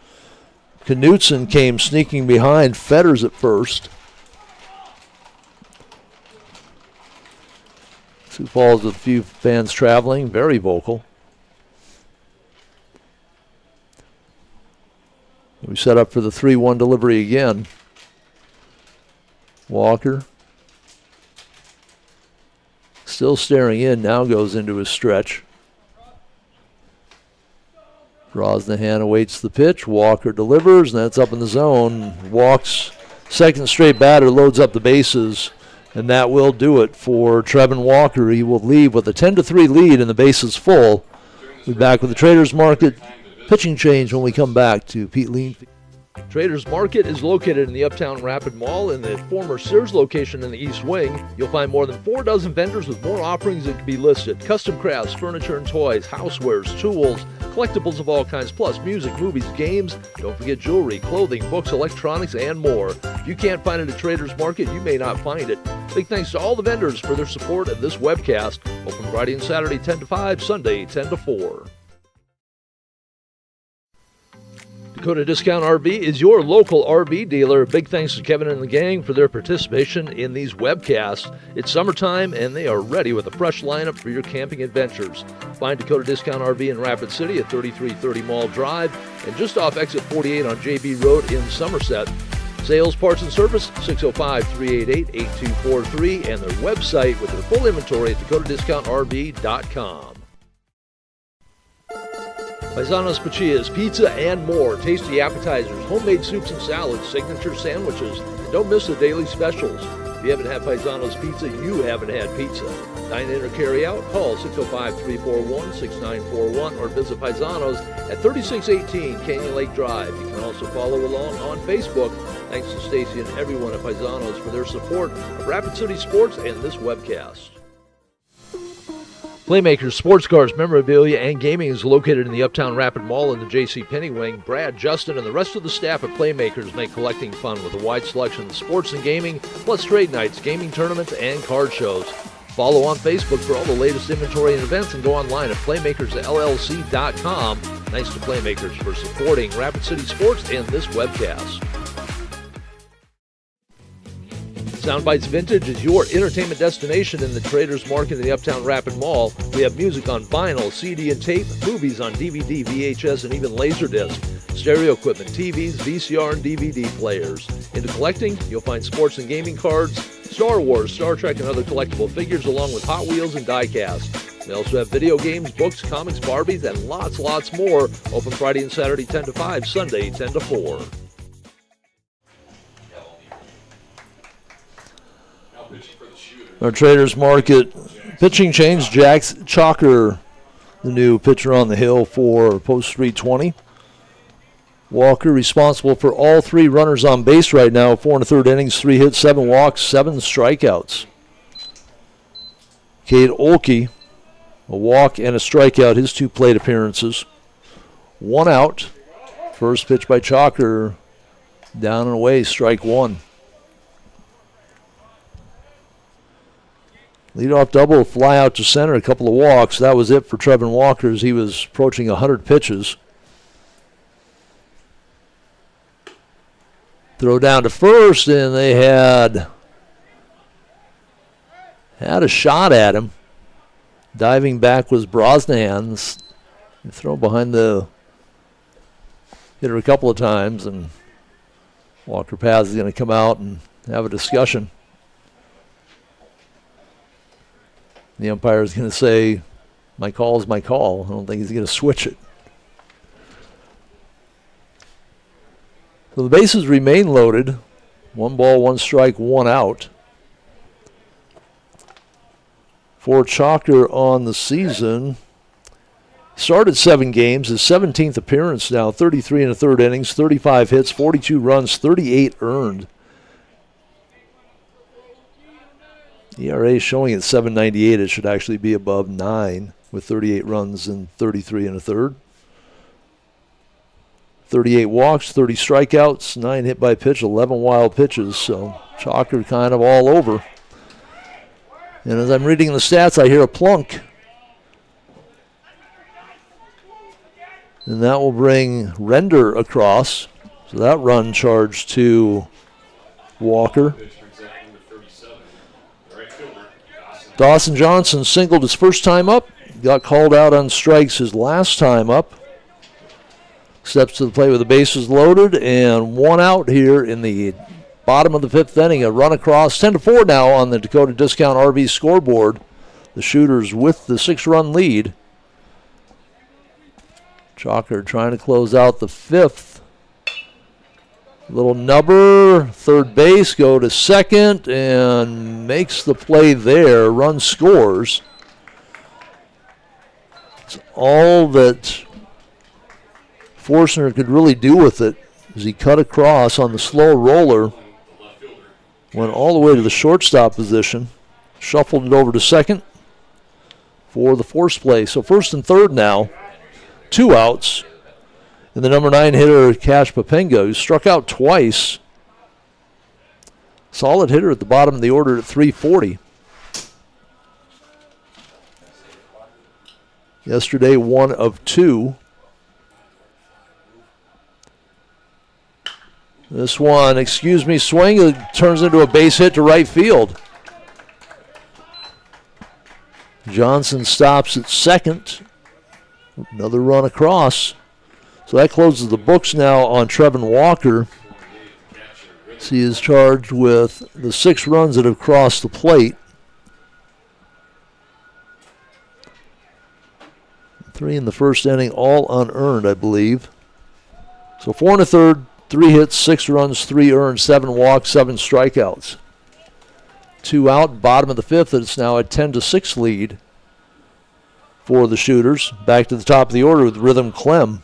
[SPEAKER 4] Knutson came sneaking behind. Fetters at first. Sioux Falls with a few fans traveling, very vocal. We set up for the 3-1 delivery again. Walker still staring in, now goes into his stretch. Brosnahan awaits the pitch. Walker delivers, and that's up in the zone. Walks, second straight batter, loads up the bases, and that will do it for Trevin Walker. He will leave with a 10-3 lead and the bases full. We'll be back with the Traders Market pitching change when we come back to Pete Lean.
[SPEAKER 5] Traders Market is located in the Uptown Rapid Mall in the former Sears location in the East Wing. You'll find more than 4 dozen vendors with more offerings that can be listed. Custom crafts, furniture and toys, housewares, tools, collectibles of all kinds, plus music, movies, games. Don't forget jewelry, clothing, books, electronics, and more. If you can't find it at Traders Market, you may not find it. Big thanks to all the vendors for their support of this webcast. Open Friday and Saturday 10 to 5, Sunday 10 to 4. Dakota Discount RV is your local RV dealer. Big thanks to Kevin and the gang for their participation in these webcasts. It's summertime and they are ready with a fresh lineup for your camping adventures. Find Dakota Discount RV in Rapid City at 3330 Mall Drive and just off exit 48 on JB Road in Somerset. Sales, parts, and service, 605-388-8243, and their website with their full inventory at dakotadiscountrv.com. Paisanos Pachillas, pizza, and more. Tasty appetizers, homemade soups and salads, signature sandwiches, and don't miss the daily specials. If you haven't had Paisanos Pizza, you haven't had pizza. Dine in or carry out, call 605-341-6941 or visit Paisanos at 3618 Canyon Lake Drive. You can also follow along on Facebook. Thanks to Stacy and everyone at Paisanos for their support of Rapid City Sports and this webcast. Playmakers Sports Cars, Memorabilia, and Gaming is located in the Uptown Rapid Mall in the J.C. Penney Wing. Brad, Justin, and the rest of the staff at Playmakers make collecting fun with a wide selection of sports and gaming, plus trade nights, gaming tournaments, and card shows. Follow on Facebook for all the latest inventory and events, and go online at playmakersllc.com. Thanks to Playmakers for supporting Rapid City Sports and this webcast. Soundbites Vintage is your entertainment destination in the Traders Market in the Uptown Rapid Mall. We have music on vinyl, CD and tape, movies on DVD, VHS, and even Laserdisc. stereo equipment, TVs, VCR, and DVD players. Into collecting, you'll find sports and gaming cards, Star Wars, Star Trek, and other collectible figures, along with Hot Wheels and die-cast. They also have video games, books, comics, Barbies, and lots more. Open Friday and Saturday 10 to 5, Sunday 10 to 4.
[SPEAKER 1] Now pitching for the Shooters.
[SPEAKER 4] Our Traders Market pitching change. Jack Chalker, the new pitcher on the hill for post 320. Walker responsible for all 3 runners on base right now. 4 1/3 innings, 3 hits, 7 walks, 7 strikeouts. Cade Olkey, a walk and a strikeout, his 2 plate appearances. 1 out. First pitch by Chalker, down and away, strike 1. Leadoff double, fly out to center, a couple of walks. That was it for Trevin Walker as he was approaching 100 pitches. Throw down to first, and they had a shot at him. Diving back was Brosnahan. Throw behind the hitter a couple of times, and Walker Paz is going to come out and have a discussion. The umpire is going to say, my call is my call. I don't think he's going to switch it. So the bases remain loaded. 1 ball, 1 strike, 1 out. For Chalker on the season, started 7 games, his 17th appearance now, 33 1/3 innings, 35 hits, 42 runs, 38 earned. ERA showing at 7.98. It should actually be above 9 with 38 runs and 33 1/3. 38 walks, 30 strikeouts, 9 hit by pitch, 11 wild pitches. So Chalker kind of all over. And as I'm reading the stats, I hear a plunk. And that will bring Render across. So that run charged to Walker. Dawson Johnson singled his first time up. Got called out on strikes his last time up. Steps to the plate with the bases loaded and 1 out here in the bottom of the 5th inning. A run across, 10-4 now on the Dakota Discount RV scoreboard. The Shooters with the 6-run lead. Chalker trying to close out the 5th. Little nubber, third base, go to second, and makes the play there. Run scores. It's all that Forstner could really do with it as he cut across on the slow roller. Went all the way to the shortstop position. Shuffled it over to second for the force play. So first and third now. 2 outs. And the number 9 hitter, Cash Papenga, who struck out twice. Solid hitter at the bottom of the order at 340. Yesterday, 1 of 2. This one, swing, it turns into a base hit to right field. Johnson stops at second. Another run across. So that closes the books now on Trevin Walker. He is charged with the 6 runs that have crossed the plate. 3 in the first inning, all unearned, I believe. So 4 1/3, 3 hits, 6 runs, 3 earned, 7 walks, 7 strikeouts. 2 out, bottom of the 5th, and it's now a 10-6 lead for the Shooters. Back to the top of the order with Rhythm Clem.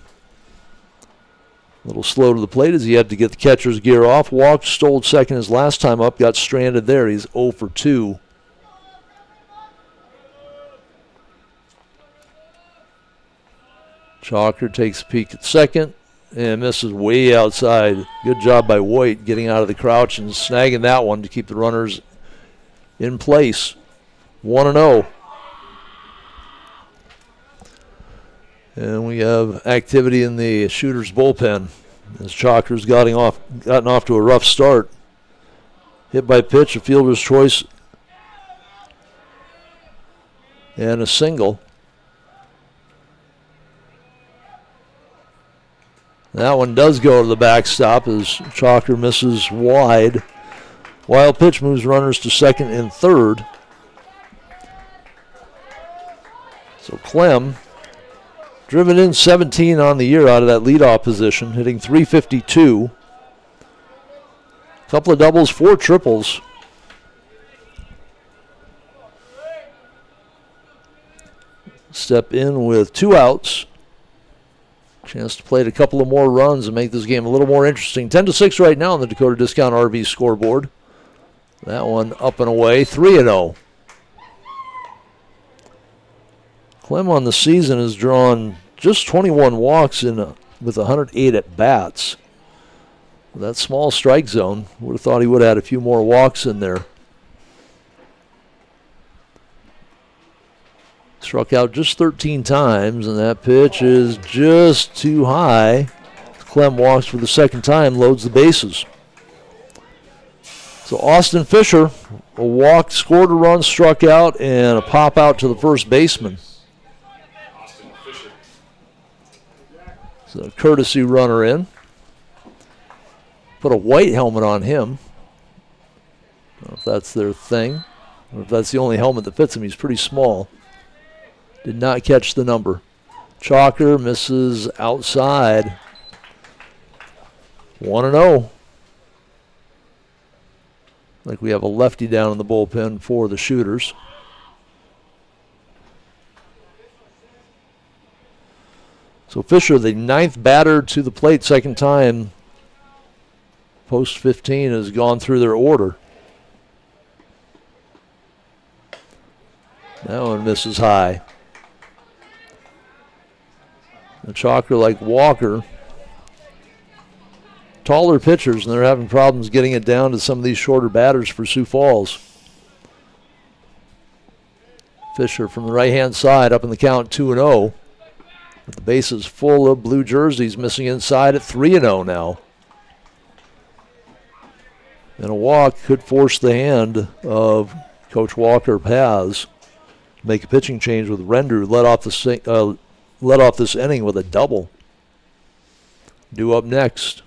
[SPEAKER 4] A little slow to the plate as he had to get the catcher's gear off. Walked, stole second his last time up, got stranded there. He's 0 for 2. Chalker takes a peek at second and misses way outside. Good job by White getting out of the crouch and snagging that one to keep the runners in place. 1-0. And we have activity in the Shooters bullpen as Chalker's gotten off to a rough start. Hit by pitch, a fielder's choice, and a single. That one does go to the backstop as Chalker misses wide. Wild pitch moves runners to second and third. So Clem, driven in 17 on the year out of that leadoff position, hitting .352. Couple of doubles, 4 triples. Step in with 2 outs. Chance to play a couple of more runs and make this game a little more interesting. 10-6 right now on the Dakota Discount RV scoreboard. That one up and away, 3-0. Clem on the season has drawn just 21 walks with 108 at bats. That small strike zone, would have thought he would have had a few more walks in there. Struck out just 13 times, and that pitch is just too high. Clem walks for the second time, loads the bases. So Austin Fisher, a walk, scored a run, struck out, and a pop out to the first baseman.
[SPEAKER 1] Austin Fisher.
[SPEAKER 4] So a courtesy runner in. Put a white helmet on him. I don't know if that's their thing, or if that's the only helmet that fits him. He's pretty small. Did not catch the number. Chalker misses outside. 1-0. Like we have a lefty down in the bullpen for the Shooters. So Fisher, the 9th batter to the plate, second time post 15 has gone through their order. That one misses high. The Chalker, like Walker, taller pitchers, and they're having problems getting it down to some of these shorter batters for Sioux Falls. Fisher from the right-hand side up in the count, 2-0. With the bases full of blue jerseys, missing inside at 3-0 now. And a walk could force the hand of Coach Walker Paz to make a pitching change with Render, led off this inning with a double. Due up next.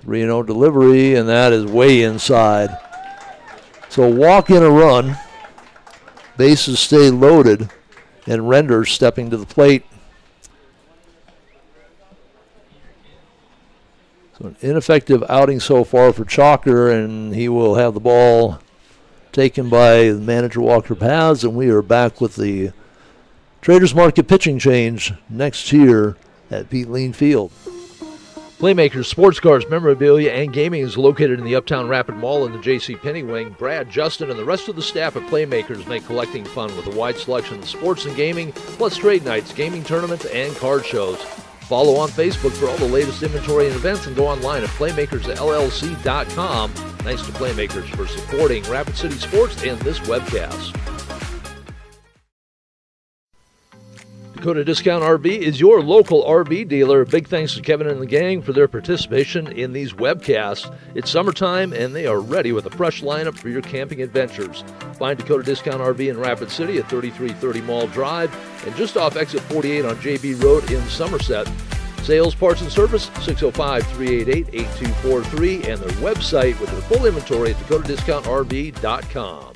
[SPEAKER 4] 3-0 delivery, and that is way inside. So walk in a run. Bases stay loaded, and Render stepping to the plate. So an ineffective outing so far for Chalker, and he will have the ball taken by manager Walker Paz, and we are back with the Traders Market pitching change next here at Pete Lean Field.
[SPEAKER 5] Playmakers Sports Cars, Memorabilia, and Gaming is located in the Uptown Rapid Mall in the J.C. Penney Wing. Brad, Justin, and the rest of the staff at Playmakers make collecting fun with a wide selection of sports and gaming, plus trade nights, gaming tournaments, and card shows. Follow on Facebook for all the latest inventory and events, and go online at playmakersllc.com. Thanks to Playmakers for supporting Rapid City Sports and this webcast. Dakota Discount RV is your local RV dealer. Big thanks to Kevin and the gang for their participation in these webcasts. It's summertime and they are ready with a fresh lineup for your camping adventures. Find Dakota Discount RV in Rapid City at 3330 Mall Drive and just off exit 48 on JB Road in Somerset. Sales, parts, and service, 605-388-8243, and their website with their full inventory at dakotadiscountrv.com.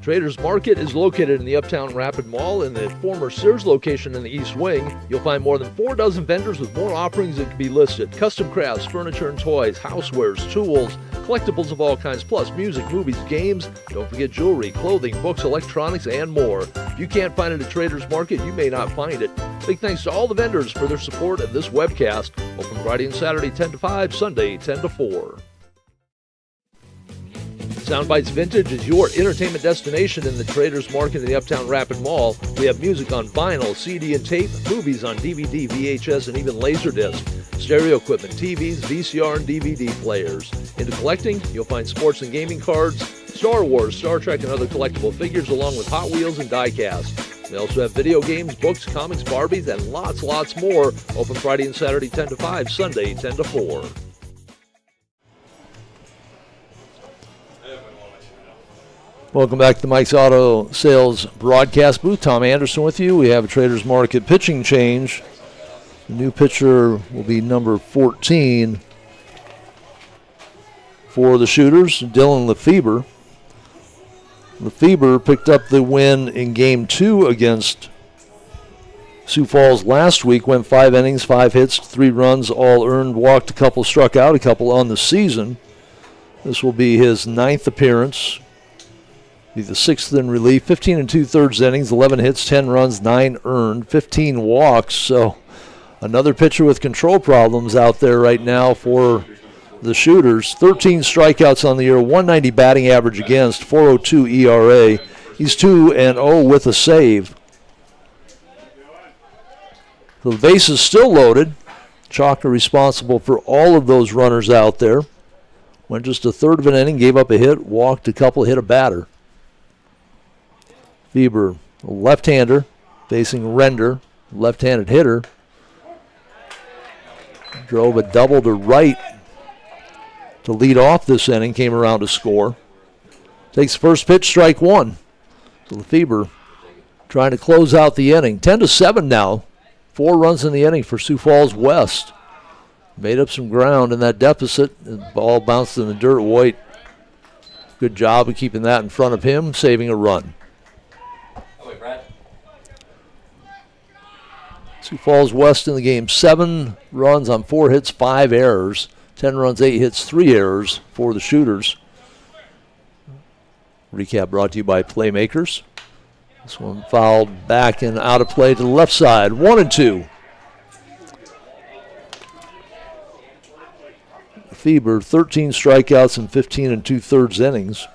[SPEAKER 5] Traders Market is located in the Uptown Rapid Mall in the former Sears location in the East Wing. You'll find more than 4 dozen vendors with more offerings that can be listed. Custom crafts, furniture and toys, housewares, tools, collectibles of all kinds, plus music, movies, games. Don't forget jewelry, clothing, books, electronics, and more. If you can't find it at Traders Market, you may not find it. Big thanks to all the vendors for their support of this webcast. Open Friday and Saturday 10 to 5, Sunday 10 to 4. Soundbites Vintage is your entertainment destination in the Traders Market in the Uptown Rapid Mall. We have music on vinyl, CD and tape, movies on DVD, VHS, and even Laserdisc, stereo equipment, TVs, VCR, and DVD players. Into collecting, you'll find sports and gaming cards, Star Wars, Star Trek, and other collectible figures, along with Hot Wheels and die-cast. We also have video games, books, comics, Barbies, and lots more. Open Friday and Saturday 10 to 5, Sunday 10 to 4.
[SPEAKER 4] Welcome back to the Mike's Auto Sales broadcast booth. Tom Anderson with you. We have a Traders Market pitching change The new pitcher will be number 14 for the Shooters, Dylan Lefebvre. Lefebvre picked up the win in Game 2 against Sioux Falls last week, went 5 innings, 5 hits, 3 runs, all earned, walked a couple, struck out a couple on the season. This will be his 9th appearance. Be the 6th in relief, 15 2/3 innings, 11 hits, 10 runs, 9 earned, 15 walks. So another pitcher with control problems out there right now for the Shooters. 13 strikeouts on the year, 190 batting average against, 4.02 ERA. He's 2-0 with a save. So the base is still loaded. Chalker responsible for all of those runners out there. Went just a third of an inning, gave up a hit, walked a couple, hit a batter. Feber, a left-hander, facing Render, left-handed hitter. Drove a double to right to lead off this inning, came around to score. Takes first pitch, strike one. So Lefebvre trying to close out the inning. 10-7 now. 4 runs in the inning for Sioux Falls West. Made up some ground in that deficit. The ball bounced in the dirt. White, good job of keeping that in front of him, saving a run.
[SPEAKER 2] Oh, wait, Brad.
[SPEAKER 4] Sioux Falls West in the game. 7 runs on 4 hits, 5 errors. 10 runs, 8 hits, 3 errors for the Shooters. Recap brought to you by Playmakers. This one fouled back and out of play to the left side. 1-2. Feber, 13 strikeouts in 15 2/3 innings.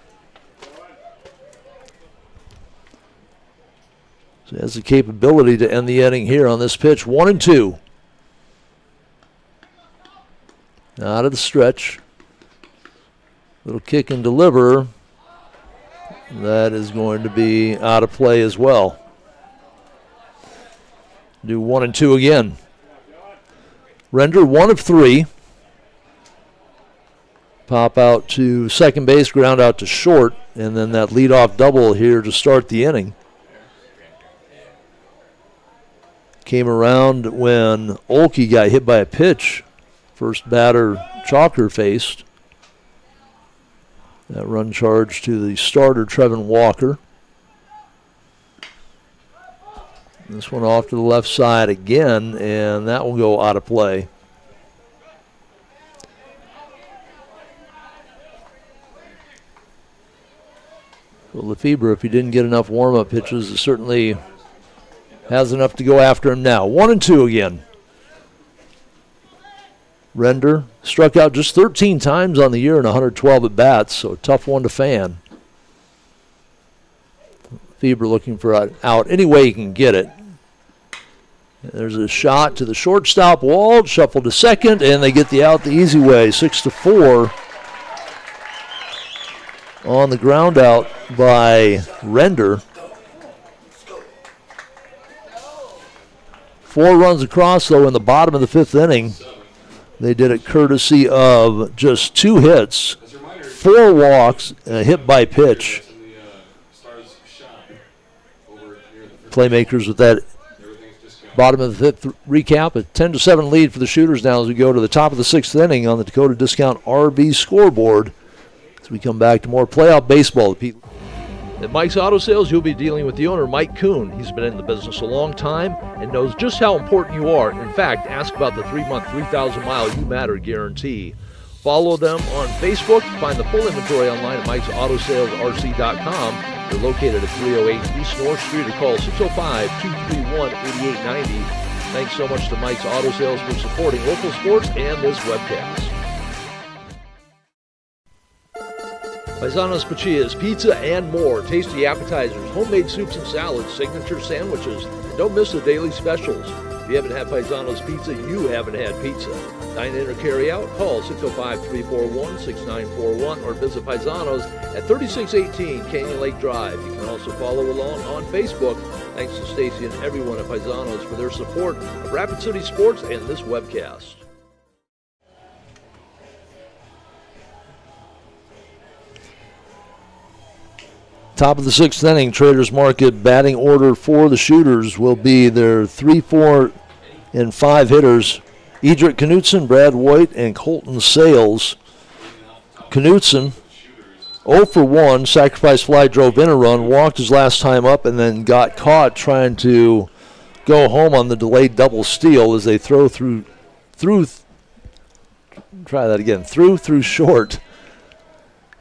[SPEAKER 4] So he has the capability to end the inning here on this pitch. 1-2. Out of the stretch. Little kick and deliver. That is going to be out of play as well. Do 1-2 again. Render 1 of 3. Pop out to second base, ground out to short, and then that leadoff double here to start the inning. Came around when Olkey got hit by a pitch. First batter Chalker faced. That run charge to the starter, Trevin Walker. This one off to the left side again, and that will go out of play. Well, Lefebvre, if he didn't get enough warm-up pitches, certainly has enough to go after him now. 1-2 again. Render struck out just 13 times on the year and 112 at bats, so a tough one to fan. Feber looking for an out any way he can get it. There's a shot to the shortstop, Wald, shuffled to second, and they get the out the easy way, 6-4 on the ground out by Render. 4 runs across, though, in the bottom of the 5th inning. They did it courtesy of just 2 hits, 4 walks, and a hit by pitch. Playmakers with that bottom of the 5th recap. A 10-7 lead for the Shooters now as we go to the top of the 6th inning on the Dakota Discount RV scoreboard. As we come back to more playoff baseball.
[SPEAKER 5] At Mike's Auto Sales, you'll be dealing with the owner, Mike Kuhn. He's been in the business a long time and knows just how important you are. In fact, ask about the 3-month, 3,000-mile You Matter guarantee. Follow them on Facebook. Find the full inventory online at Mike'sAutoSalesRC.com. They're located at 308 East North Street or call 605-231-8890. Thanks so much to Mike's Auto Sales for supporting local sports and this webcast. Paisanos Pachias, pizza and more. Tasty appetizers, homemade soups and salads, signature sandwiches. And don't miss the daily specials. If you haven't had Paisanos Pizza, you haven't had pizza. Dine in or carry out, call 605-341-6941 or visit Paisanos at 3618 Canyon Lake Drive. You can also follow along on Facebook. Thanks to Stacy and everyone at Paisanos for their support of Rapid City Sports and this webcast.
[SPEAKER 4] Top of the 6th inning, Traders Market batting order for the Shooters will be their 3-4 and 5 hitters. Edric Knutson, Brad White, and Colton Sales. Knutson, 0 for 1, sacrifice fly, drove in a run, walked his last time up, and then got caught trying to go home on the delayed double steal as they throw through short,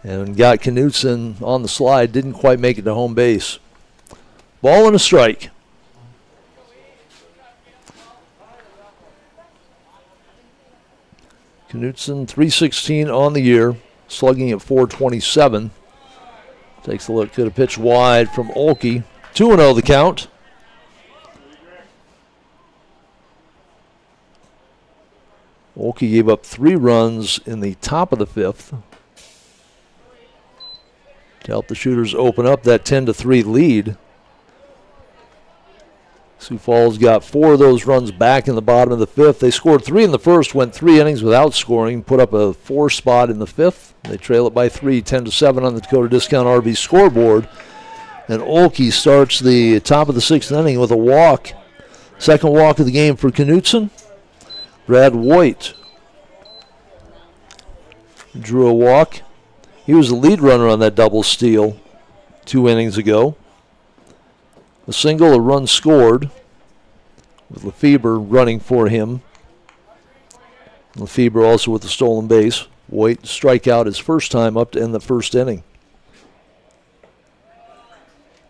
[SPEAKER 4] and got Knutson on the slide, didn't quite make it to home base. Ball and a strike. Knutson, 316 on the year, slugging at 427. Takes a look, could have pitched wide from Olkey. 2-0 the count. Olkey gave up 3 runs in the top of the 5th to help the Shooters open up that 10-3 lead. Sioux Falls got 4 of those runs back in the bottom of the 5th. They scored 3 in the first, went 3 innings without scoring, put up a 4 spot in the 5th. They trail it by 3, 10-7 on the Dakota Discount RV scoreboard. And Olkey starts the top of the 6th inning with a walk. Second walk of the game for Knutson. Brad White drew a walk. He was the lead runner on that double steal 2 innings ago. A single, a run scored, with Lefebvre running for him. Lefebvre also with the stolen base. White strike out his first time up to end the first inning.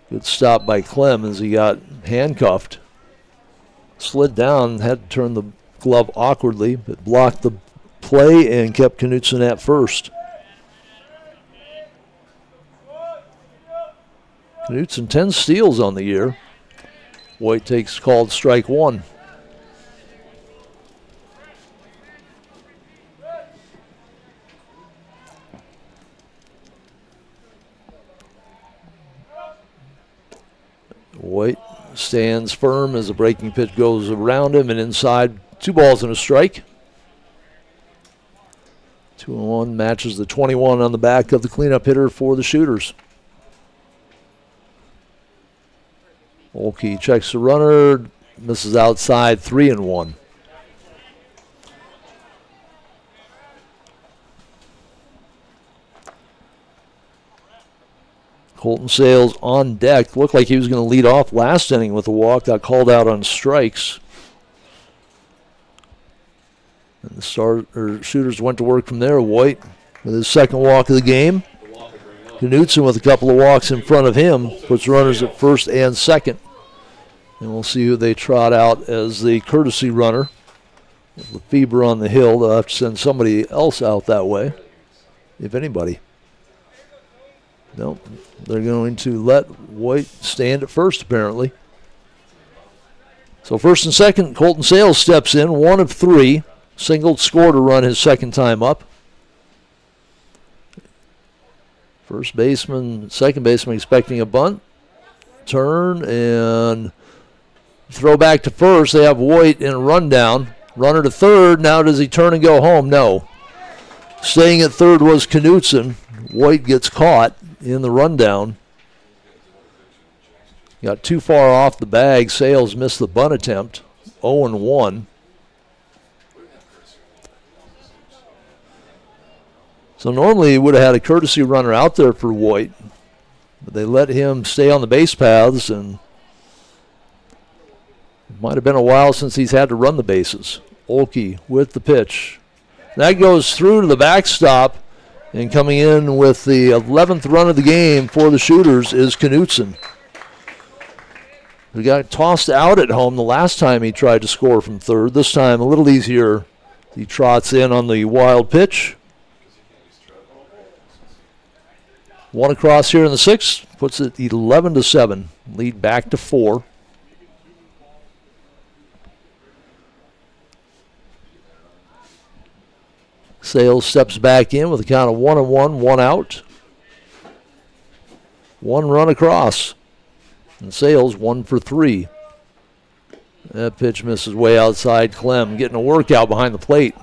[SPEAKER 4] Good stop by Clem as he got handcuffed. Slid down, had to turn the glove awkwardly, but blocked the play and kept Knutson at first. Knutson 10 steals on the year. White takes called strike 1. White stands firm as the breaking pitch goes around him and inside. 2 balls and a strike. 2-1 matches the 21 on the back of the cleanup hitter for the Shooters. Olkey checks the runner, misses outside, 3-1. Colton Sales on deck. Looked like he was going to lead off last inning with a walk. Got called out on strikes. And the Shooters went to work from there. White with his second walk of the game. Knutson with a couple of walks in front of him puts runners at first and second. And we'll see who they trot out as the courtesy runner. With Lefebvre on the hill, they'll have to send somebody else out that way, if anybody. Nope, they're going to let White stand at first, apparently. So first and second, Colton Sales steps in, 1 of 3. Singled, scored a run his second time up. First baseman, second baseman expecting a bunt. Turn and throw back to first. They have White in a rundown. Runner to third. Now does he turn and go home? No. Staying at third was Knutson. White gets caught in the rundown. Got too far off the bag. Sales missed the bunt attempt. 0-1. So normally he would have had a courtesy runner out there for White, but they let him stay on the base paths, and it might have been a while since he's had to run the bases. Olkey with the pitch. That goes through to the backstop, and coming in with the 11th run of the game for the Shooters is Knutson. He got tossed out at home the last time he tried to score from third. This time a little easier. He trots in on the wild pitch. 1 across here in the 6th, puts it 11-7. Lead back to 4. Sales steps back in with a count of 1-1, 1 out. 1 run across. And Sales 1 for 3. That pitch misses way outside. Clem getting a workout behind the plate.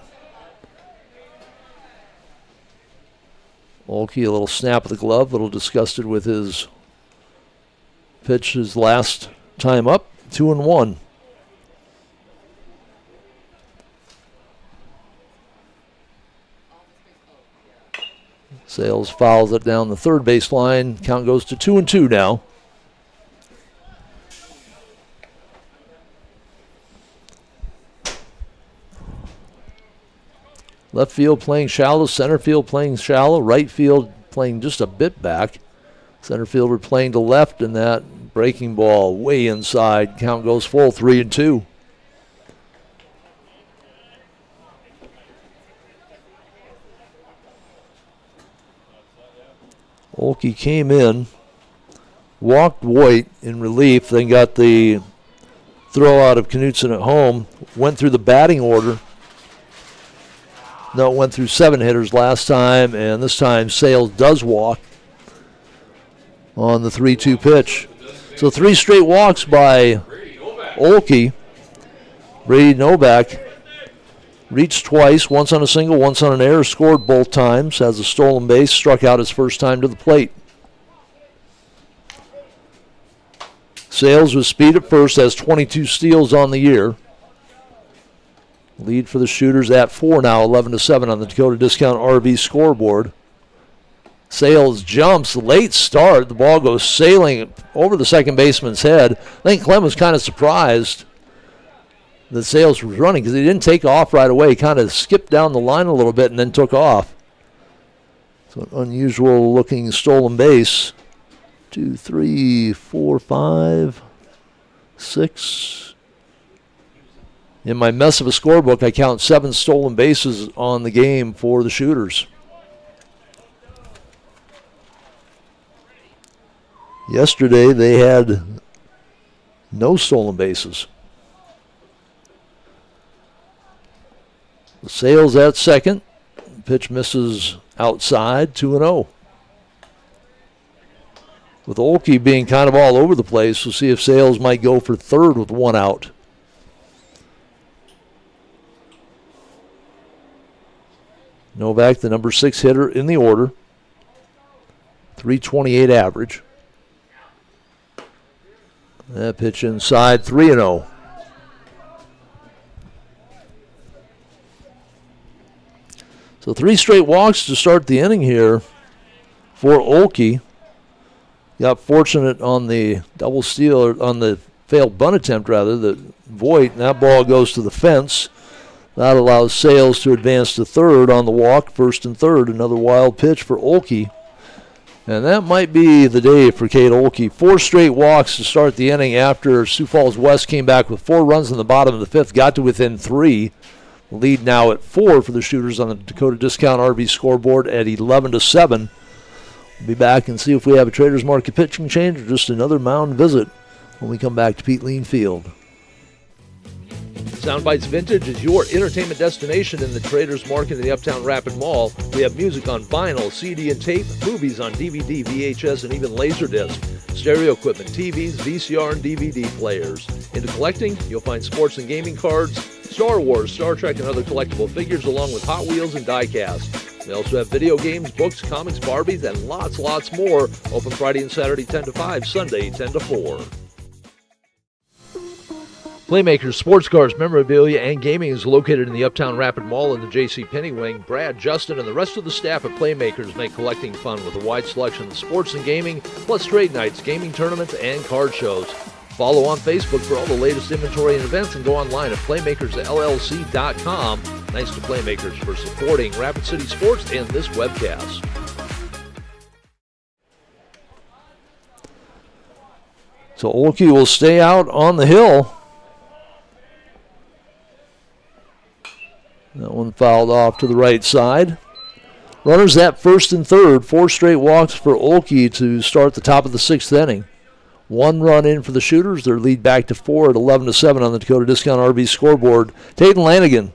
[SPEAKER 4] Olkey, a little snap of the glove, a little disgusted with his pitch his last time up. 2-1. Sales fouls it down the third baseline. Count goes to 2-2 now. Left field playing shallow, center field playing shallow, right field playing just a bit back. Center fielder playing to left, and that breaking ball way inside. Count goes full, 3-2. Olkey came in, walked Voigt in relief, then got the throw out of Knutson at home, went through the batting order. No, it went through 7 hitters last time, and this time Sales does walk on the 3-2 pitch. So 3 straight walks by Olkey. Brady Novak reached twice, once on a single, once on an error, scored both times, has a stolen base, struck out his first time to the plate. Sales with speed at first, has 22 steals on the year. Lead for the Shooters at 4 now, 11-7 on the Dakota Discount RV scoreboard. Sales jumps, late start. The ball goes sailing over the second baseman's head. I think Clem was kind of surprised that Sales was running because he didn't take off right away. He kind of skipped down the line a little bit and then took off. So an unusual looking stolen base. 2, 3, 4, 5, 6. In my mess of a scorebook, I count 7 stolen bases on the game for the Shooters. Yesterday, they had no stolen bases. Sales at second. Pitch misses outside, 2-0. With Olkey being kind of all over the place, we'll see if Sales might go for third with 1 out. Novak, the number 6 hitter in the order. 328 average. That pitch inside, 3-0. So 3 straight walks to start the inning here for Olkey. Got fortunate on the double steal, or on the failed bunt attempt rather, that Voigt, and that ball goes to the fence. That allows Sales to advance to third on the walk, first and third. Another wild pitch for Olkey. And that might be the day for Cade Olkey. 4 straight walks to start the inning after Sioux Falls West came back with 4 runs in the bottom of the 5th, got to within 3. The lead now at 4 for the Shooters on the Dakota Discount RV scoreboard at 11-7. We'll be back and see if we have a Traders Market pitching change or just another mound visit when we come back to Pete Lean Field.
[SPEAKER 5] Soundbites Vintage is your entertainment destination in the Traders Market in the Uptown Rapid Mall. We have music on vinyl, CD and tape, movies on DVD, VHS, and even Laserdisc, stereo equipment, TVs, VCR, and DVD players. Into collecting, you'll find sports and gaming cards, Star Wars, Star Trek, and other collectible figures, along with Hot Wheels and die-cast. We also have video games, books, comics, Barbies, and lots more. Open Friday and Saturday 10 to 5, Sunday 10 to 4. Playmakers Sports Cars, Memorabilia, and Gaming is located in the Uptown Rapid Mall in the JCPenney wing. Brad, Justin, and the rest of the staff at Playmakers make collecting fun with a wide selection of sports and gaming, plus trade nights, gaming tournaments, and card shows. Follow on Facebook for all the latest inventory and events, and go online at playmakersllc.com. Thanks to Playmakers for supporting Rapid City Sports and this webcast.
[SPEAKER 4] So Olkey will stay out on the hill. That one fouled off to the right side. Runners at first and third. 4 straight walks for Olkey to start the top of the 6th inning. 1 run in for the Shooters. Their lead back to 4 at 11-7 on the Dakota Discount RV scoreboard. Taden Lanigan,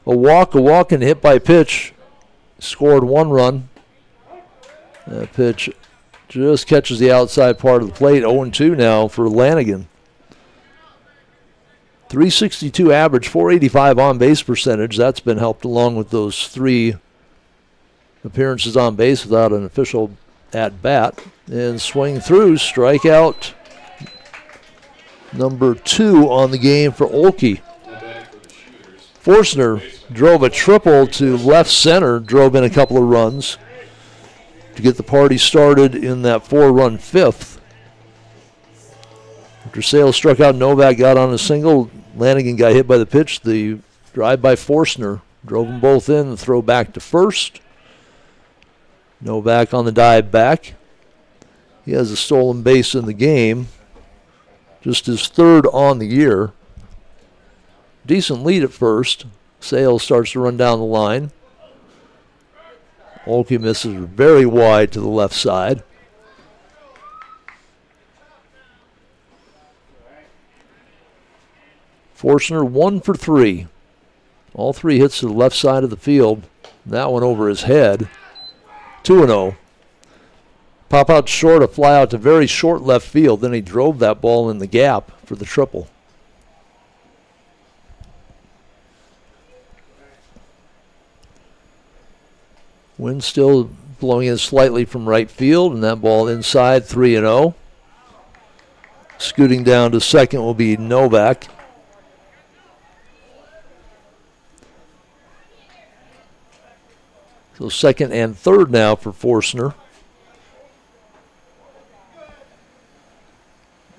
[SPEAKER 4] a walk, and hit by pitch. Scored 1 run. That pitch just catches the outside part of the plate. 0-2 now for Lanigan. 362 average, 485 on-base percentage. That's been helped along with those 3 appearances on base without an official at-bat. And swing through, strikeout number 2 on the game for Olkey. Forstner drove a triple to left center, drove in a couple of runs. to get the party started in that 4-run fifth. After Sales struck out, Novak got on a single. Lanigan got hit by the pitch. The drive by Forstner drove them both in. The throw back to first. Novak on the dive back. He has a stolen base in the game. Just his third on the year. Decent lead at first. Sales starts to run down the line. Olkey misses very wide to the left side. Forstner 1 for 3. All 3 hits to the left side of the field. That one over his head. 2-0. Pop out short, a fly out to very short left field. Then he drove that ball in the gap for the triple. Wind still blowing in slightly from right field, and that ball inside, 3-0. Scooting down to second will be Novak. So second and third now for Forstner.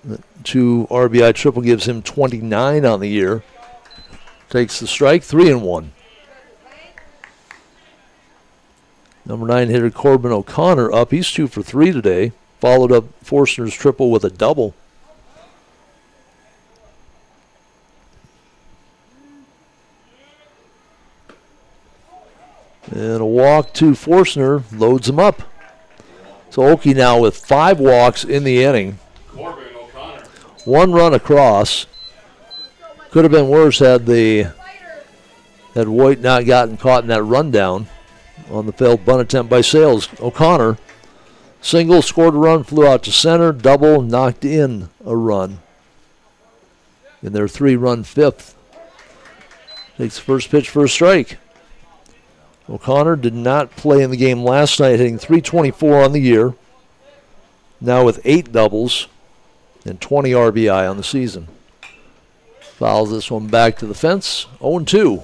[SPEAKER 4] The 2 RBI triple gives him 29 on the year. Takes the strike, 3-1. Number 9 hitter Corbin O'Connor up. He's 2 for 3 today. Followed up Forstner's triple with a double. And a walk to Forstner loads him up. So Okie now with 5 walks in the inning.
[SPEAKER 1] Corbin O'Connor.
[SPEAKER 4] 1 run across. Could have been worse had White not gotten caught in that rundown on the failed bunt attempt by Sales. O'Connor, single, scored a run, flew out to center, double, knocked in a run in their 3-run fifth. Takes the first pitch for a strike. O'Connor did not play in the game last night, hitting .324 on the year. Now with 8 doubles and 20 RBI on the season. Fouls this one back to the fence, 0-2.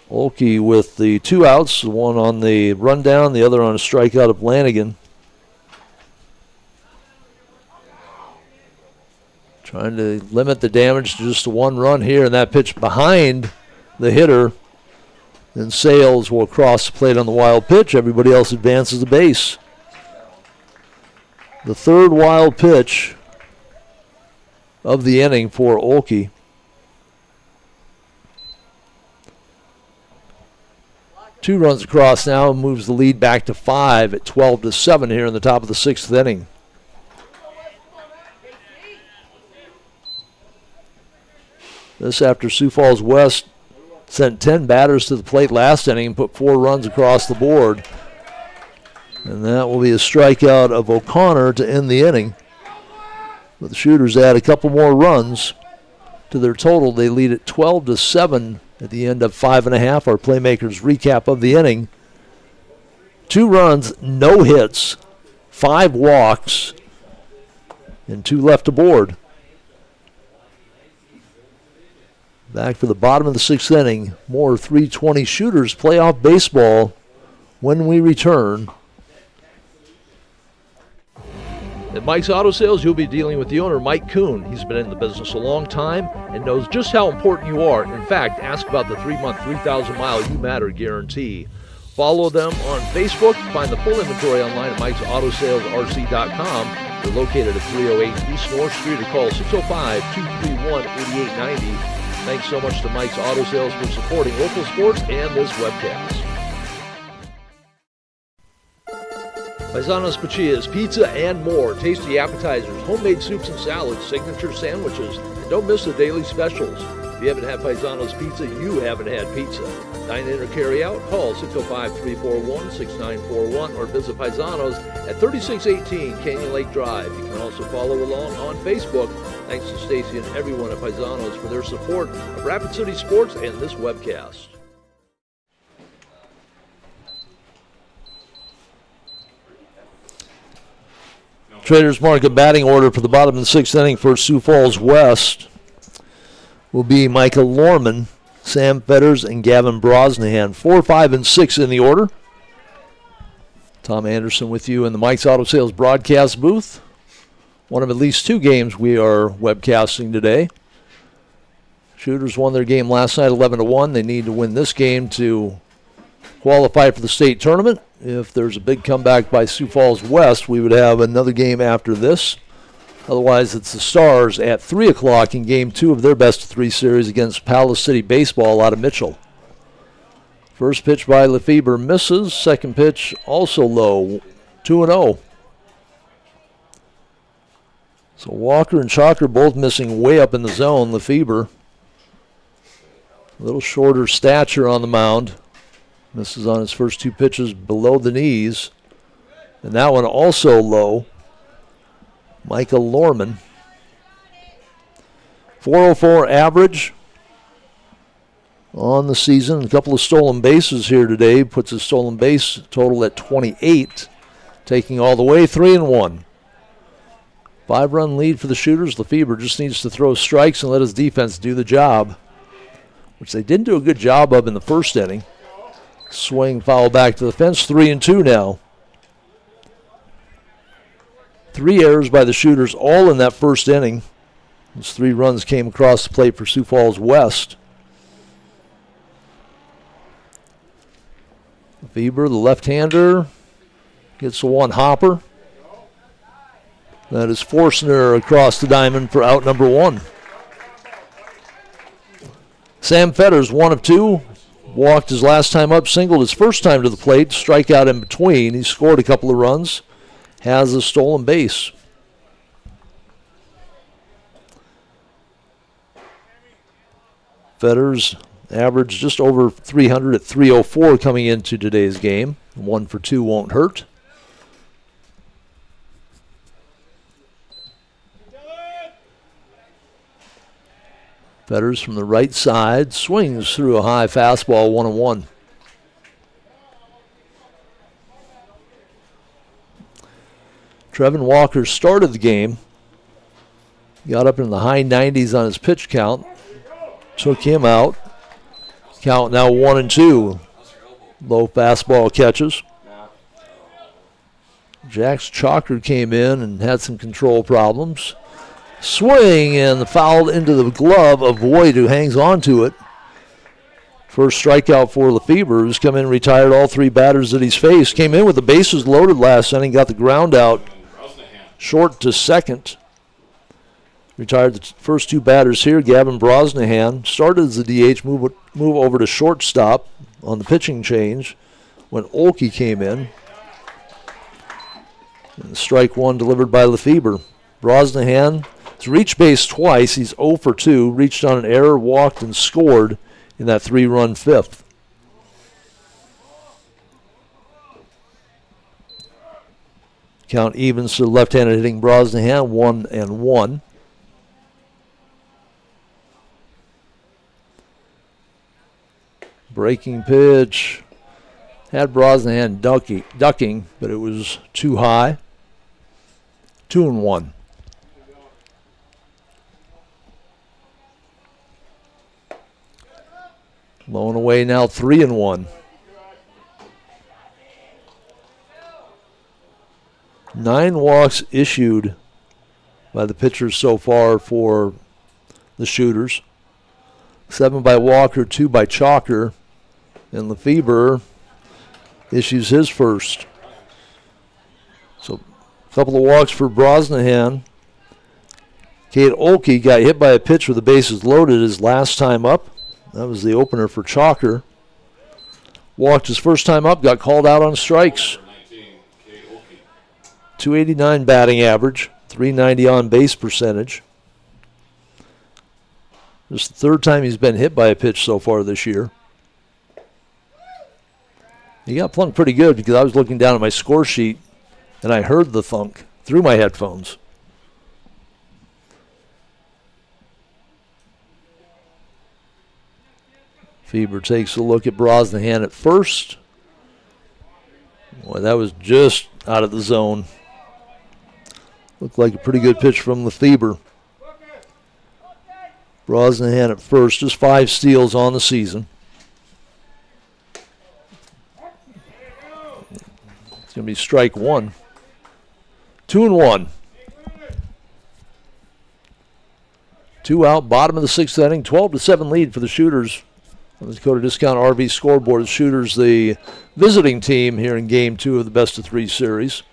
[SPEAKER 4] Olkey with the 2 outs, one on the rundown, the other on a strikeout of Lanigan. Trying to limit the damage to just 1 run here, and that pitch behind the hitter. Then Sales will cross the plate on the wild pitch. Everybody else advances the base. The 3rd wild pitch of the inning for Olkey. Two runs across now, moves the lead back to 5 at 12-7 here in the top of the 6th inning. This after Sioux Falls West sent 10 batters to the plate last inning and put 4 runs across the board. And that will be a strikeout of O'Connor to end the inning. But the Shooters add a couple more runs to their total. They lead at 12-7 at the end of 5.5. Our Playmakers recap of the inning. 2 runs, no hits, 5 walks, and 2 left aboard. Back for the bottom of the 6th inning. More 320 Shooters playoff baseball when we return.
[SPEAKER 5] At Mike's Auto Sales, you'll be dealing with the owner, Mike Kuhn. He's been in the business a long time and knows just how important you are. In fact, ask about the 3-month, 3,000-mile You Matter guarantee. Follow them on Facebook. Find the full inventory online at Mike'sAutoSalesRC.com. They're located at 308 East North Street or call 605-231-8890. Thanks so much to Mike's Auto Sales for supporting local sports and this webcast. Paisanos Pachias, pizza and more, tasty appetizers, homemade soups and salads, signature sandwiches, and don't miss the daily specials. If you haven't had Paisanos Pizza, you haven't had pizza. Dine in or carry out, call 605-341-6941 or visit Paisanos at 3618 Canyon Lake Drive. You can also follow along on Facebook. Thanks to Stacy and everyone at Paisanos for their support of Rapid City Sports and this webcast.
[SPEAKER 4] Traders Market batting order for the bottom of the 6th inning for Sioux Falls West will be Micah Lorman, Sam Fetters, and Gavin Brosnahan. 4, 5, and 6 in the order. Tom Anderson with you in the Mike's Auto Sales broadcast booth. One of at least 2 games we are webcasting today. Shooters won their game last night 11-1. They need to win this game to qualify for the state tournament. If there's a big comeback by Sioux Falls West, we would have another game after this. Otherwise, it's the Stars at 3 o'clock in Game 2 of their best-of-3 series against Palace City Baseball out of Mitchell. First pitch by Lefebvre misses. Second pitch also low, 2-0. So Walker and Chalker both missing way up in the zone. Lefebvre, a little shorter stature on the mound. Misses on his first 2 pitches below the knees. And that one also low. Micah Lorman. 404 average on the season. A couple of stolen bases here today. Puts his stolen base total at 28. Taking all the way 3-1. 5-run lead for the Shooters. Lefebvre just needs to throw strikes and let his defense do the job, which they didn't do a good job of in the first inning. Swing, foul back to the fence. 3-2 now. 3 errors by the Shooters, all in that first inning. Those 3 runs came across the plate for Sioux Falls West. Lefebvre, the left-hander, gets the one hopper. That is Forstner across the diamond for out number 1. Sam Fetters, 1 of 2. Walked his last time up, singled his first time to the plate, strikeout in between. He scored a couple of runs, has a stolen base. Fetters averaged just over 300 at 304 coming into today's game. 1 for 2 won't hurt. Fetters from the right side swings through a high fastball, 1-1. Trevin Walker started the game. Got up in the high 90s on his pitch count. Took him out. Count now 1-2. Low fastball catches. Jax Chalker came in and had some control problems. Swing and fouled into the glove of Boyd, who hangs on to it. First strikeout for Lefebvre, who's come in and retired all 3 batters that he's faced. Came in with the bases loaded last inning, got the ground out short to second. Retired the first 2 batters here. Gavin Brosnahan started as the DH, move over to shortstop on the pitching change when Olkey came in. And strike 1 delivered by Lefebvre. Brosnahan has reached base twice. He's 0 for 2. Reached on an error, walked, and scored in that 3-run 5th. Count evens to the left-handed hitting Brosnahan, 1-1. Breaking pitch. Had Brosnahan ducking, but it was too high. 2-1. Low and away now, 3-1. 9 walks issued by the pitchers so far for the Shooters. 7 by Walker, 2 by Chalker. And Lefebvre issues his first. So a couple of walks for Brosnahan. Cade Olkey got hit by a pitch with the bases loaded his last time up. That was the opener for Chalker. Walked his first time up, got called out on strikes. 289 batting average, 390 on base percentage. This is the 3rd time he's been hit by a pitch so far this year. He got plunked pretty good because I was looking down at my score sheet and I heard the thunk through my headphones. Lefebvre takes a look at Brosnahan at first. Boy, that was just out of the zone. Looked like a pretty good pitch from Lefebvre. Brosnahan at first, just 5 steals on the season. It's going to be strike 1. 2-1. 2 out, bottom of the 6th inning, 12-7 lead for the Shooters. On the Dakota Discount RV scoreboard, the Shooters, the visiting team here in Game 2 of the best-of-3 series.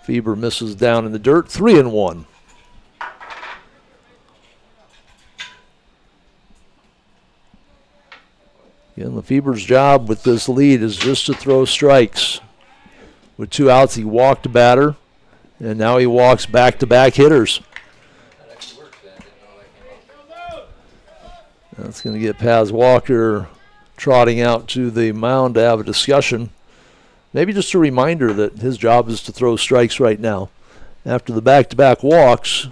[SPEAKER 4] Feber misses down in the dirt, 3-1. Again, Lefebvre's job with this lead is just to throw strikes. With 2 outs, he walked a batter, and now he walks back-to-back hitters. That's going to get Paz Walker trotting out to the mound to have a discussion. Maybe just a reminder that his job is to throw strikes right now. After the back-to-back walks,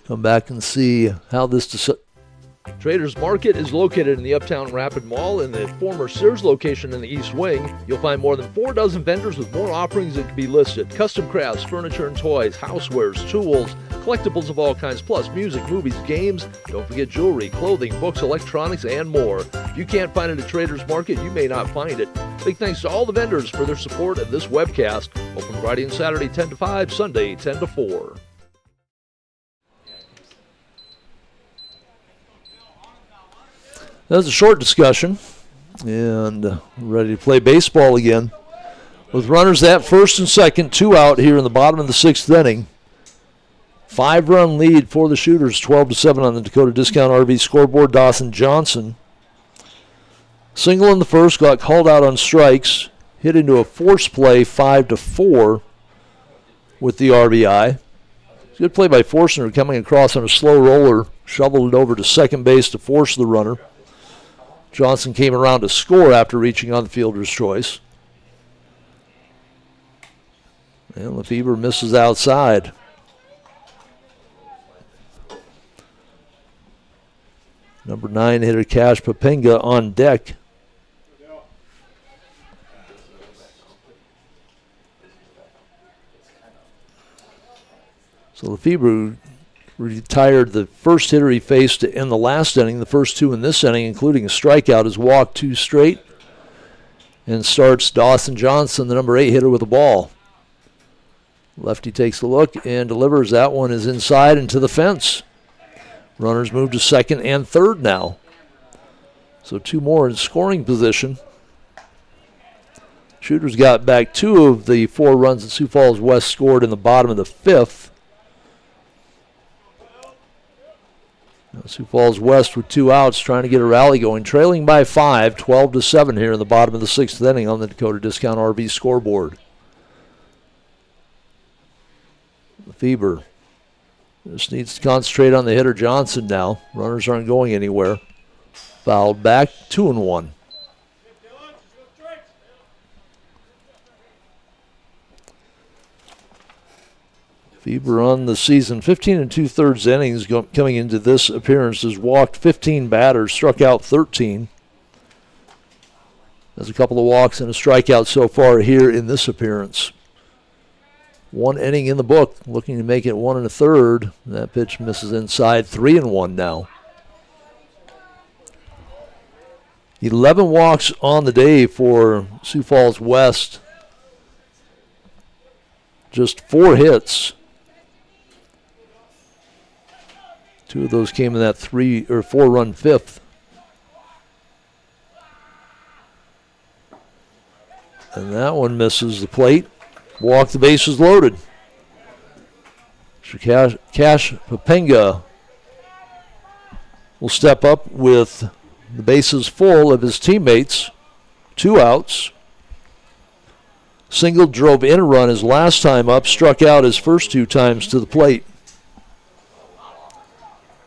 [SPEAKER 4] come back and see how this
[SPEAKER 5] Traders Market is located in the Uptown Rapid Mall in the former Sears location in the East Wing. You'll find more than 4 dozen vendors with more offerings that can be listed. Custom crafts, furniture and toys, housewares, tools, collectibles of all kinds, plus music, movies, games. Don't forget jewelry, clothing, books, electronics, and more. If you can't find it at Traders Market, you may not find it. Big thanks to all the vendors for their support of this webcast. Open Friday and Saturday 10 to 5, Sunday 10 to 4.
[SPEAKER 4] That was a short discussion, and ready to play baseball again. With runners at first and second, 2 out here in the bottom of the 6th inning. 5-run lead for the Shooters, 12-7 on the Dakota Discount RV scoreboard. Dawson Johnson, single in the first, got called out on strikes, hit into a force play, 5-4 with the RBI. Good play by Forstner, coming across on a slow roller, shoveled it over to second base to force the runner. Johnson came around to score after reaching on the fielder's choice. And Lefebvre misses outside. Number 9 hitter Cash Papenga on deck. So Lefebvre retired the first hitter he faced in the last inning, the first 2 in this inning, including a strikeout, has walked 2 straight, and starts Dawson Johnson, the number 8 hitter, with a ball. Lefty takes a look and delivers. That one is inside and to the fence. Runners move to second and third now. So 2 more in scoring position. Shooters got back 2 of the 4 runs that Sioux Falls West scored in the bottom of the 5th. Sioux Falls West with 2 outs, trying to get a rally going, trailing by 5, 12-7 here in the bottom of the 6th inning on the Dakota Discount RV scoreboard. Lefebvre just needs to concentrate on the hitter Johnson now. Runners aren't going anywhere. Fouled back, 2-1. Feber on the season, 15 2/3 innings coming into this appearance, has walked 15 batters, struck out 13. There's a couple of walks and a strikeout so far here in this appearance. 1 inning in the book, looking to make it 1 1/3. That pitch misses inside, 3-1 now. 11 walks on the day for Sioux Falls West. Just 4 hits. 2 of those came in that 3 or 4-run 5th. And that one misses the plate. Walk, the bases loaded. Cash Papenga will step up with the bases full of his teammates. 2 outs. Single drove in a run his last time up, struck out his first 2 times to the plate.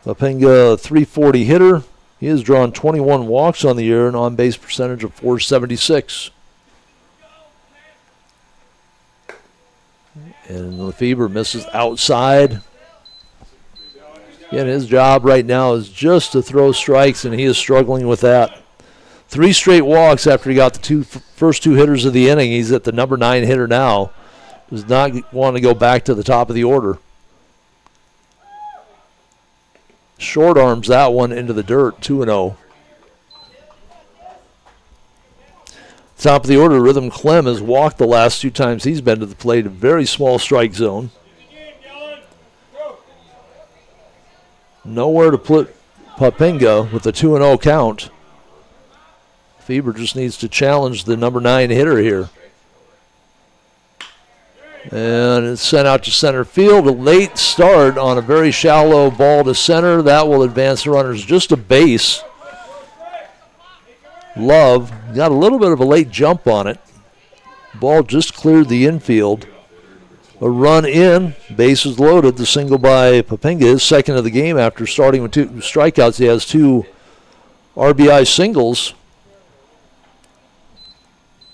[SPEAKER 4] Papenga, a .340 hitter. He has drawn 21 walks on the year, an on-base percentage of .476. And Lefebvre misses outside. Again, his job right now is just to throw strikes, and he is struggling with that. 3 straight walks after he got the first 2 hitters of the inning. He's at the number 9 hitter now. Does not want to go back to the top of the order. short arms that one into the dirt, 2-0. Top of the order, Rhythm Clem has walked the last 2 times he's been to the plate, a very small strike zone. Nowhere to put Papinga with a 2-0 count. Feber just needs to challenge the number 9 hitter here. And it's sent out to center field. A late start on a very shallow ball to center. That will advance the runners just a base. Love got a little bit of a late jump on it. Ball just cleared the infield. A run in, bases loaded. The single by Papinga is second of the game after starting with 2 strikeouts. He has 2 RBI singles.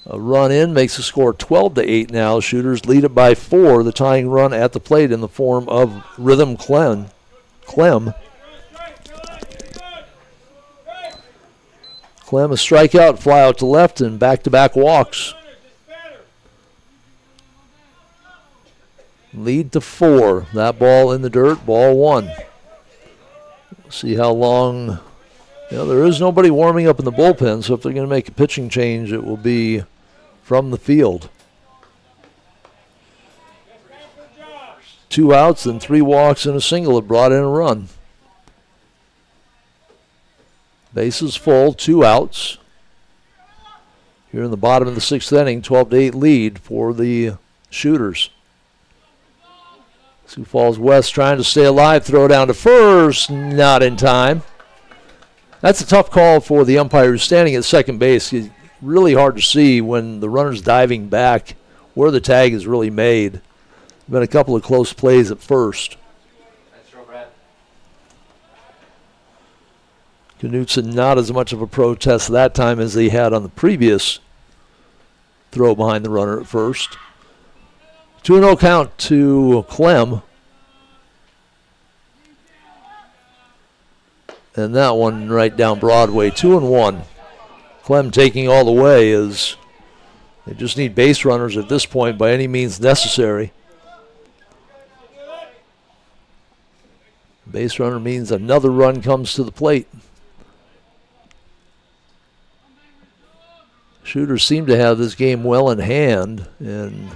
[SPEAKER 4] A run in makes the score 12-8 now. Shooters lead it by 4. The tying run at the plate in the form of Rhythm Clem. Clem a strikeout, fly out to left, and back-to-back walks. Lead to 4. That ball in the dirt, ball 1. See how long. There is nobody warming up in the bullpen, so if they're going to make a pitching change, it will be from the field. 2 outs and 3 walks and a single have brought in a run. Bases full, 2 outs. Here in the bottom of the 6th inning, 12-8 lead for the Shooters. Sioux Falls West trying to stay alive, throw down to first, not in time. That's a tough call for the umpire who's standing at second base. It's really hard to see when the runner's diving back where the tag is really made. Been a couple of close plays at first. Knutson not as much of a protest that time as they had on the previous throw behind the runner at first. 2-0 count to Clem. And that one right down Broadway, 2-1. Clem taking all the way as they just need base runners at this point by any means necessary. Base runner means another run comes to the plate. Shooters seem to have this game well in hand and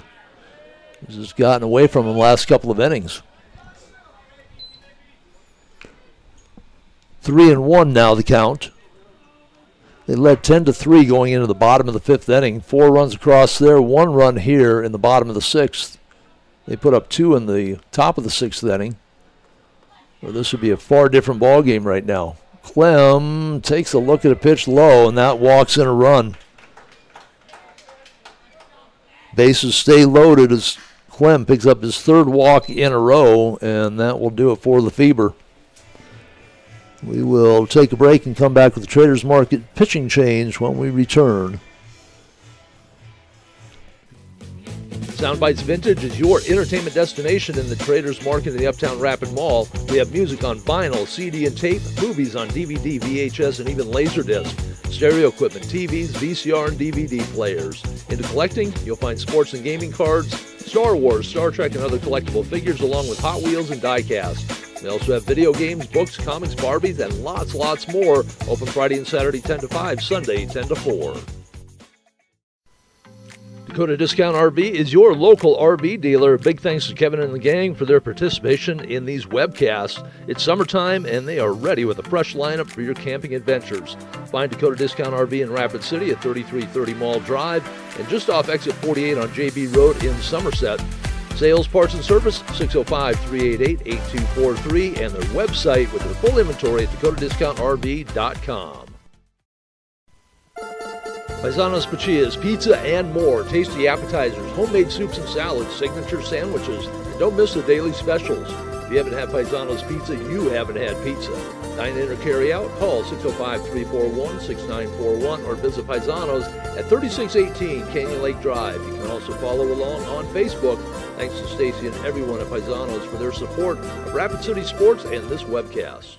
[SPEAKER 4] has just gotten away from them the last couple of innings. 3-1 now the count. They led 10-3 going into the bottom of the 5th inning. 4 runs across there, 1 run here in the bottom of the 6th. They put up 2 in the top of the 6th inning. Well, this would be a far different ball game right now. Clem takes a look at a pitch low, and that walks in a run. Bases stay loaded as Clem picks up his 3rd walk in a row, and that will do it for Lefebvre. We will take a break and come back with the Traders Market pitching change when we return.
[SPEAKER 5] Soundbites Vintage is your entertainment destination in the Traders Market in the Uptown Rapid Mall. We have music on vinyl, CD and tape, movies on DVD, VHS, and even Laserdisc, stereo equipment, TVs, VCR, and DVD players. Into collecting, you'll find sports and gaming cards, Star Wars, Star Trek, and other collectible figures, along with Hot Wheels and die-cast. We also have video games, books, comics, Barbies, and lots more. Open Friday and Saturday 10 to 5, Sunday 10 to 4. Dakota Discount RV is your local RV dealer. Big thanks to Kevin and the gang for their participation in these webcasts. It's summertime and they are ready with a fresh lineup for your camping adventures. Find Dakota Discount RV in Rapid City at 3330 Mall Drive and just off exit 48 on JB Road in Somerset. Sales, parts, and service, 605-388-8243, and their website with their full inventory at dakotadiscountrv.com. Paisanos Pachillas, pizza and more, tasty appetizers, homemade soups and salads, signature sandwiches, and don't miss the daily specials. If you haven't had Paisanos Pizza, you haven't had pizza. Dine in or carry out, call 605-341-6941 or visit Paisanos at 3618 Canyon Lake Drive. You can also follow along on Facebook. Thanks to Stacy and everyone at Paisanos for their support of Rapid City Sports and this webcast.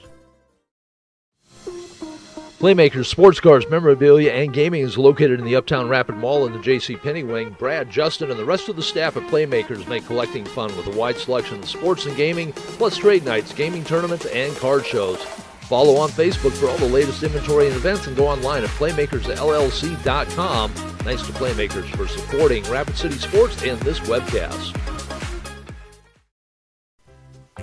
[SPEAKER 5] Playmakers Sports Cars, Memorabilia, and Gaming is located in the Uptown Rapid Mall in the J.C. Penney wing. Brad, Justin, and the rest of the staff at Playmakers make collecting fun with a wide selection of sports and gaming, plus trade nights, gaming tournaments, and card shows. Follow on Facebook for all the latest inventory and events, and go online at playmakersllc.com. Thanks to Playmakers for supporting Rapid City Sports and this webcast.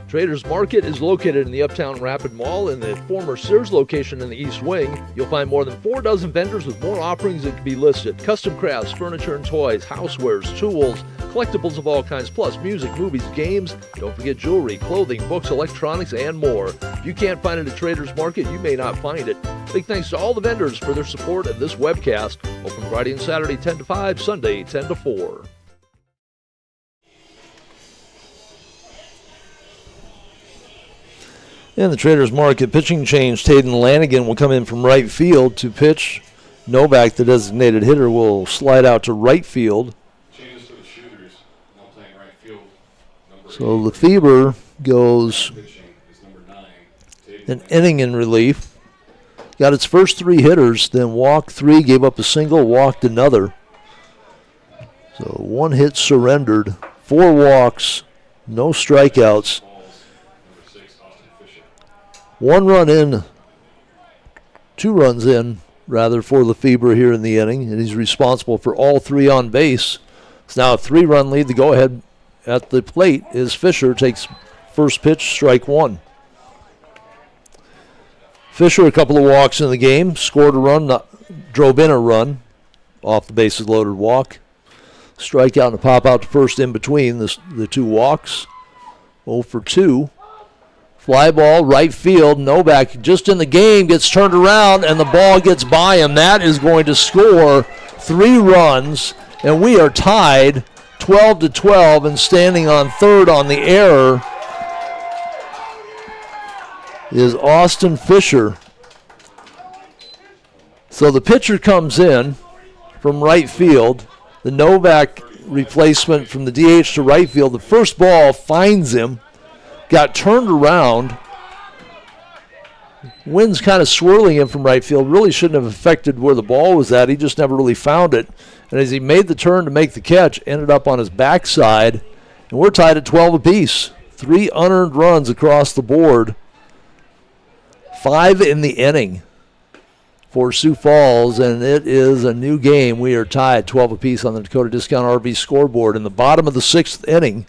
[SPEAKER 5] Traders Market is located in the Uptown Rapid Mall in the former Sears location in the East Wing. You'll find more than 4 dozen vendors with more offerings that can be listed. Custom crafts, furniture and toys, housewares, tools, collectibles of all kinds, plus music, movies, games. Don't forget jewelry, clothing, books, electronics, and more. If you can't find it at Traders Market, you may not find it. Big thanks to all the vendors for their support of this webcast. Open Friday and Saturday 10 to 5, Sunday 10 to 4.
[SPEAKER 4] In the Traders Market, pitching change. Taden Lanigan will come in from right field to pitch. Novak, the designated hitter, will slide out to right field.
[SPEAKER 1] Changes to the shooters. Now playing right field.
[SPEAKER 4] So Lefebvre goes
[SPEAKER 1] Pitching is number 9.
[SPEAKER 4] an inning in relief. Got its first 3 hitters, then walked 3, gave up a single, walked another. So 1 hit surrendered, 4 walks, no strikeouts. 1 run in, 2 runs in, rather, for Lefebvre here in the inning, and he's responsible for all 3 on base. It's now a 3-run lead. The go-ahead at the plate is Fisher, takes first pitch, strike 1. Fisher, a couple of walks in the game, scored a run, drove in a run, off the bases loaded walk. Strikeout and a pop out to first in between the 2 walks. 0 for 2. Fly ball, right field. Novak just in the game gets turned around and the ball gets by him. That is going to score 3 runs, and we are tied 12-12, and standing on third on the error is Austin Fisher. So the pitcher comes in from right field. The Novak replacement from the DH to right field. The first ball finds him. Got turned around. Wind's kind of swirling him from right field. Really shouldn't have affected where the ball was at. He just never really found it. And as he made the turn to make the catch, ended up on his backside. And we're tied at 12 apiece. 3 unearned runs across the board. 5 in the inning for Sioux Falls, and it is a new game. We are tied 12 apiece on the Dakota Discount RV scoreboard. In the bottom of the 6th inning,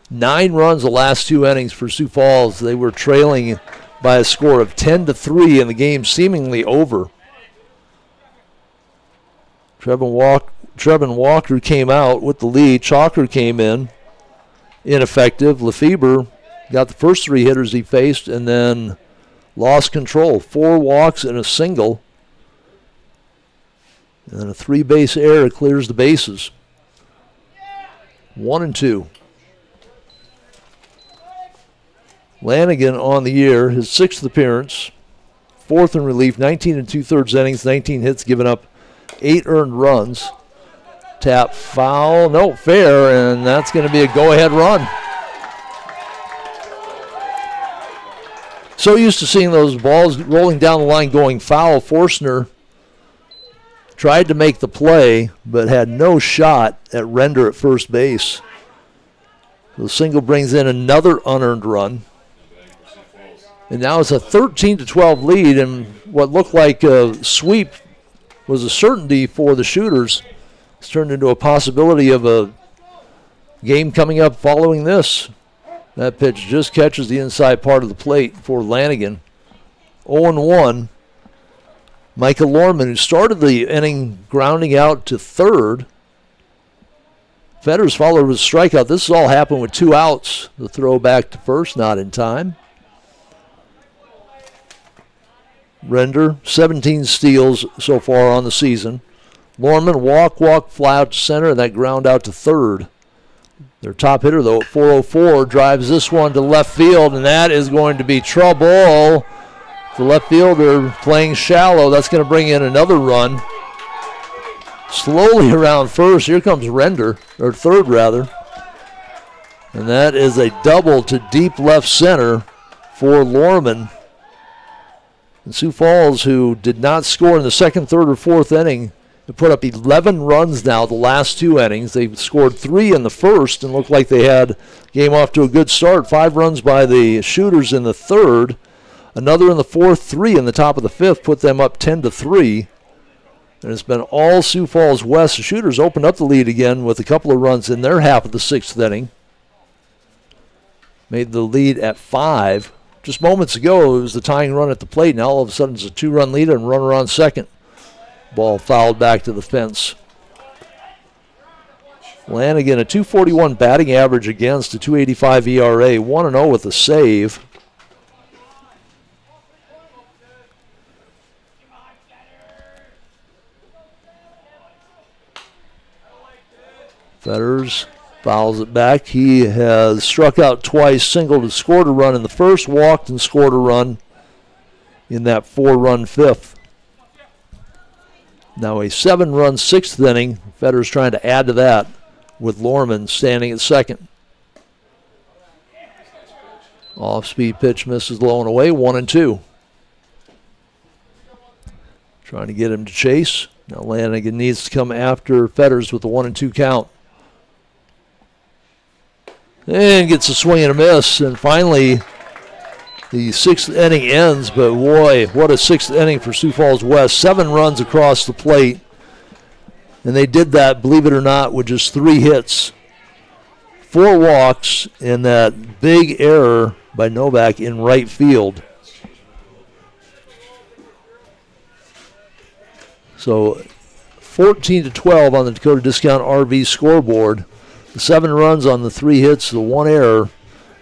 [SPEAKER 4] 9 runs the last 2 innings for Sioux Falls. They were trailing by a score of 10-3, and the game seemingly over. Trevin Walker came out with the lead. Chalker came in, ineffective. Lefebvre got the first 3 hitters he faced, and then lost control. 4 walks and a single. And then a 3-base error clears the bases. 1-2. Lanigan on the year, his 6th appearance, 4th in relief, 19 2/3 innings, 19 hits, given up 8 earned runs. Tap foul, no, fair, and that's going to be a go-ahead run. So used to seeing those balls rolling down the line going foul. Forstner tried to make the play, but had no shot at Render at first base. The single brings in another unearned run. And now it's a 13-12 lead, and what looked like a sweep was a certainty for the shooters. It's turned into a possibility of a game coming up following this. That pitch just catches the inside part of the plate for Lanigan. 0-1. Micah Lorman, who started the inning grounding out to third. Fetters followed with a strikeout. This has all happened with 2 outs. The throw back to first, not in time. Render, 17 steals so far on the season. Lorman, walk, fly out to center, and that ground out to third. Their top hitter, though, at 404, drives this one to left field, and that is going to be trouble. The left fielder playing shallow. That's going to bring in another run. Slowly around first. Here comes Render, or third, rather. And that is a double to deep left center for Lorman. And Sioux Falls, who did not score in the second, third, or fourth inning, have put up 11 runs now the last 2 innings. They scored 3 in the first and looked like they had game off to a good start. 5 runs by the Shooters in the third. Another in the fourth, 3 in the top of the fifth, put them up 10-3. And it's been all Sioux Falls West. The Shooters opened up the lead again with a couple of runs in their half of the 6th inning. Made the lead at 5. Just moments ago, it was the tying run at the plate. Now all of a sudden it's a 2-run lead and runner on second. Ball fouled back to the fence. Lanigan, a .241 batting average against, a .285 ERA, 1-0 with a save. Fetters fouls it back. He has struck out twice, singled and scored a run in the first, walked and scored a run in that 4-run fifth. Now a 7-run 6th inning. Fetters trying to add to that with Lorman standing at second. Off-speed pitch misses low and away, 1-2. Trying to get him to chase. Now Lanigan needs to come after Fetters with the 1-2 count. And gets a swing and a miss. And finally, the 6th inning ends. But boy, what a 6th inning for Sioux Falls West. 7 runs across the plate. And they did that, believe it or not, with just 3 hits. 4 walks and that big error by Novak in right field. So 14-12 on the Dakota Discount RV scoreboard. The 7 runs on the 3 hits, the 1 error,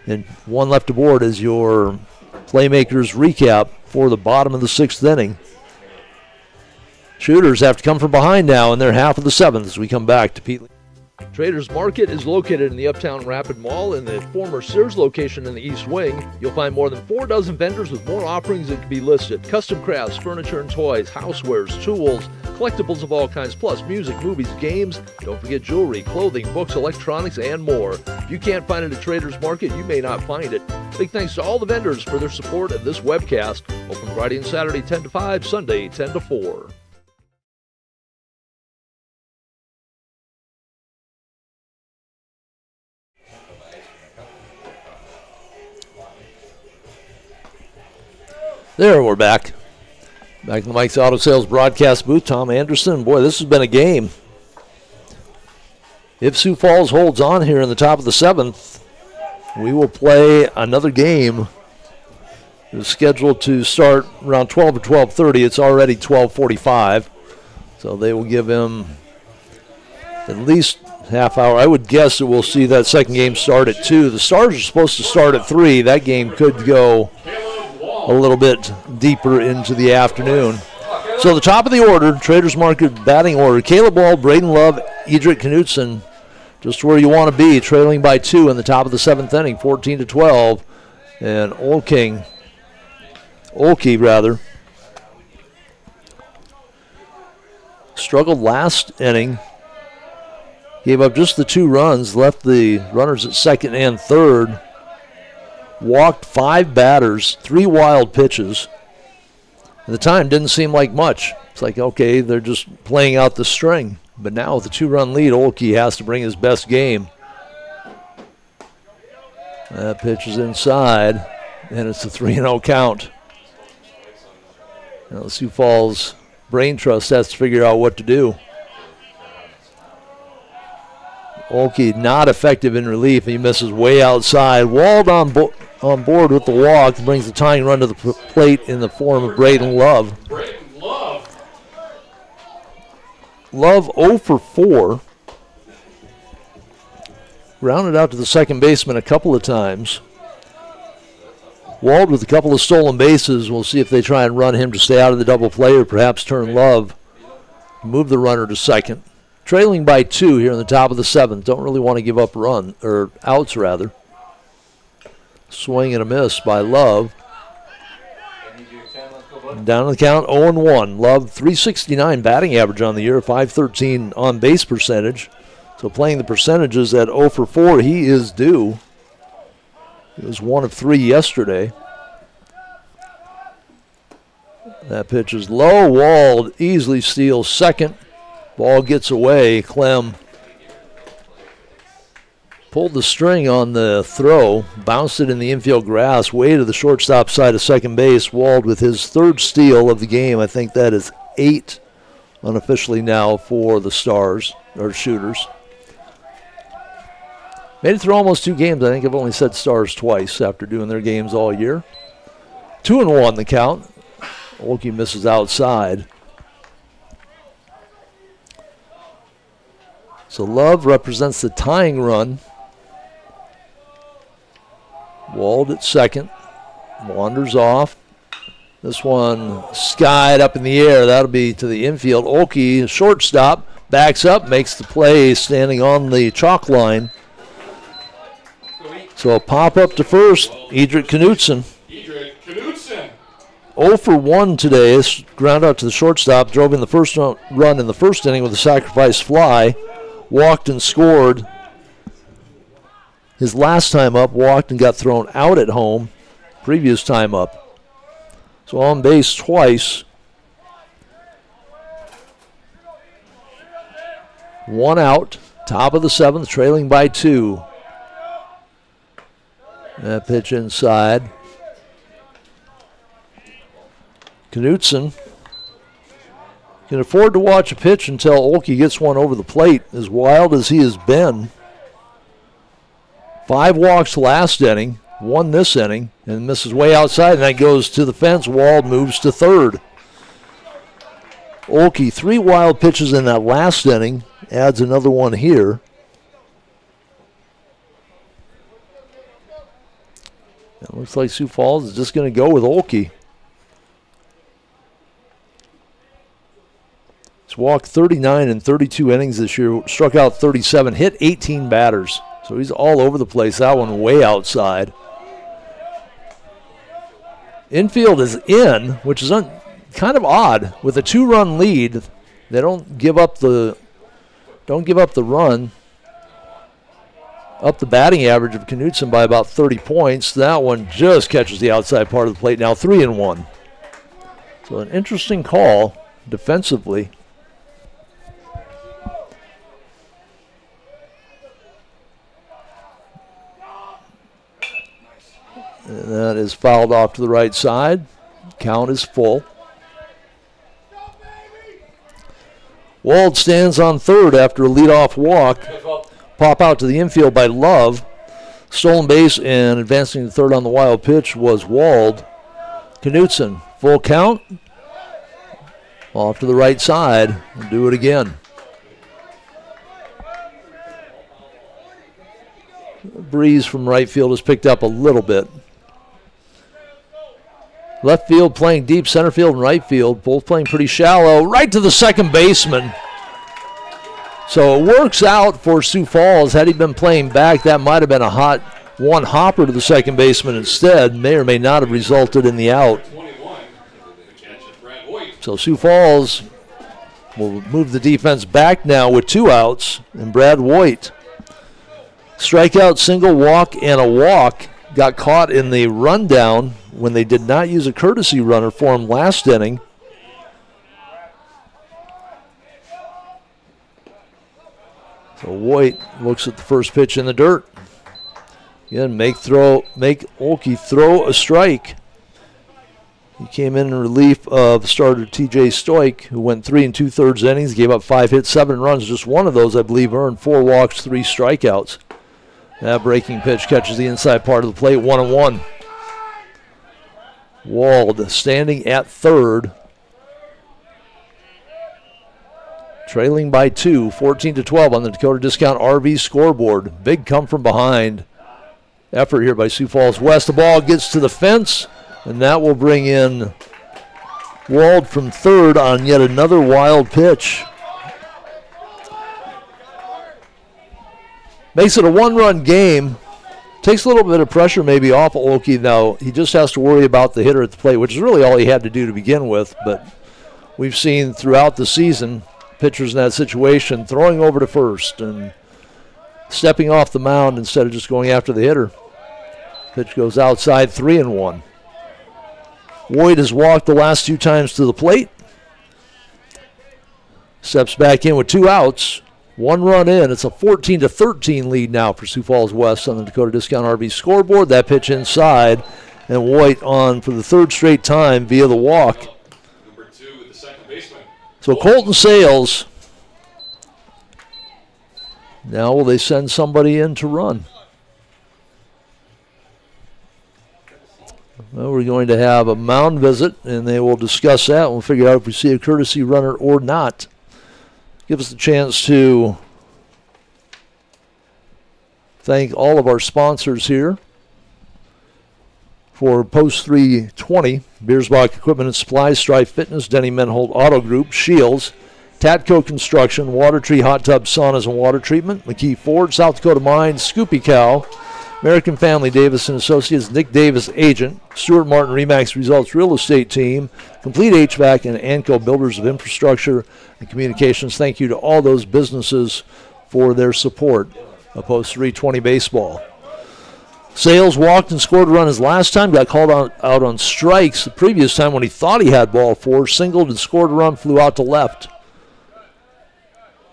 [SPEAKER 4] and 1 left aboard as your Playmakers recap for the bottom of the 6th inning. Shooters have to come from behind now in their half of the 7th as we come back to Pete.
[SPEAKER 5] Traders Market is located in the Uptown Rapid Mall in the former Sears location in the East Wing. You'll find more than 4 dozen vendors with more offerings that can be listed. Custom crafts, furniture and toys, housewares, tools, collectibles of all kinds, plus music, movies, games. Don't forget jewelry, clothing, books, electronics, and more. If you can't find it at Traders Market, you may not find it. Big thanks to all the vendors for their support of this webcast. Open Friday and Saturday 10 to 5, Sunday 10 to 4.
[SPEAKER 4] There, we're back. Back in the Mike's Auto Sales broadcast booth. Tom Anderson. Boy, this has been a game. If Sioux Falls holds on here in the top of the 7th, we will play another game. It was scheduled to start around 12 or 12:30. It's already 12:45. So they will give him at least half hour. I would guess that we'll see that second game start at 2. The Stars are supposed to start at 3. That game could go a little bit deeper into the afternoon. So the top of the order, Traders Market batting order, Caleb Wall, Braden Love, Edric Knutson, just where you want to be, trailing by 2 in the top of the 7th inning, 14-12. And Olkey, struggled last inning, gave up just the 2 runs, left the runners at second and third. Walked 5 batters, 3 wild pitches. At the time, didn't seem like much. It's like, okay, they're just playing out the string. But now with the 2-run lead, Olkey has to bring his best game. That pitch is inside, and it's a 3-0 count. Now the Sioux Falls Brain Trust has to figure out what to do. Olkey not effective in relief. He misses way outside. Walled on board with the walk, brings the tying run to the plate in the form of Braden Love. Love 0 for 4. Grounded out to the second baseman a couple of times. Walled with a couple of stolen bases. We'll see if they try and run him to stay out of the double play or perhaps turn Love, move the runner to second. Trailing by 2 here in the top of the 7th. Don't really want to give up outs rather. Swing and a miss by Love. Down the count, 0-1. Love, 369 batting average on the year, 513 on base percentage. So playing the percentages at 0 for 4, he is due. He was 1 of 3 yesterday. That pitch is low. Wald easily steals second. Ball gets away. Clem pulled the string on the throw, bounced it in the infield grass, way to the shortstop side of second base. Wald with his third steal of the game. I think that is 8 unofficially now for the Stars, or Shooters. Made it through almost 2 games. I think I've only said Stars twice after doing their games all year. 2-1 the count. Okie misses outside. So Love represents the tying run. Wald at second. Wanders off. This one skied up in the air. That'll be to the infield. Okie, shortstop, backs up, makes the play standing on the chalk line. So a pop up to first. Edric Knutson. 0 for 1 today. This ground out to the shortstop. Drove in the first run in the first inning with a sacrifice fly. Walked and scored. His last time up, walked and got thrown out at home. Previous time up. So on base twice. 1 out. Top of the 7th, trailing by 2. That pitch inside. Knutson can afford to watch a pitch until Okie gets one over the plate. As wild as he has been. 5 walks last inning, 1 this inning, and misses way outside, and that goes to the fence. Wald moves to third. Okie, 3 wild pitches in that last inning, adds another one here. It looks like Sioux Falls is just going to go with Okie. He's walked 39 in 32 innings this year, struck out 37, hit 18 batters. So he's all over the place. That one way outside. Infield is in, which is kind of odd. With a 2-run lead, they don't give up the run. Up the batting average of Knutson by about 30 points. That one just catches the outside part of the plate. Now 3-1. So an interesting call defensively. And that is fouled off to the right side. Count is full. Wald stands on third after a leadoff walk. Pop out to the infield by Love. Stolen base and advancing to third on the wild pitch was Wald. Knutson, full count. Off to the right side. We'll do it again. Breeze from right field has picked up a little bit. Left field playing deep, center field and right field, both playing pretty shallow. Right to the second baseman. So it works out for Sioux Falls. Had he been playing back, that might have been a hot one hopper to the second baseman instead. May or may not have resulted in the out. So Sioux Falls will move the defense back now with 2 outs. And Brad Voigt, strikeout, single, walk, and a walk. Got caught in the rundown when they did not use a courtesy runner for him last inning. So Voigt looks at the first pitch in the dirt. Again, make Okie throw a strike. He came in relief of starter TJ Stoik, who went 3 2/3 innings, gave up 5 hits, 7 runs. Just one of those, I believe, earned 4 walks, 3 strikeouts. That breaking pitch catches the inside part of the plate, 1-1. Wald standing at third. Trailing by 2, 14-12 on the Dakota Discount RV scoreboard. Big come from behind effort here by Sioux Falls West. The ball gets to the fence, and that will bring in Wald from third on yet another wild pitch. Makes it a 1-run game. Takes a little bit of pressure maybe off Okie now. He just has to worry about the hitter at the plate, which is really all he had to do to begin with. But we've seen throughout the season pitchers in that situation throwing over to first and stepping off the mound instead of just going after the hitter. Pitch goes outside, 3-1. Woit has walked the last 2 times to the plate. Steps back in with 2 outs. 1 run in. It's a 14-13 lead now for Sioux Falls West on the Dakota Discount RV scoreboard. That pitch inside, and Woit on for the 3rd straight time via the walk.
[SPEAKER 1] Number 2 with the second baseman.
[SPEAKER 4] So Colton Sales. Now will they send somebody in to run? Well, we're going to have a mound visit, and they will discuss that. We'll figure out if we see a courtesy runner or not. Give us the chance to thank all of our sponsors here for Post 320, Beersbach Equipment and Supplies, Strife Fitness, Denny Menhold Auto Group, Shields, Tatco Construction, Water Tree Hot Tub Saunas and Water Treatment, McKee Ford, South Dakota Mines, Scoopy Cow, American Family Davis and Associates, Nick Davis Agent, Stuart Martin Remax Results Real Estate Team, Complete HVAC, and Anco Builders of Infrastructure and Communications. Thank you to all those businesses for their support of Post 320 baseball. Sales walked and scored a run his last time, got called out on strikes the previous time when he thought he had ball 4, singled and scored a run, flew out to left.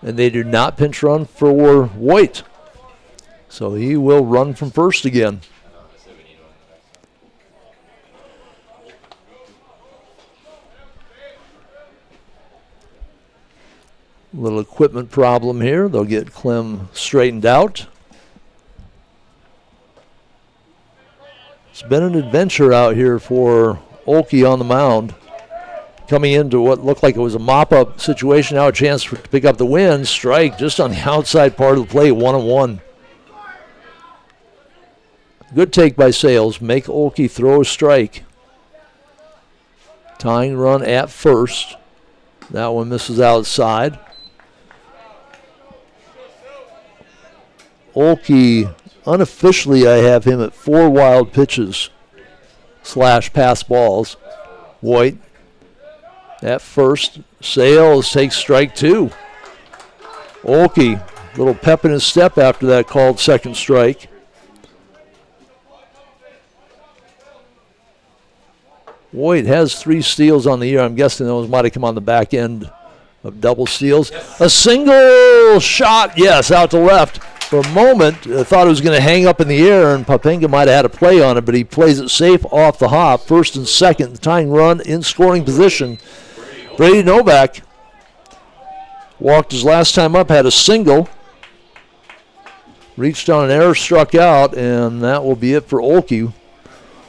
[SPEAKER 4] And they did not pinch run for Woit. So he will run from first again. Little equipment problem here. They'll get Clem straightened out. It's been an adventure out here for Olkey on the mound. Coming into what looked like it was a mop-up situation, now a chance to pick up the win. Strike just on the outside part of the plate, 1-1. Good take by Sales. Make Olkey throw a strike. Tying run at first. That one misses outside. Olkey, unofficially I have him at 4 wild pitches / pass balls. Woit at first. Sales takes strike 2. Olkey, little pep in his step after that called second strike. Woit has 3 steals on the year. I'm guessing those might have come on the back end of double steals. Yes. A single shot, yes, out to left. For a moment, I thought it was going to hang up in the air, and Papenga might have had a play on it, but he plays it safe off the hop. First and second, the tying run in scoring position. Brady Novak walked his last time up, had a single. Reached on an error, struck out, and that will be it for Olkey.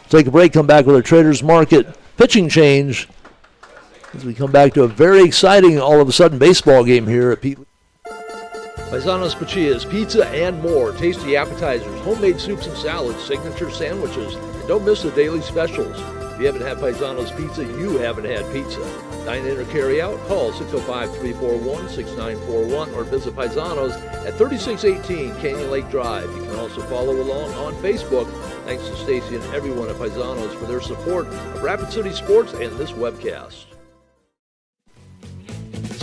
[SPEAKER 4] Take a break, come back with our Traders Market pitching change as we come back to a very exciting, all of a sudden, baseball game here at Pete.
[SPEAKER 5] Paisanos Pachillas, pizza and more. Tasty appetizers, homemade soups and salads, signature sandwiches, and don't miss the daily specials. If you haven't had Paisanos Pizza, you haven't had pizza. Dine in or carry out, call 605-341-6941 or visit Paisanos at 3618 Canyon Lake Drive. You can also follow along on Facebook. Thanks to Stacy and everyone at Paisanos for their support of Rapid City Sports and this webcast.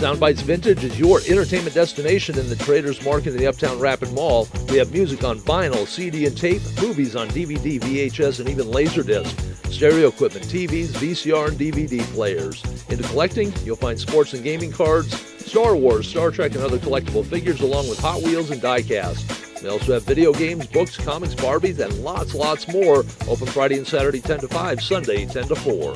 [SPEAKER 5] Soundbites Vintage is your entertainment destination in the Traders Market in the Uptown Rapid Mall. We have music on vinyl, CD and tape, movies on DVD, VHS, and even Laserdisc, stereo equipment, TVs, VCR, and DVD players. Into collecting, you'll find sports and gaming cards, Star Wars, Star Trek, and other collectible figures, along with Hot Wheels and die-cast. We also have video games, books, comics, Barbies, and lots more. Open Friday and Saturday 10 to 5, Sunday 10 to 4.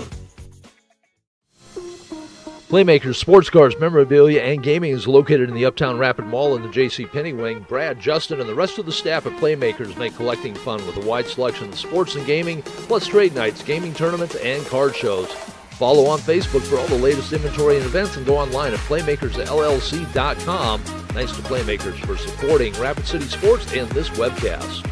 [SPEAKER 5] Playmakers Sports Cars, Memorabilia, and Gaming is located in the Uptown Rapid Mall in the J.C. Penney Wing. Brad, Justin, and the rest of the staff at Playmakers make collecting fun with a wide selection of sports and gaming, plus trade nights, gaming tournaments, and card shows. Follow on Facebook for all the latest inventory and events, and go online at playmakersllc.com. Thanks to Playmakers for supporting Rapid City Sports and this webcast.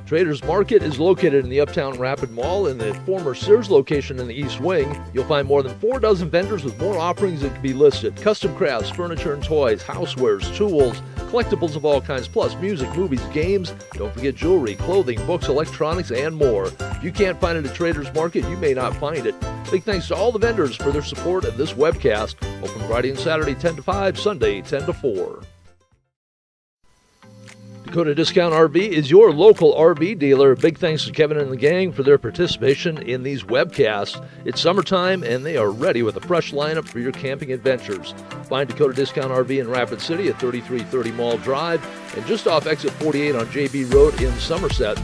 [SPEAKER 5] Traders Market is located in the Uptown Rapid Mall in the former Sears location in the East Wing. You'll find more than 4 dozen vendors with more offerings that can be listed. Custom crafts, furniture and toys, housewares, tools, collectibles of all kinds, plus music, movies, games. Don't forget jewelry, clothing, books, electronics, and more. If you can't find it at Traders Market, you may not find it. Big thanks to all the vendors for their support of this webcast. Open Friday and Saturday 10 to 5, Sunday 10 to 4. Dakota Discount RV is your local RV dealer. Big thanks to Kevin and the gang for their participation in these webcasts. It's summertime and they are ready with a fresh lineup for your camping adventures. Find Dakota Discount RV in Rapid City at 3330 Mall Drive and just off exit 48 on JB Road in Somerset.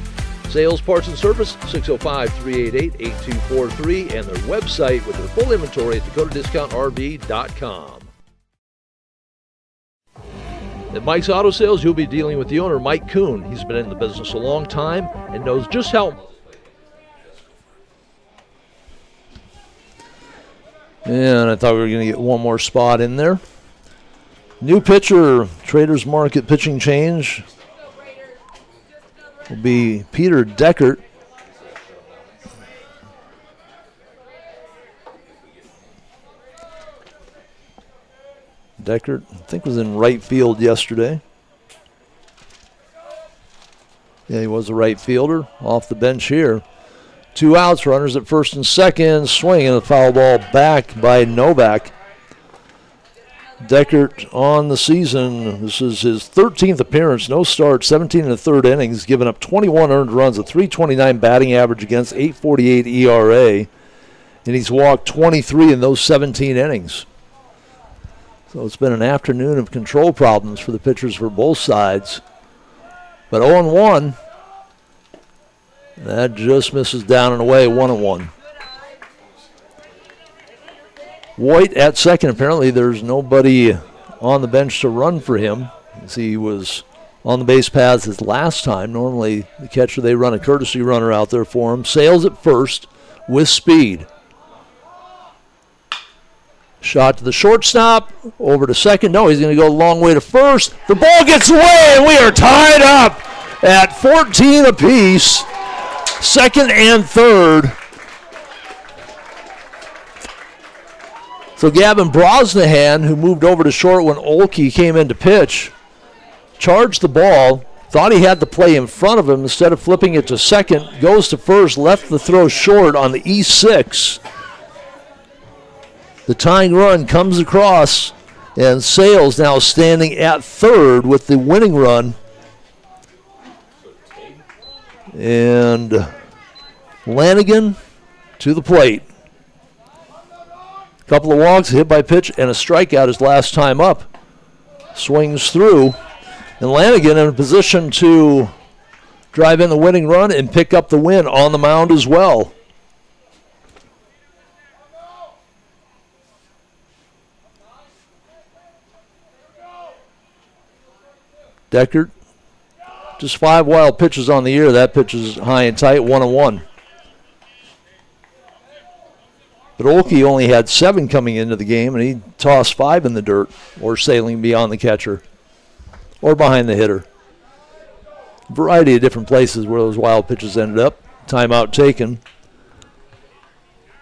[SPEAKER 5] Sales, parts, and service, 605-388-8243, and their website with their full inventory at dakotadiscountrv.com. At Mike's Auto Sales, you'll be dealing with the owner, Mike Kuhn. He's been in the business a long time and knows just how.
[SPEAKER 4] And I thought we were going to get one more spot in there. New pitcher, Traders Market pitching change will be Peter Deckert. Deckert, I think, was in right field yesterday. Yeah, he was a right fielder off the bench here. 2 outs, runners at first and second, swinging a foul ball back by Novak. Deckert on the season, this is his 13th appearance, no start, 17 in the third innings, giving up 21 earned runs, a .329 batting average against 8.48 ERA, and he's walked 23 in those 17 innings. So it's been an afternoon of control problems for the pitchers for both sides. But 0-1, that just misses down and away, 1-1. White at second. Apparently there's nobody on the bench to run for him, as he was on the base paths his last time. Normally the catcher, they run a courtesy runner out there for him. Sales at first with speed. Shot to the shortstop, over to second. No, he's going to go a long way to first. The ball gets away, and we are tied up at 14 apiece. Second and third. So Gavin Brosnahan, who moved over to short when Olkey came in to pitch, charged the ball, thought he had the play in front of him. Instead of flipping it to second, goes to first, left the throw short on the E6. The tying run comes across, and Sales now standing at third with the winning run. And Lanigan to the plate. Couple of walks, hit by pitch, and a strikeout his last time up. Swings through, and Lanigan in a position to drive in the winning run and pick up the win on the mound as well. Deckert, just 5 wild pitches on the year. That pitch is high and tight, 1-1. But Olkey only had 7 coming into the game, and he tossed 5 in the dirt or sailing beyond the catcher or behind the hitter. A variety of different places where those wild pitches ended up. Timeout taken.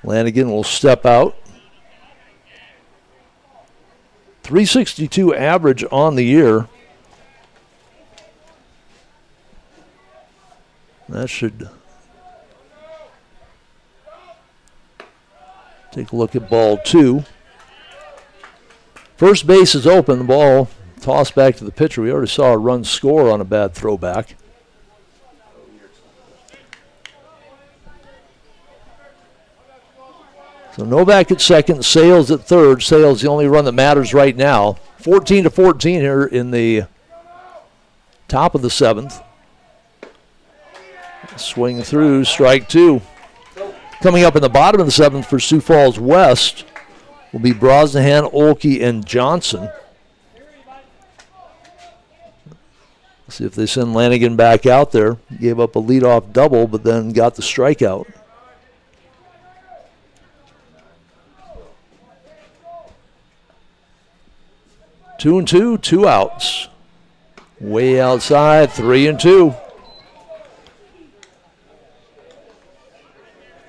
[SPEAKER 4] Lanigan will step out. .362 average on the year. That should take a look at ball 2. First base is open. The ball tossed back to the pitcher. We already saw a run score on a bad throwback. So Novak at second, Sales at third. Sales the only run that matters right now. 14-14 here in the top of the 7th. Swing through, strike 2. Coming up in the bottom of the 7th for Sioux Falls West will be Brosnahan, Olkey, and Johnson. See if they send Lanigan back out there. Gave up a leadoff double, but then got the strikeout. Two and two, 2 outs. Way outside, 3-2.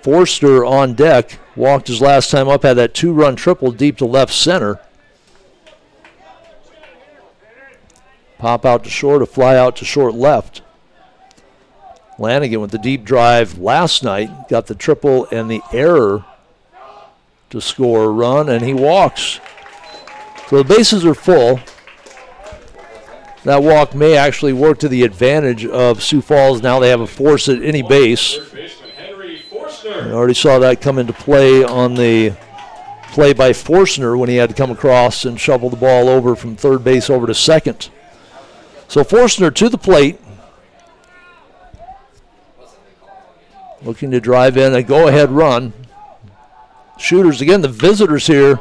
[SPEAKER 4] Forster on deck, walked his last time up, had that 2-run triple deep to left center. Pop out to short, a fly out to short left. Lanigan with the deep drive last night, got the triple and the error to score a run, and he walks. So the bases are full. That walk may actually work to the advantage of Sioux Falls. Now they have a force at any base.
[SPEAKER 1] Third baseman Henry
[SPEAKER 4] I
[SPEAKER 1] Forstner.
[SPEAKER 4] already saw that come into play on the play by Forstner when he had to come across and shovel the ball over from third base over to second. So Forstner to the plate, looking to drive in a go-ahead run. Shooters again, the visitors here.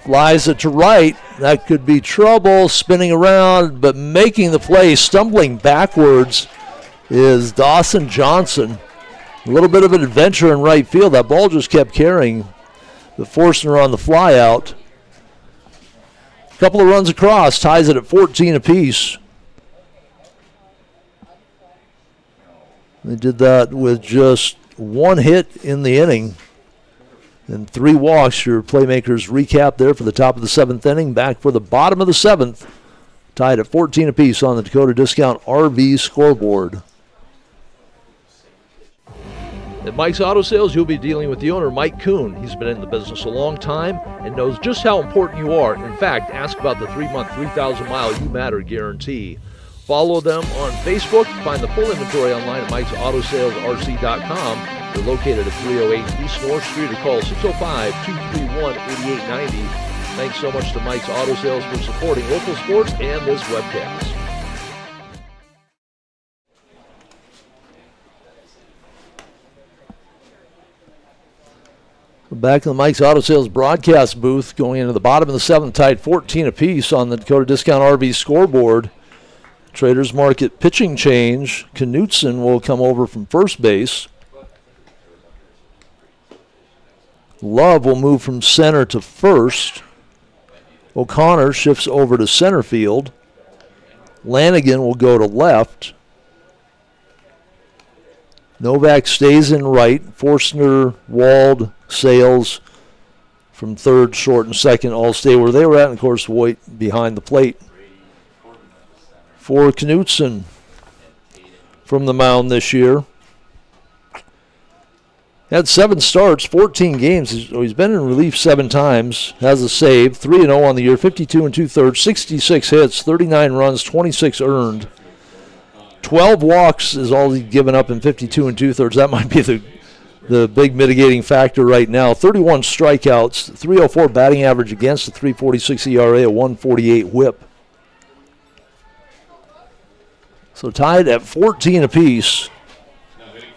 [SPEAKER 4] Flies it to right. That could be trouble, spinning around, but making the play, stumbling backwards, is Dawson Johnson. A little bit of an adventure in right field. That ball just kept carrying. The Forstner on the fly out. A couple of runs across, ties it at 14 apiece. They did that with just one hit in the inning and 3 walks. Your playmakers recap there for the top of the 7th inning. Back for the bottom of the 7th. Tied at 14 apiece on the Dakota Discount RV scoreboard.
[SPEAKER 5] At Mike's Auto Sales, you'll be dealing with the owner, Mike Kuhn. He's been in the business a long time and knows just how important you are. In fact, ask about the 3-month, 3,000-mile You Matter guarantee. Follow them on Facebook. Find the full inventory online at Mike'sAutoSalesRC.com. They're located at 308 East North Street, or call 605-231-8890. Thanks so much to Mike's Auto Sales for supporting local sports and this webcast.
[SPEAKER 4] Back in the Mike's Auto Sales broadcast booth, going into the bottom of the 7th, tied 14 apiece on the Dakota Discount RV scoreboard. Traders Market pitching change. Knutson will come over from first base. Love will move from center to first. O'Connor shifts over to center field. Lanigan will go to left. Novak stays in right. Forstner, Wald, Sales from third, short, and second all stay where they were at. And, of course, Voigt behind the plate. For Knutson from the mound this year. Had 7 starts, 14 games. He's been in relief 7 times. Has a save, 3-0 on the year, 52 2/3, 66 hits, 39 runs, 26 earned. 12 walks is all he's given up in 52 2/3. That might be the big mitigating factor right now. 31 strikeouts, 304 batting average against, a 3.46 ERA, a 1.48 whip. So tied at 14 apiece.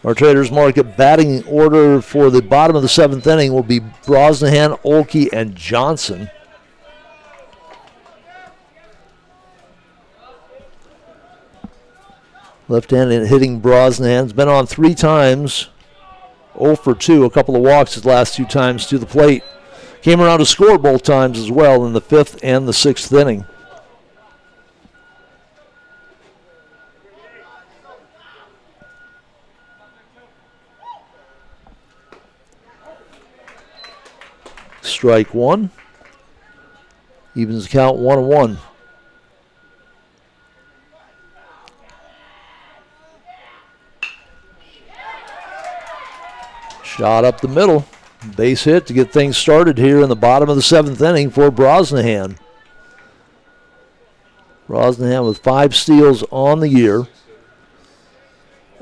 [SPEAKER 4] Our Traders Market batting order for the bottom of the 7th inning will be Brosnahan, Olkey, and Johnson. Left-handed hitting Brosnahan's been on 3 times. 0 for 2, a couple of walks his last 2 times to the plate. Came around to score both times as well in the 5th and the 6th inning. Strike 1. Evens the count 1-1. Shot up the middle. Base hit to get things started here in the bottom of the 7th inning for Brosnahan. Brosnahan with 5 steals on the year.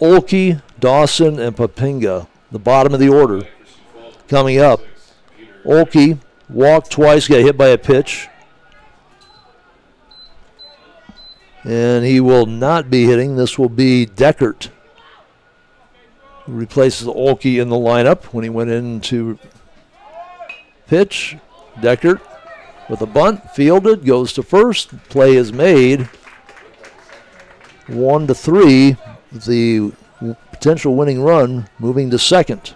[SPEAKER 4] Olkey, Dawson, and Papinga, the bottom of the order. Coming up, Olkey walked twice, got hit by a pitch. And he will not be hitting. This will be Deckert, who replaces Olkey in the lineup when he went in to pitch. Deckert with a bunt, fielded, goes to first. Play is made. 1-3. The potential winning run moving to second.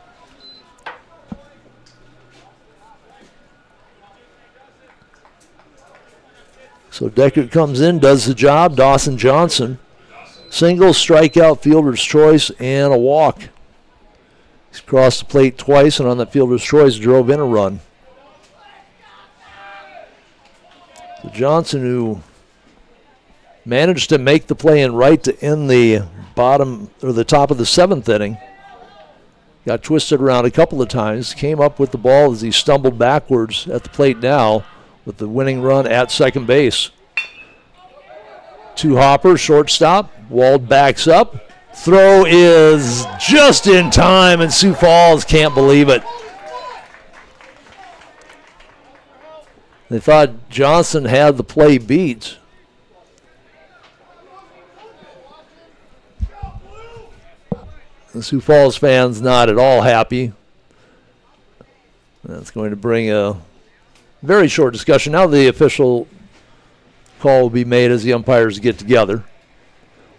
[SPEAKER 4] So Deckert comes in, does the job. Dawson Johnson. Single, strikeout, fielder's choice, and a walk. He's crossed the plate twice, and on that fielder's choice, drove in a run. So Johnson, who managed to make the play in right to end the bottom or the top of the 7th inning, got twisted around a couple of times, came up with the ball as he stumbled backwards at the plate now with the winning run at second base. 2 hopper, shortstop. Wald backs up. Throw is just in time, and Sioux Falls can't believe it. They thought Johnson had the play beat. The Sioux Falls fans not at all happy. That's going to bring a very short discussion. Now the official call will be made as the umpires get together.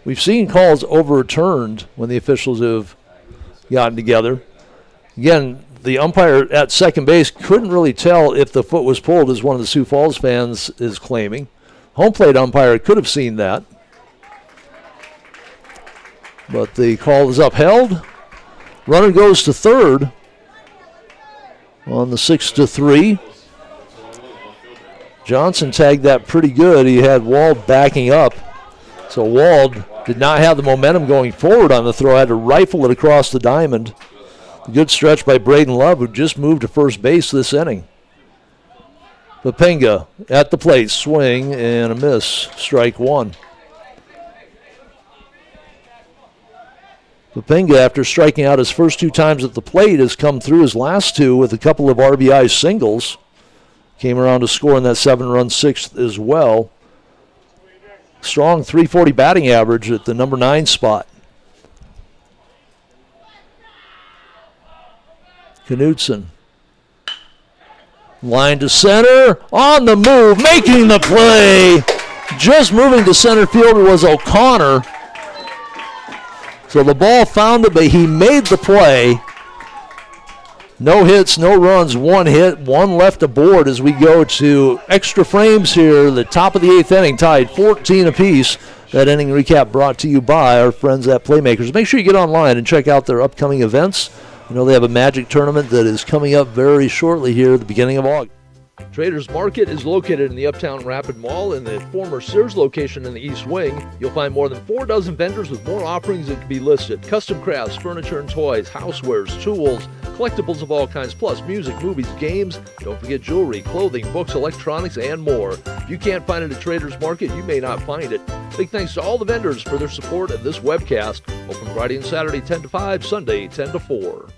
[SPEAKER 4] We've seen calls overturned when the officials have gotten together. Again, the umpire at second base couldn't really tell if the foot was pulled, as one of the Sioux Falls fans is claiming. Home plate umpire could have seen that. But the call is upheld. Runner goes to third on the 6-3. Johnson tagged that pretty good. He had Wald backing up. So Wald did not have the momentum going forward on the throw. Had to rifle it across the diamond. A good stretch by Braden Love, who just moved to first base this inning. Papinga at the plate. Swing and a miss. Strike 1. Papinga, after striking out his first 2 times at the plate, has come through his last 2 with a couple of RBI singles. Came around to score in that 7-run sixth as well. Strong .340 batting average at the number 9 spot. Knudsen. Line to center. On the move. Making the play. Just moving to center field was O'Connor. So the ball found it, but he made the play. No hits, no runs, 1 hit, 1 left aboard as we go to extra frames here. The top of the 8th inning, tied 14 apiece. That inning recap brought to you by our friends at Playmakers. Make sure you get online and check out their upcoming events. You know they have a Magic tournament that is coming up very shortly here at the beginning of August.
[SPEAKER 5] Traders Market is located in the Uptown Rapid Mall in the former Sears location in the East Wing. You'll find more than 4 dozen vendors with more offerings that can be listed. Custom crafts, furniture and toys, housewares, tools, collectibles of all kinds, plus music, movies, games. Don't forget jewelry, clothing, books, electronics, and more. If you can't find it at Traders Market, you may not find it. Big thanks to all the vendors for their support of this webcast. Open Friday and Saturday 10 to 5, Sunday 10 to 4.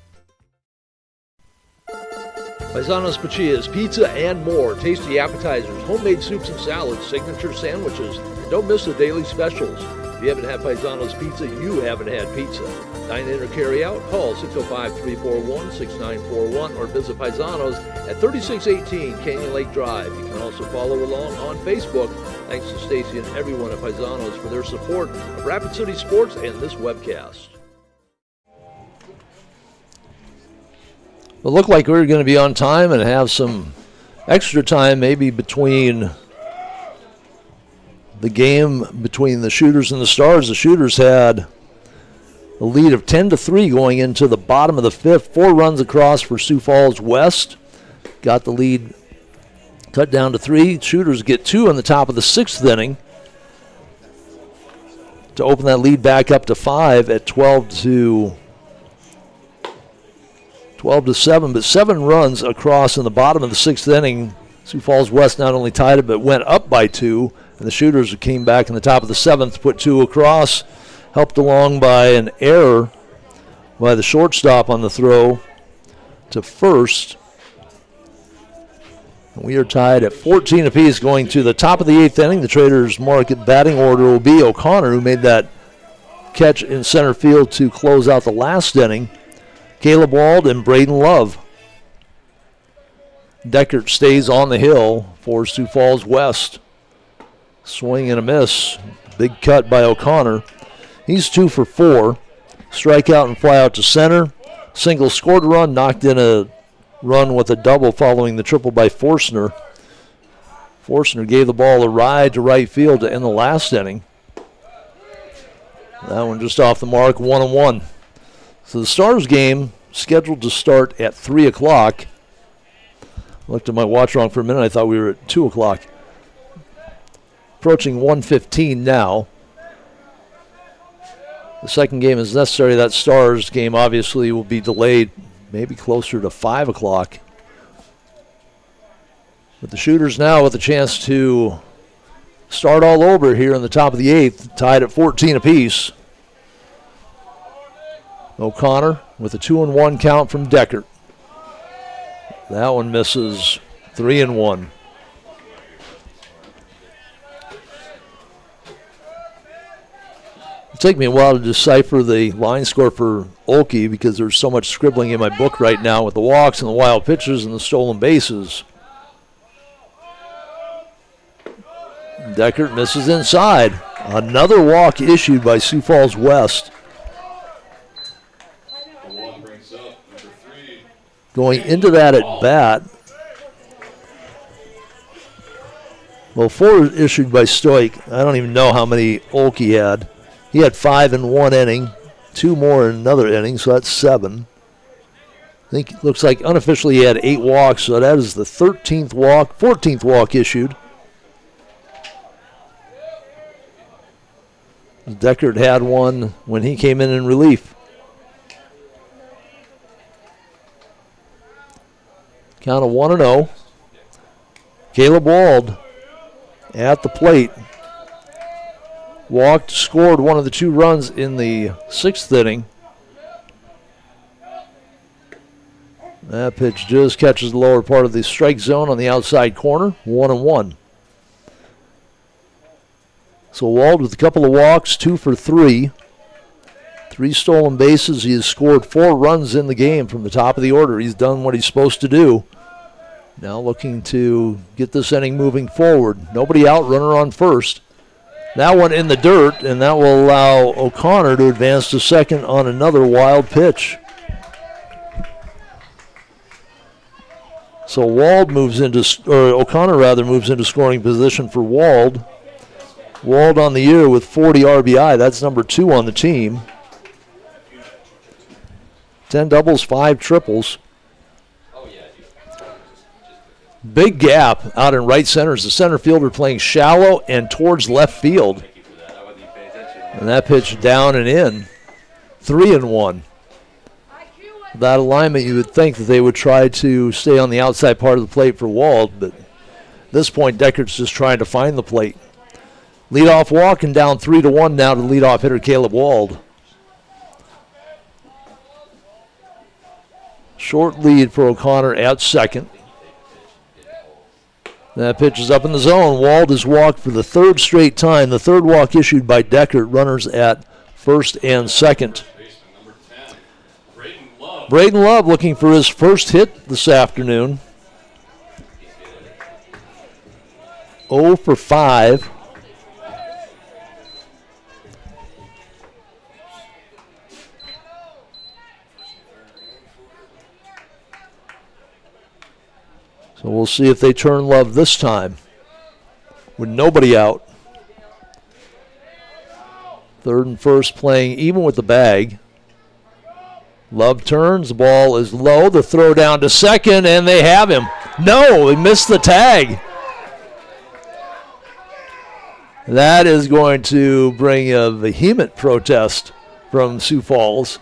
[SPEAKER 5] Paisanos Pachias, pizza and more, tasty appetizers, homemade soups and salads, signature sandwiches, and don't miss the daily specials. If you haven't had Paisanos Pizza, you haven't had pizza. Dine in or carry out, call 605-341-6941 or visit Paisanos at 3618 Canyon Lake Drive. You can also follow along on Facebook. Thanks to Stacy and everyone at Paisanos for their support of Rapid City Sports and this webcast.
[SPEAKER 4] It looked like we were going to be on time and have some extra time maybe between the game between the Shooters and the Stars. The Shooters had a lead of 10-3 going into the bottom of the 5th. 4 runs across for Sioux Falls West. Got the lead cut down to 3. Shooters get 2 in the top of the 6th inning to open that lead back up to 5 at 12-7, but 7 runs across in the bottom of the 6th inning. Sioux Falls West not only tied it, but went up by 2, and the Shooters came back in the top of the 7th, put 2 across, helped along by an error by the shortstop on the throw to first. We are tied at 14 apiece going to the top of the 8th inning. The Traders Market batting order will be O'Connor, who made that catch in center field to close out the last inning. Caleb Wald and Braden Love. Deckert stays on the hill for Sioux Falls West. Swing and a miss. Big cut by O'Connor. He's 2 for 4. Strikeout and fly out to center. Single scored a run, knocked in a run with a double following the triple by Forstner. Forstner gave the ball a ride to right field to end the last inning. That one just off the mark, 1-1. So the Stars game scheduled to start at 3 o'clock. Looked at my watch wrong for a minute. I thought we were at 2 o'clock. Approaching 1:15 now. The second game is necessary. That Stars game obviously will be delayed maybe closer to 5 o'clock. But the Shooters now with a chance to start all over here in the top of the 8th, tied at 14 apiece. O'Connor with a 2-1 count from Deckert. That one misses. 3-1. It'll take me a while to decipher the line score for Olkey because there's so much scribbling in my book right now with the walks and the wild pitches and the stolen bases. Deckert misses inside. Another walk issued by Sioux Falls West. Going into that at bat. Well, 4 issued by Stoik. I don't even know how many Olkey had. He had 5 in 1 inning, 2 more in another inning, so that's 7. I think looks like unofficially he had 8 walks, so that is the 13th walk, 14th walk issued. Deckert had one when he came in relief. Count of 1-0. Caleb Wald at the plate. Walked, scored one of the 2 runs in the 6th inning. That pitch just catches the lower part of the strike zone on the outside corner. 1-1. So Wald with a couple of walks, 2 for 3. 3 stolen bases. He has scored 4 runs in the game from the top of the order. He's done what he's supposed to do. Now looking to get this inning moving forward. Nobody out, runner on first. That one in the dirt, and that will allow O'Connor to advance to second on another wild pitch. So O'Connor moves into scoring position for Wald. Wald on the year with 40 RBI. That's number 2 on the team. 10 doubles, 5 triples. Big gap out in right center as the center fielder playing shallow and towards left field. And that pitch down and in. 3-1. That alignment, you would think that they would try to stay on the outside part of the plate for Wald, but at this point, Deckert's just trying to find the plate. Leadoff walk and down 3-1 now to leadoff hitter Caleb Wald. Short lead for O'Connor at second. That pitch is up in the zone. Wald has walked for the 3rd straight time. The 3rd walk issued by Deckert. Runners at first and second. Braden Love looking for his first hit this afternoon. 0 for 5. So we'll see if they turn Love this time with nobody out. 3rd and first playing even with the bag. Love turns, the ball is low, the throw down to second, and they have him. No, he missed the tag. That is going to bring a vehement protest from Sioux Falls.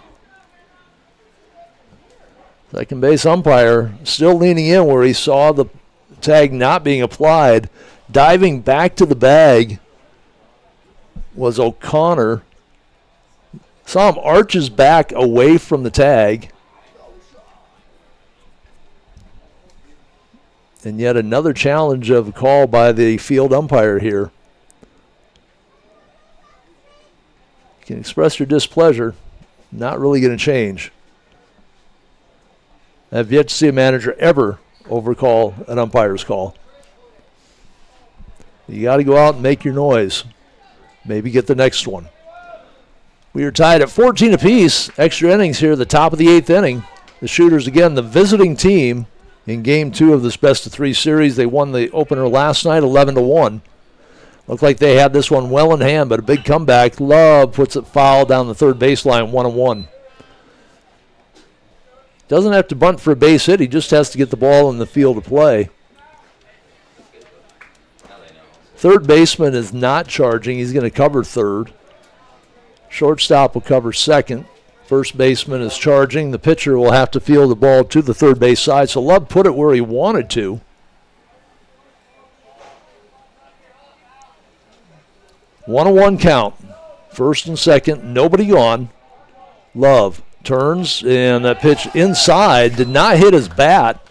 [SPEAKER 4] Second base umpire still leaning in where he saw the tag not being applied. Diving back to the bag was O'Connor. Saw him arch his back away from the tag. And yet another challenge of a call by the field umpire here. You can express your displeasure. Not really going to change. I've yet to see a manager ever overcall an umpire's call. You got to go out and make your noise. Maybe get the next one. We are tied at 14 apiece. Extra innings here at the top of the 8th inning. The Shooters, again, the visiting team in Game 2 of this best-of-3 series. They won the opener last night 11-1. Looked like they had this one well in hand, but a big comeback. Love puts it foul down the third baseline, 1-1. Doesn't have to bunt for a base hit. He just has to get the ball in the field of play. Third baseman is not charging. He's going to cover third. Shortstop will cover second. First baseman is charging. The pitcher will have to field the ball to the third base side. So Love put it where he wanted to. 1-1 count. First and second, nobody on. Love turns, and that pitch inside did not hit his bat.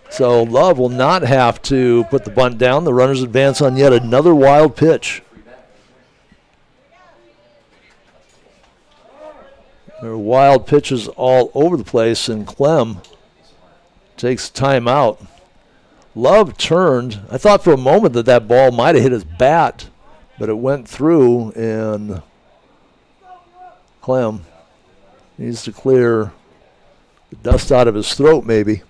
[SPEAKER 4] So Love will not have to put the bunt down. The runners advance on yet another wild pitch. There are wild pitches all over the place, and Clem takes time out. Love turned. I thought for a moment that ball might have hit his bat, but it went through, and Clem needs to clear the dust out of his throat maybe.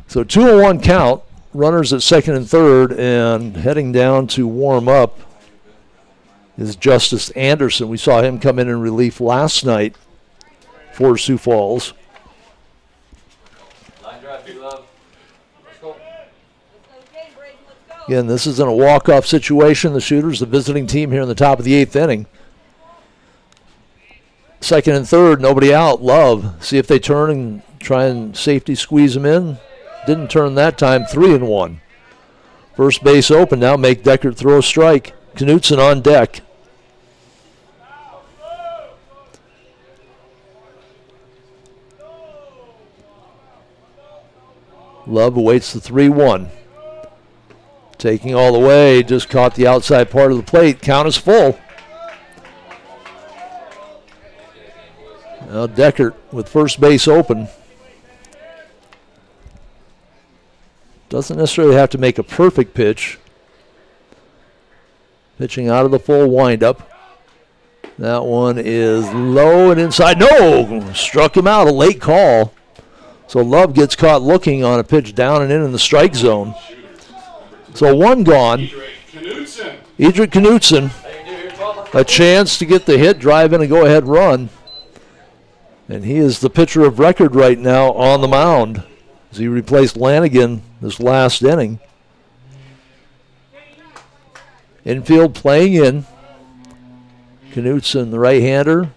[SPEAKER 4] So 2-1 count, runners at second and third, and heading down to warm up is Justice Anderson. We saw him come in relief last night for Sioux Falls.
[SPEAKER 2] Line drive, big love. Let's go.
[SPEAKER 4] Again, this isn't a walk-off situation. The Shooters, the visiting team here in the top of the 8th inning. Second and third, nobody out. Love, see if they turn and try and safety squeeze him in. Didn't turn that time, 3-1. First base open now, make Deckert throw a strike. Knutson on deck. Love awaits the 3-1. Taking all the way, just caught the outside part of the plate. Count is full. Now Deckert with first base open. Doesn't necessarily have to make a perfect pitch. Pitching out of the full windup. That one is low and inside. No! Struck him out, a late call. So Love gets caught looking on a pitch down and in the strike zone. So one gone. Edric Knutson. A chance to get the hit, drive in a go-ahead run. And he is the pitcher of record right now on the mound as he replaced Lanigan this last inning. Infield playing in. Knutson, the right-hander,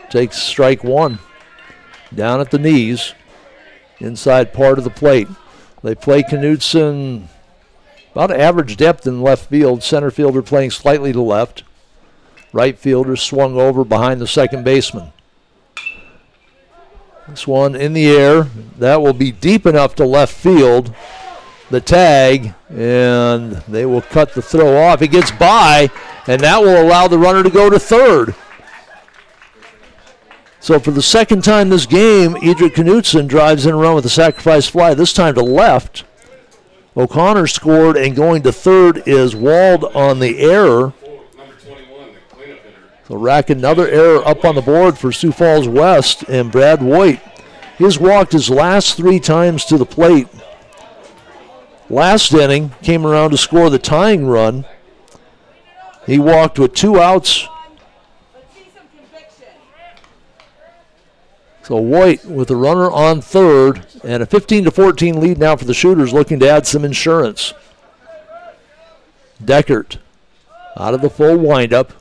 [SPEAKER 4] takes strike one. Down at the knees, inside part of the plate. They play Knutson about average depth in left field. Center fielder playing slightly to left. Right fielder swung over behind the second baseman. This one in the air. That will be deep enough to left field. The tag, and they will cut the throw off. It gets by, and that will allow the runner to go to third. So for the second time this game, Edric Knutson drives in a run with a sacrifice fly, this time to left. O'Connor scored, and going to third is Wald on the error. So rack another error up on the board for Sioux Falls West, and Brad Voigt. He's walked his last 3 times to the plate. Last inning, came around to score the tying run. He walked with 2 outs. So Voigt with a runner on third, and a 15-14 lead now for the Shooters, looking to add some insurance. Deckert out of the full windup.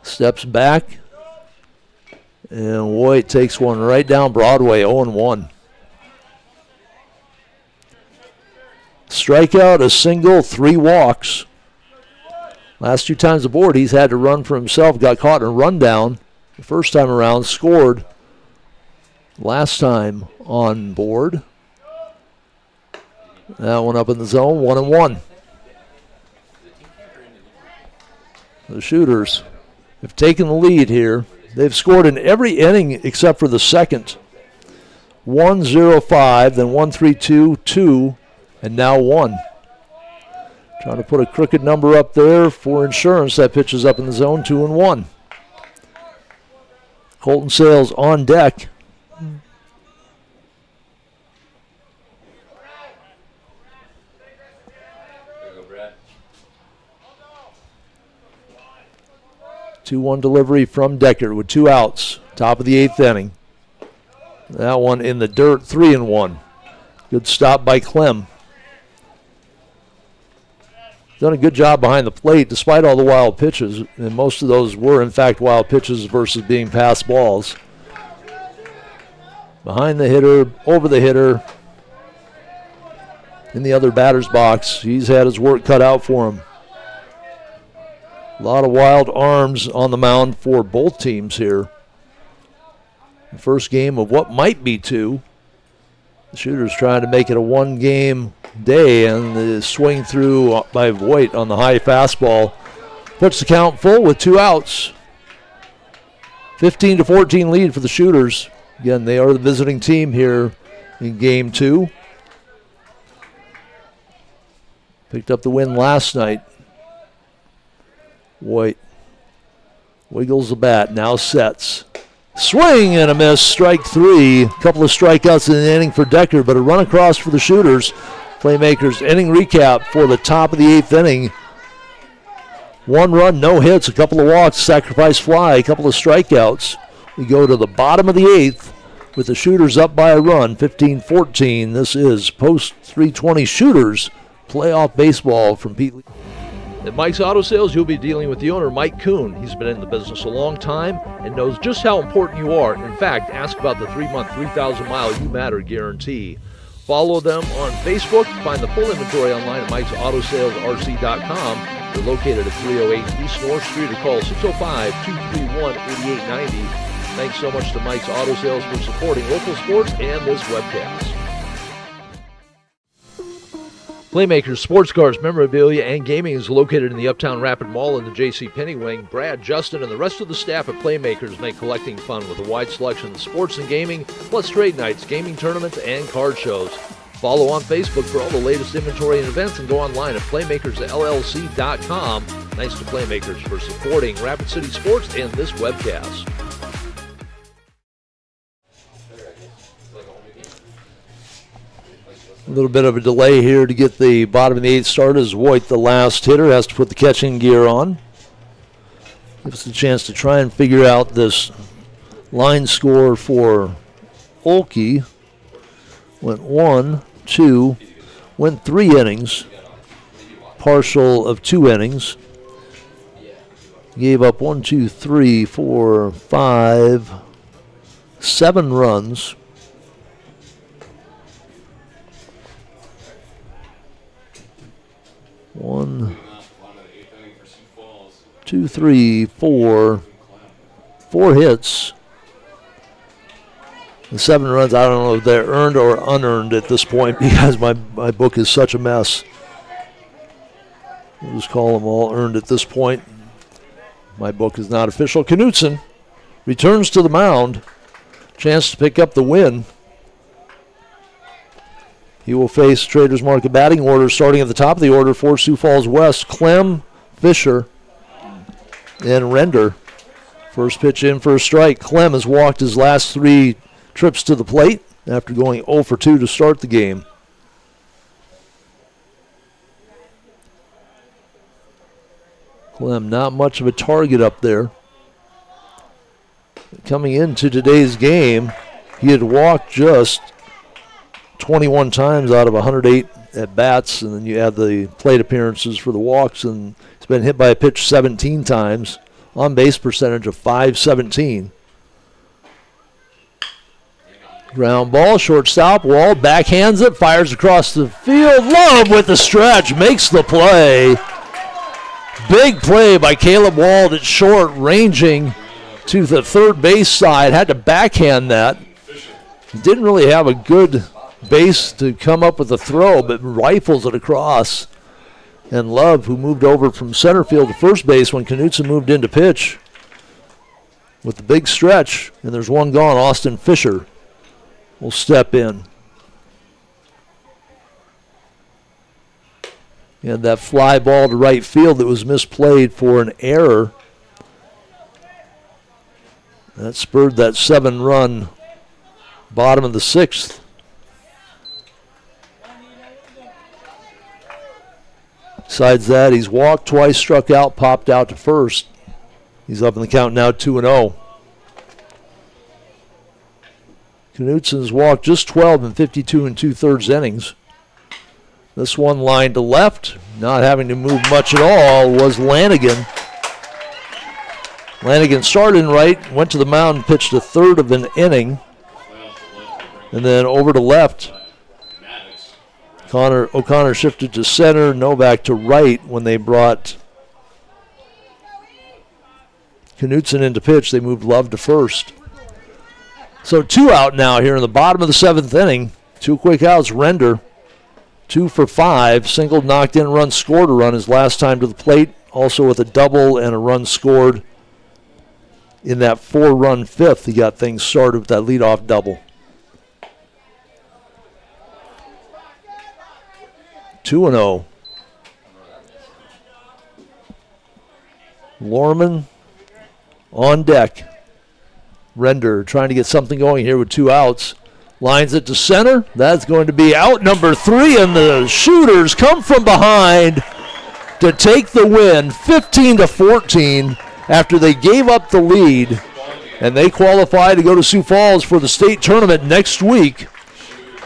[SPEAKER 4] Steps back, and Voigt takes one right down Broadway, 0-1. Strikeout, a single, 3 walks. Last 2 times aboard, he's had to run for himself, got caught in a rundown. The first time around, scored last time on board. That one up in the zone, 1-1. The Shooters have taken the lead here. They've scored in every inning except for the second. 1-0-5, then 1-3-2, 2, and now 1. Trying to put a crooked number up there for insurance. That pitch is up in the zone, 2-1. Colton Sales on deck.
[SPEAKER 2] There you go, Brad.
[SPEAKER 4] 2-1 delivery from Deckert with 2 outs. Top of the 8th inning. That one in the dirt, 3-1. Good stop by Clem. Done a good job behind the plate despite all the wild pitches, and most of those were in fact wild pitches versus being pass balls. Behind the hitter, over the hitter. in the other batter's box. He's had his work cut out for him. A lot of wild arms on the mound for both teams here. The first game of what might be two. The Shooters trying to make it a one-game day, and the swing through by Voigt on the high fastball puts the count full with 2 outs. 15-14 lead for the Shooters. Again, they are the visiting team here in game 2. Picked up the win last night. Voigt wiggles the bat, now sets. Swing and a miss, strike 3. A couple of strikeouts in the inning for Decker, but a run across for the Shooters. Playmakers inning recap for the top of the 8th inning. 1 run, no hits, a couple of walks, sacrifice fly, a couple of strikeouts. We go to the bottom of the 8th with the Shooters up by a run, 15-14. This is post 320 Shooters playoff baseball from Pete Lee.
[SPEAKER 5] At Mike's Auto Sales, you'll be dealing with the owner, Mike Kuhn. He's been in the business a long time and knows just how important you are. In fact, ask about the 3-month, 3,000-mile You Matter guarantee. Follow them on Facebook. Find the full inventory online at Mike'sAutoSalesRC.com. They're located at 308 East North Street or call 605-231-8890. Thanks so much to Mike's Auto Sales for supporting local sports and this webcast. Playmakers Sports Cars, Memorabilia, and Gaming is located in the Uptown Rapid Mall in the J.C. Penney wing. Brad, Justin, and the rest of the staff at Playmakers make collecting fun with a wide selection of sports and gaming, plus trade nights, gaming tournaments, and card shows. Follow on Facebook for all the latest inventory and events, and go online at PlaymakersLLC.com. Thanks to Playmakers for supporting Rapid City Sports and this webcast.
[SPEAKER 4] A little bit of a delay here to get the bottom of the 8th started as Voigt, the last hitter, has to put the catching gear on. Gives us a chance to try and figure out this line score for Olkey. Went 1, 2, went 3 innings, partial of 2 innings. Gave up 1, 2, 3, 4, 5, 7 runs. One, 2, 3, 4 hits. The 7 runs, I don't know if they're earned or unearned at this point because my book is such a mess. We'll just call them all earned at this point. My book is not official. Knutson returns to the mound. Chance to pick up the win. He will face Traders Market batting order starting at the top of the order for Sioux Falls West. Clem, Fisher, and Render. First pitch in for a strike. Clem has walked his last 3 trips to the plate after going 0 for 2 to start the game. Clem, not much of a target up there. Coming into today's game, he had walked just 21 times out of 108 at bats, and then you add the plate appearances for the walks, and he's been hit by a pitch 17 times. On base percentage of .517. Ground ball, shortstop, Wall backhands it, fires across the field. Love with the stretch, makes the play. Big play by Caleb Wald at short, ranging to the third base side. Had to backhand that. Didn't really have a good base to come up with a throw, but rifles it across. And Love, who moved over from center field to first base when Knutson moved in to pitch, with the big stretch, and there's one gone. Austin Fisher will step in. And that fly ball to right field that was misplayed for an error. That spurred that 7-run bottom of the 6th. Besides that, he's walked twice, struck out, popped out to first. He's up in the count now, 2-0. Knutson's walked just 12 in 52 2/3 innings. This one line to left, not having to move much at all, was Lanigan. Lanigan started in right, went to the mound and pitched a third of an inning. And then over to left, O'Connor shifted to center, Novak to right when they brought Knutson into pitch. They moved Love to first. So 2 out now here in the bottom of the 7th inning. 2 quick outs. Render, 2 for 5. Singled, knocked in, run scored a run his last time to the plate. Also with a double and a run scored in that 4-run 5th. He got things started with that leadoff double. 2-0. Lorman on deck. Render trying to get something going here with 2 outs. Lines it to center. That's going to be out number 3, and the Shooters come from behind to take the win 15-14 after they gave up the lead, and they qualify to go to Sioux Falls for the state tournament next week.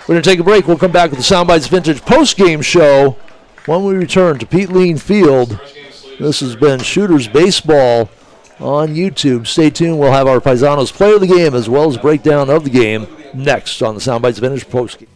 [SPEAKER 4] We're going to take a break. We'll come back with the Soundbites Vintage post-game show when we return to Pete Lean Field. This has been Shooters Baseball on YouTube. Stay tuned. We'll have our Paisanos player of the game as well as breakdown of the game next on the Soundbites Vintage postgame.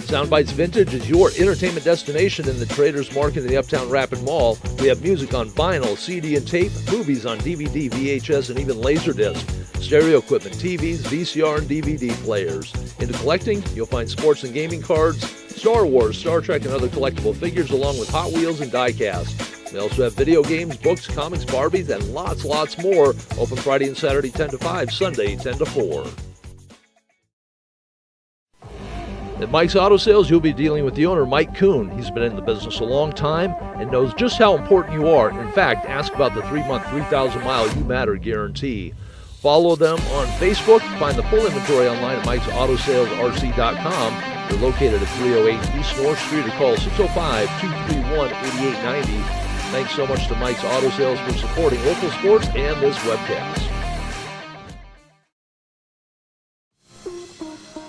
[SPEAKER 5] Soundbites Vintage is your entertainment destination in the Traders Market in the Uptown Rapid Mall. We have music on vinyl, CD and tape, movies on DVD, VHS, and even Laserdisc, stereo equipment, TVs, VCR, and DVD players. Into collecting, you'll find sports and gaming cards, Star Wars, Star Trek, and other collectible figures, along with Hot Wheels and die-cast. We also have video games, books, comics, Barbies, and lots more. Open Friday and Saturday 10 to 5, Sunday 10 to 4. At Mike's Auto Sales, you'll be dealing with the owner, Mike Kuhn. He's been in the business a long time and knows just how important you are. In fact, ask about the 3-month, 3,000-mile You Matter guarantee. Follow them on Facebook. Find the full inventory online at Mike'sAutoSalesRC.com. They're located at 308 East North Street or call 605-231-8890. Thanks so much to Mike's Auto Sales for supporting local sports and this webcast.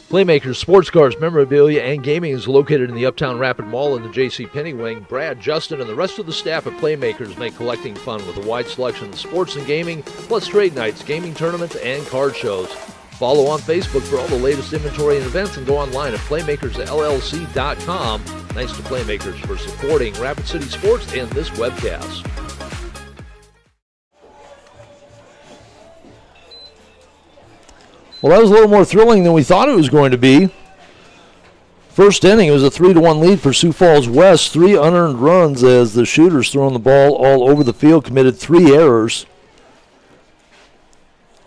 [SPEAKER 5] Playmakers Sports Cars, Memorabilia, and Gaming is located in the Uptown Rapid Mall in the J.C. Penney wing. Brad, Justin, and the rest of the staff at Playmakers make collecting fun with a wide selection of sports and gaming, plus trade nights, gaming tournaments, and card shows. Follow on Facebook for all the latest inventory and events, and go online at PlaymakersLLC.com. Thanks to Playmakers for supporting Rapid City Sports and this webcast.
[SPEAKER 4] Well, that was a little more thrilling than we thought it was going to be. First inning, it was a 3-1 lead for Sioux Falls West. 3 unearned runs as the Shooters throwing the ball all over the field, committed 3 errors.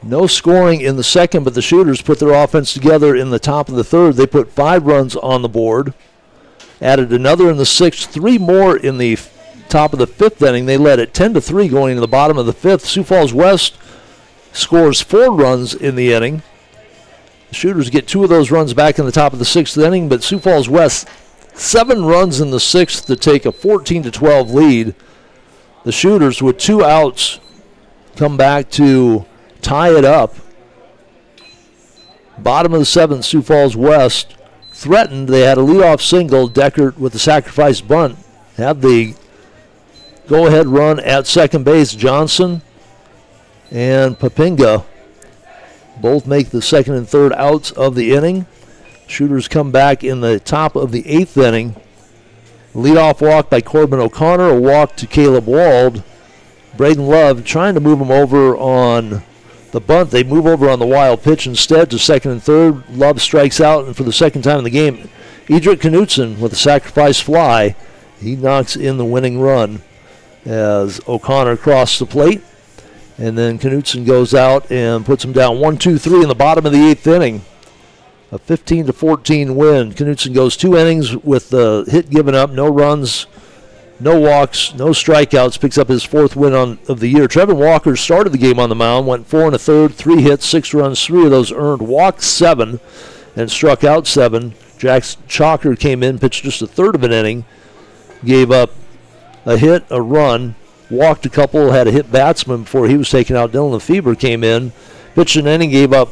[SPEAKER 4] No scoring in the second, but the Shooters put their offense together in the top of the third. They put 5 runs on the board, added another in the 6th, 3 more in the top of the 5th inning. They led it 10-3 going into the bottom of the 5th. Sioux Falls West scores 4 runs in the inning. The Shooters get 2 of those runs back in the top of the 6th inning, but Sioux Falls West 7 runs in the 6th to take a 14-12 lead. The Shooters, with 2 outs, come back to tie it up. Bottom of the 7th, Sioux Falls West threatened. They had a leadoff single. Deckert with the sacrifice bunt had the go-ahead run at second base. Johnson and Papinga both make the second and third outs of the inning. Shooters come back in the top of the 8th inning. Leadoff walk by Corbin O'Connor, a walk to Caleb Wald. Braden Love trying to move him over on the bunt. They move over on the wild pitch instead to second and third. Love strikes out, and for the second time in the game, Edric Knutson with a sacrifice fly. He knocks in the winning run as O'Connor crossed the plate. And then Knutson goes out and puts him down 1-2-3 in the bottom of the 8th inning. A 15-14 win. Knutson goes 2 innings with the hit given up, no runs, no walks, no strikeouts. Picks up his 4th win of the year. Trevin Walker started the game on the mound, went 4 1/3, 3 hits, 6 runs, 3 of those earned, walked 7, and struck out 7. Jack Chalker came in, pitched just a third of an inning, gave up a hit, a run, walked a couple, had a hit batsman before he was taken out. Dylan Lefebvre came in, pitched an inning, gave up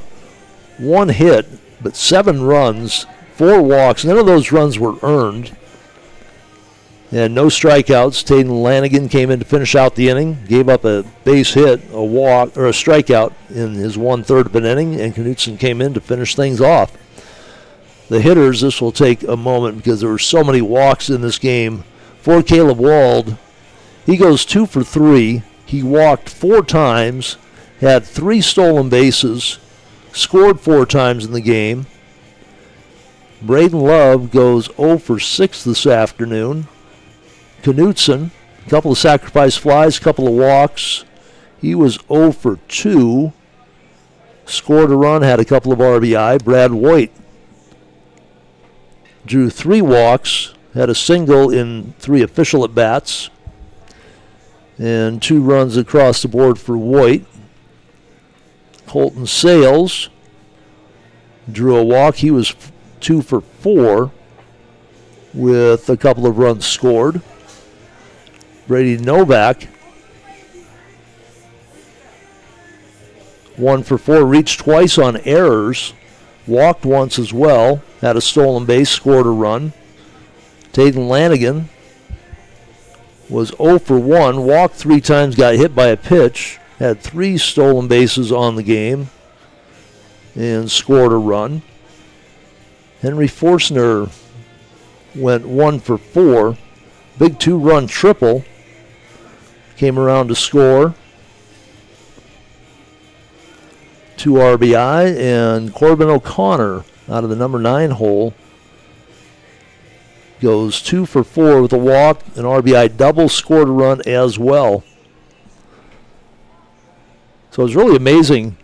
[SPEAKER 4] 1 hit, but 7 runs, 4 walks. None of those runs were earned. And no strikeouts. Taden Lanigan came in to finish out the inning, gave up a base hit, a walk, or a strikeout in his 1/3 of an inning, and Knutson came in to finish things off. the hitters, this will take a moment because there were so many walks in this game. For Caleb Wald, he goes 2 for 3. He walked 4 times, had 3 stolen bases, scored 4 times in the game. Braden Love goes 0 for 6 this afternoon. Knutson, a couple of sacrifice flies, a couple of walks. He was 0 for 2. Scored a run, had a couple of RBI. Brad White drew 3 walks, had a single in 3 official at-bats, and 2 runs across the board for White. Colton Sales drew a walk. He was 2 for 4 with a couple of runs scored. Brady Novak, 1 for 4, reached twice on errors, walked once as well, had a stolen base, scored a run. Taden Lanigan was 0 for 1, walked 3 times, got hit by a pitch, had 3 stolen bases on the game, and scored a run. Henry Forstner went 1 for 4, big 2-run triple, came around to score. 2 RBI, and Corbin O'Connor out of the number 9 hole goes 2 for 4 with a walk, an RBI double, scored a run as well. So it was really amazing.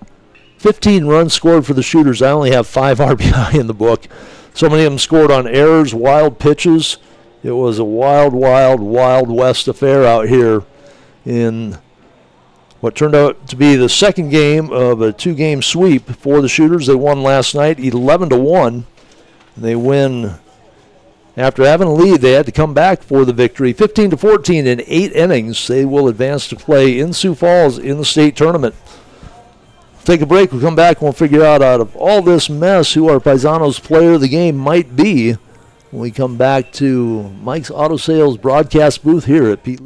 [SPEAKER 4] 15 runs scored for the Shooters. I only have 5 RBI in the book. So many of them scored on errors, wild pitches. It was a wild, wild, wild west affair out here in what turned out to be the second game of a 2-game sweep for the Shooters. They won last night 11-1. They win after having a lead. They had to come back for the victory. 15-14 in 8 innings. They will advance to play in Sioux Falls in the state tournament. Take a break. We'll come back and we'll figure out of all this mess who our Paisanos player of the game might be when we come back to Mike's Auto Sales broadcast booth here at Pete.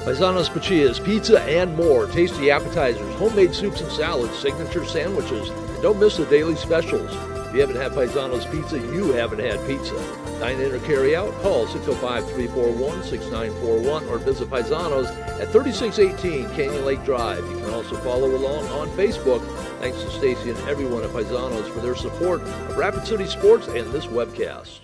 [SPEAKER 5] Paisanos Pachias, pizza and more, tasty appetizers, homemade soups and salads, signature sandwiches, and don't miss the daily specials. If you haven't had Paisanos Pizza, you haven't had pizza. Dine in or carry out, call 605-341-6941 or visit Paisanos at 3618 Canyon Lake Drive. You can also follow along on Facebook. Thanks to Stacy and everyone at Paisanos for their support of Rapid City Sports and this webcast.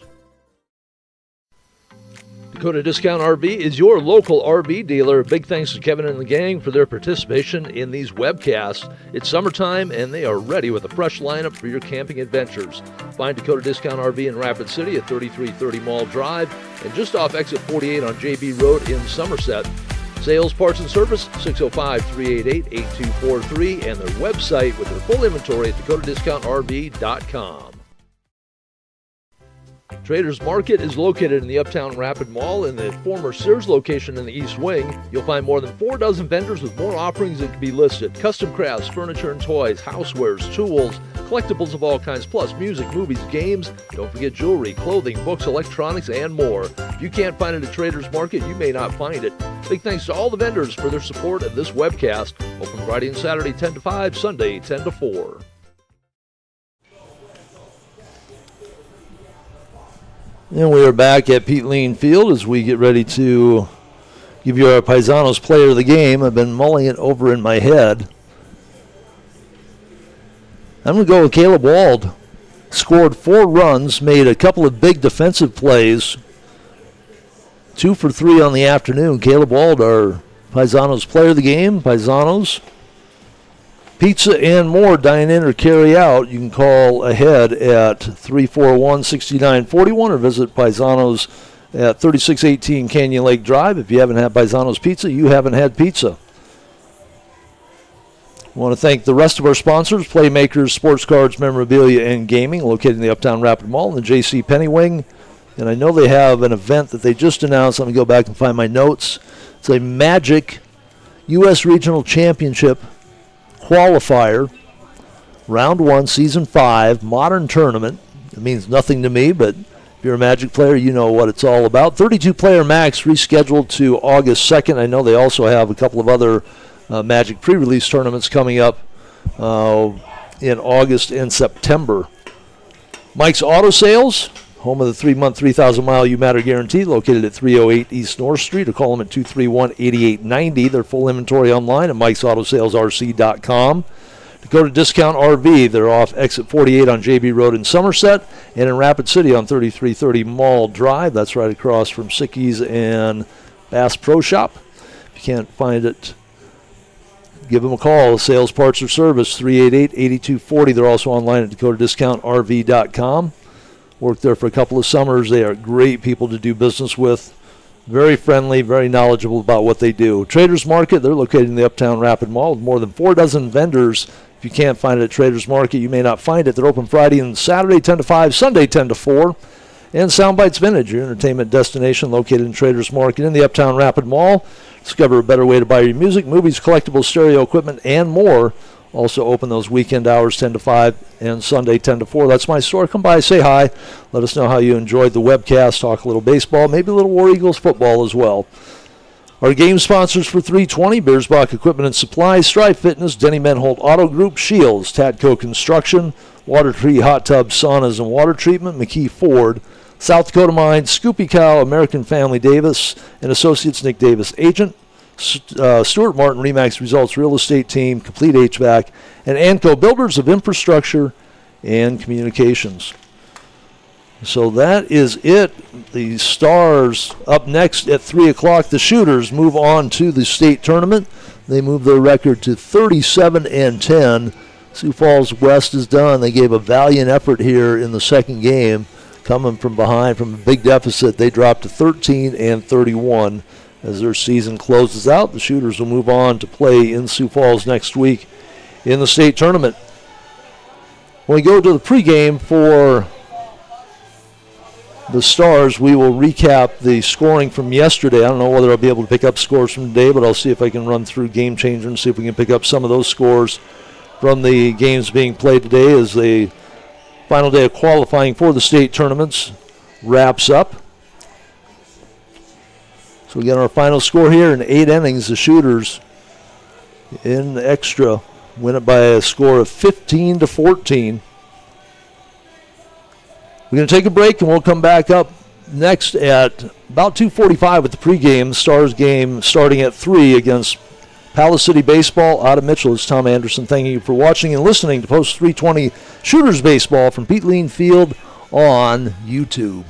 [SPEAKER 5] Dakota Discount RV is your local RV dealer. Big thanks to Kevin and the gang for their participation in these webcasts. It's summertime and they are ready with a fresh lineup for your camping adventures. Find Dakota Discount RV in Rapid City at 3330 Mall Drive and just off exit 48 on JB Road in Somerset. Sales, parts, and service, 605-388-8243 and their website with their full inventory at dakotadiscountrv.com. Traders Market is located in the Uptown Rapid Mall in the former Sears location in the East Wing. You'll find more than 4 dozen vendors with more offerings that can be listed. Custom crafts, furniture and toys, housewares, tools, collectibles of all kinds, plus music, movies, games. Don't forget jewelry, clothing, books, electronics, and more. If you can't find it at Traders Market, you may not find it. Big thanks to all the vendors for their support of this webcast. Open Friday and Saturday 10 to 5, Sunday 10 to 4.
[SPEAKER 4] And we are back at Pete Lean Field as we get ready to give you our Paisanos player of the game. I've been mulling it over in my head. I'm going to go with Caleb Wald. Scored 4 runs, made a couple of big defensive plays. 2 for 3 on the afternoon. Caleb Wald, our Paisanos player of the game. Paisanos. Pizza and more, dine in or carry out. You can call ahead at 341-6941 or visit Paisanos at 3618 Canyon Lake Drive. If you haven't had Paisanos Pizza, you haven't had pizza. I want to thank the rest of our sponsors, Playmakers, Sports Cards, Memorabilia, and Gaming, located in the Uptown Rapid Mall in the J.C. Penney Wing. And I know they have an event that they just announced. Let me go back and find my notes. It's a Magic U.S. Regional Championship qualifier, round 1, season 5, modern tournament. It means nothing to me, but if you're a Magic player, you know what it's all about. 32-player max, rescheduled to August 2nd. I know they also have a couple of other Magic pre-release tournaments coming up in August and September. Mike's Auto Sales, home of the 3-month, 3,000-mile You Matter guarantee, located at 308 East North Street, or call them at 231-8890. Their full inventory online at mikesautosalersrc.com. Dakota Discount RV, they're off exit 48 on JB Road in Somerset, and in Rapid City on 3330 Mall Drive. That's right across from Sicky's and Bass Pro Shop. If you can't find it, give them a call. Sales, parts, or service, 388-8240. They're also online at dakotadiscountrv.com. Worked there for a couple of summers. They are great people to do business with. Very friendly, very knowledgeable about what they do. Traders Market, they're located in the Uptown Rapid Mall with more than 4 dozen vendors. If you can't find it at Traders Market, you may not find it. They're open Friday and Saturday 10 to 5, Sunday 10 to 4. And Soundbites Vintage, your entertainment destination located in Traders Market in the Uptown Rapid Mall. Discover a better way to buy your music, movies, collectibles, stereo equipment, and more. Also open those weekend hours 10 to 5 and Sunday 10 to 4. That's my store. Come by, say hi. Let us know how you enjoyed the webcast. Talk a little baseball, maybe a little War Eagles football as well. Our game sponsors for 320, Beersbach Equipment and Supplies, Strive Fitness, Denny Menholt Auto Group, Shields, Tadco Construction, Water Tree Hot Tub Saunas and Water Treatment, McKee Ford, South Dakota Mines, Scoopy Cow, American Family Davis, and Associates Nick Davis Agent, Stuart Martin Remax Results Real Estate Team, Complete HVAC, and Anco Builders of Infrastructure and Communications. So that is it. The Stars up next at 3 o'clock. The Shooters move on to the state tournament. They move their record to 37-10. Sioux Falls West is done. They gave a valiant effort here in the second game. Coming from behind from a big deficit, they dropped to 13-31 as their season closes out. The Shooters will move on to play in Sioux Falls next week in the state tournament. When we go to the pregame for the Stars, we will recap the scoring from yesterday. I don't know whether I'll be able to pick up scores from today, but I'll see if I can run through Game Changer and see if we can pick up some of those scores from the games being played today as the final day of qualifying for the state tournaments wraps up. So we get our final score here in 8 innings. The Shooters in extra win it by a score of 15-14. We're going to take a break, and we'll come back up next at about 2:45 with the pregame. Stars game starting at 3 against Palace City Baseball out of Mitchell. It's Tom Anderson. Thank you for watching and listening to Post 320 Shooters Baseball from Pete Lean Field on YouTube.